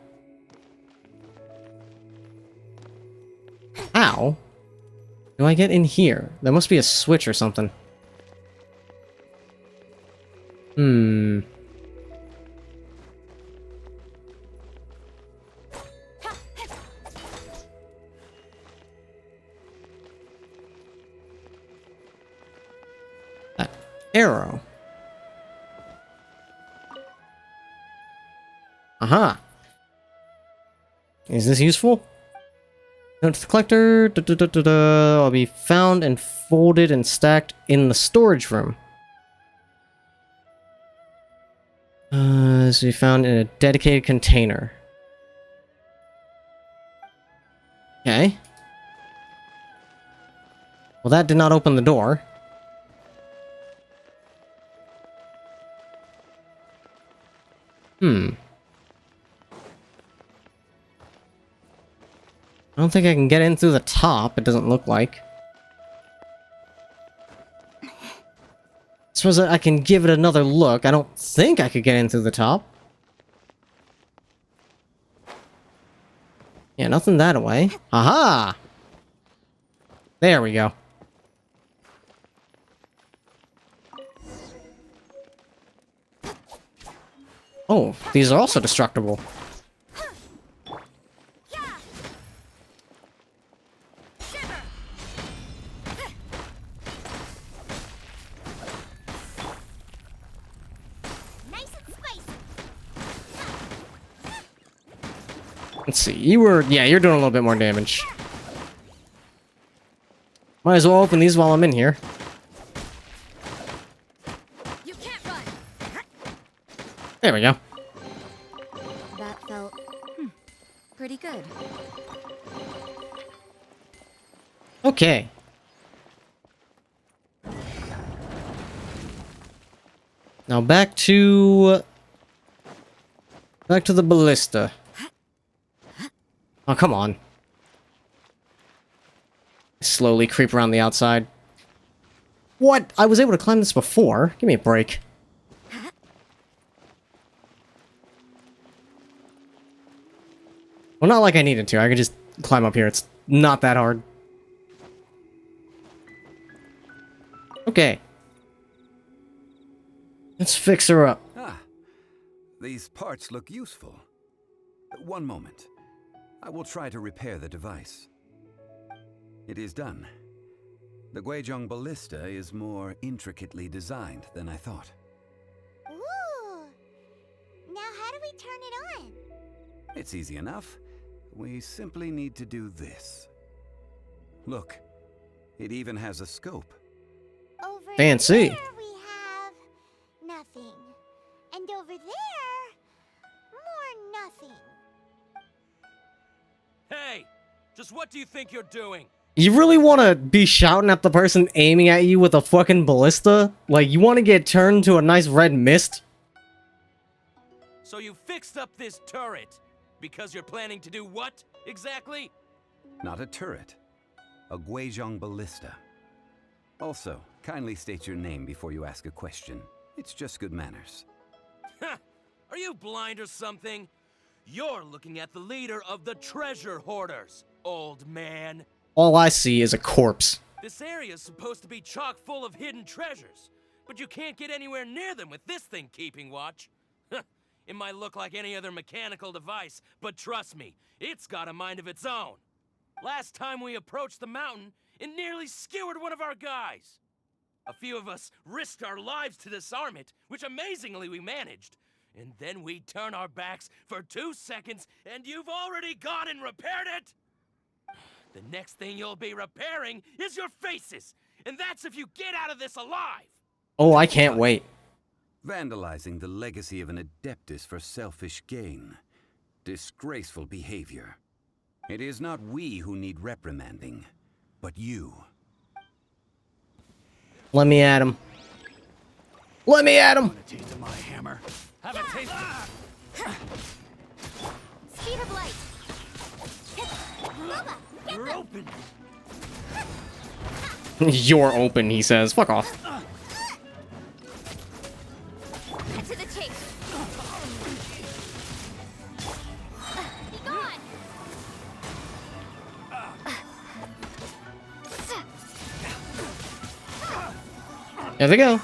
How do I get in here? There must be a switch or something. That arrow. Aha. Is this useful? Note to the collector. I'll be found and folded and stacked in the storage room. This will be found in a dedicated container. Okay. Well, that did not open the door. I don't think I can get in through the top, it doesn't look like. Suppose I can give it another look. I don't think I could get in through the top. Yeah, nothing that way. Aha! There we go. Oh, these are also destructible. Let's see, you're doing a little bit more damage. Might as well open these while I'm in here. You can't run. There we go. That felt pretty good. Okay. Now back to the ballista. Oh, come on. Slowly creep around the outside. What? I was able to climb this before. Give me a break. Well, not like I needed to. I could just climb up here. It's not that hard. Okay. Let's fix her up. Ah, these parts look useful. One moment. I will try to repair the device. It is done. The Guizhong ballista is more intricately designed than I thought. Ooh! Now how do we turn it on? It's easy enough. We simply need to do this. Look, it even has a scope. Over Fancy. there we have nothing. And over there, more nothing. Hey! Just what do you think you're doing? You really want to be shouting at the person aiming at you with a fucking ballista? Like, you want to get turned to a nice red mist? So you fixed up this turret because you're planning to do what, exactly? Not a turret. A Guizhong ballista. Also, kindly state your name before you ask a question. It's just good manners. Ha! Are you blind or something? You're looking at the leader of the treasure hoarders, old man. All I see is a corpse. This area's supposed to be chock full of hidden treasures, but you can't get anywhere near them with this thing keeping watch. It might look like any other mechanical device, but trust me, it's got a mind of its own. Last time we approached the mountain, it nearly skewered one of our guys. A few of us risked our lives to disarm it, which amazingly we managed. And then we turn our backs for 2 seconds, and you've already gone and repaired it! The next thing you'll be repairing is your faces! And that's if you get out of this alive! Oh, I can't wait. Vandalizing the legacy of an adeptus for selfish gain. Disgraceful behavior. It is not we who need reprimanding, but you. Let me at him. Let me at him. Taste of my hammer. Have a taste. Speed of light. Bubba, get You're them. open. You're open, he says. Fuck off. Cut to the chase. Be gone. There they go. Out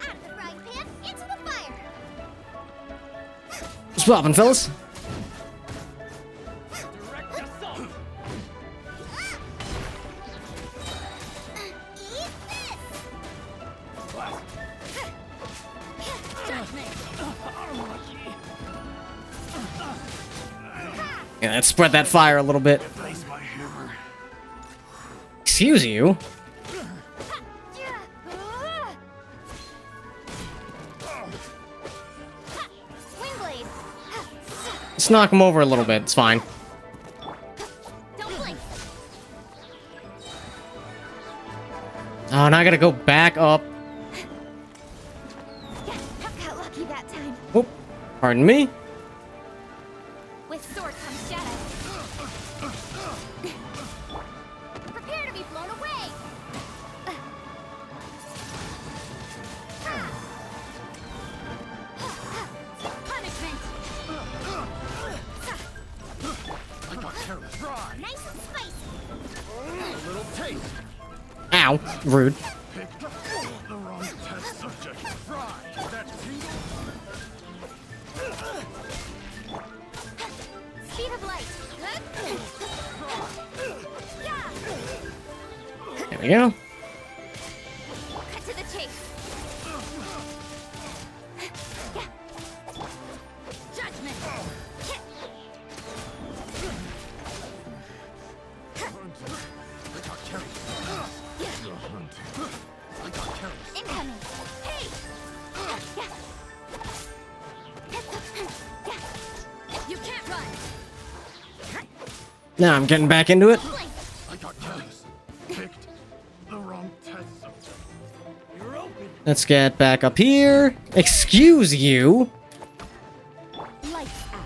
of the frying pan, into the fire. What's poppin', fellas? Direct assault. Eat this. Judgment. Yeah, let's spread that fire a little bit. Place my hammer. Excuse you. Swing blade. Let's knock him over a little bit. It's fine. Don't blink. Oh, now I gotta go back up. Yeah, got lucky that time. Whoop. Pardon me. With sword comes shadow. Prepare to be blown away. Punishment. I got careless. Fry. Nice and spicy. A little taste. Ow. Rude. Picked the wrong test subject. Fry. That tingle. Speed of light. There we go. Cut to the chase. Judgment. I got careless. I got careless. Incoming. Hey. You can't run. Now I'm getting back into it. Blink. I got careless. Picked the wrong test subject. You're open. Let's get back up here. Excuse you. Lights out.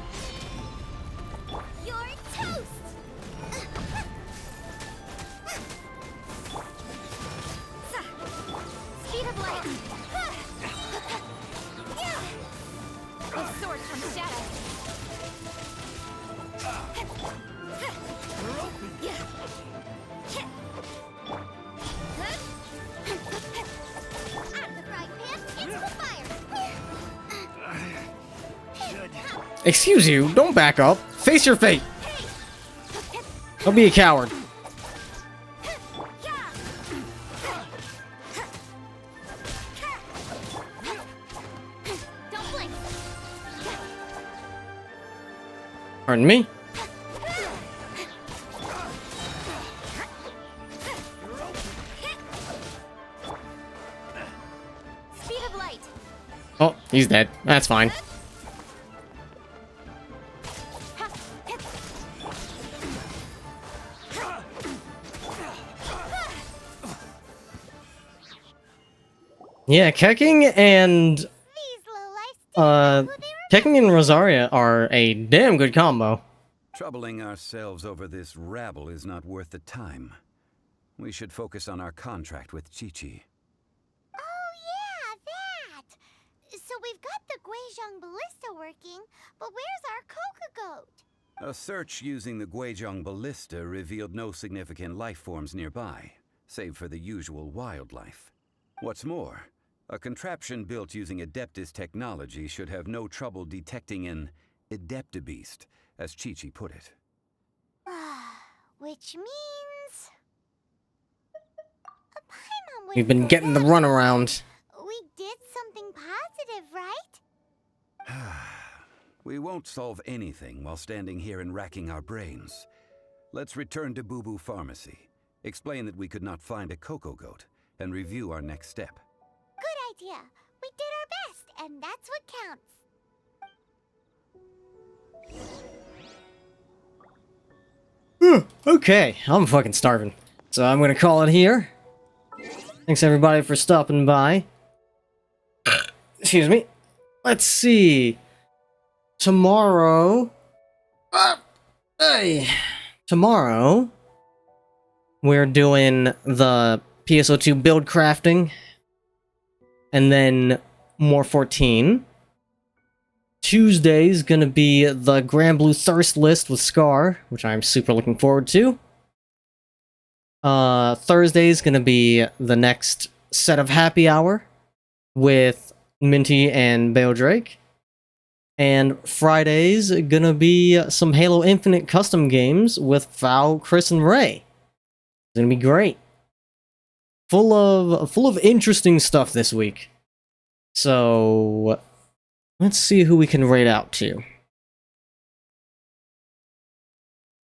You're toast. Speed of light. With sword comes shadow. Out of the frying pan, into the fire. Excuse you. Don't back up. Face your fate. Don't be a coward. Don't blink. Pardon me. Speed of light. Oh, he's dead. That's fine. Yeah, Keking and These low life Keking and Rosaria are a damn good combo. Troubling ourselves over this rabble is not worth the time. We should focus on our contract with Chi-Chi. Oh yeah, that. So we've got the Guizhong ballista working, but where's our Coca goat? A search using the Guizhong ballista revealed no significant life forms nearby, save for the usual wildlife. What's more, a contraption built using Adeptus technology should have no trouble detecting an Adeptabeast, as Chi-Chi put it. Which means... Paimon would We've been getting the runaround. We did something positive, right? We won't solve anything while standing here and racking our brains. Let's return to Boo Boo Pharmacy, explain that we could not find a Coco Goat, and review our next step. Good idea. We did our best, and that's what counts. Okay, I'm fucking starving. So I'm gonna call it here. Thanks everybody for stopping by. Excuse me. Let's see. Tomorrow... hey. Tomorrow, we're doing the PSO2 build crafting. And then more 14. Tuesday's gonna be the Grand Blue Thirst list with Scar, which I'm super looking forward to. Thursday's gonna be the next set of Happy Hour with Minty and Bale Drake. And Friday's gonna be some Halo Infinite custom games with Val, Chris, and Ray. It's gonna be great. Full of interesting stuff this week. So let's see who we can rate out to.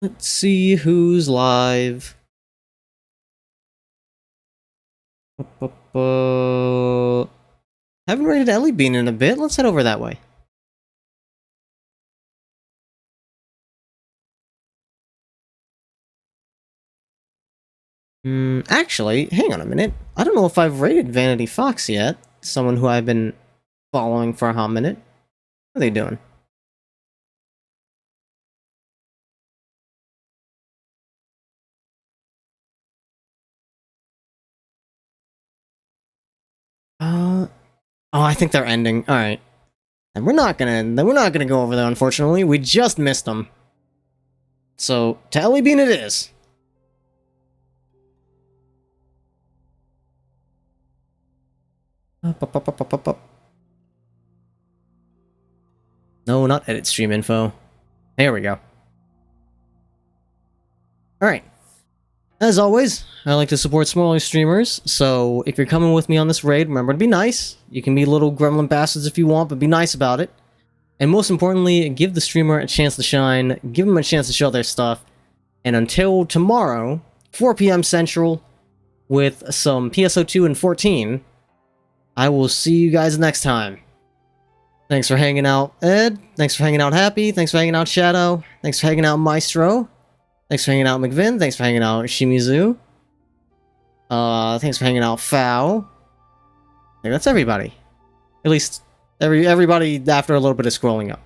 Let's see who's live. Haven't rated Ellie Bean in a bit. Let's head over that way. Actually, hang on a minute. I don't know if I've rated Vanity Fox yet. Someone who I've been following for a hot minute. What are they doing? Oh, I think they're ending. All right. And we're not gonna go over there, unfortunately. We just missed them. So, to Ellie Bean it is. No, not edit stream info. There we go. Alright. As always, I like to support smaller streamers, so if you're coming with me on this raid, remember to be nice. You can be little gremlin bastards if you want, but be nice about it. And most importantly, give the streamer a chance to shine, give them a chance to show their stuff. And until tomorrow, 4 PM Central, with some PSO2 and 14, I will see you guys next time. Thanks for hanging out, Ed. Thanks for hanging out, Happy. Thanks for hanging out, Shadow. Thanks for hanging out, Maestro. Thanks for hanging out, McVin. Thanks for hanging out, Shimizu. Thanks for hanging out, Fow. I think that's everybody. At least, everybody after a little bit of scrolling up.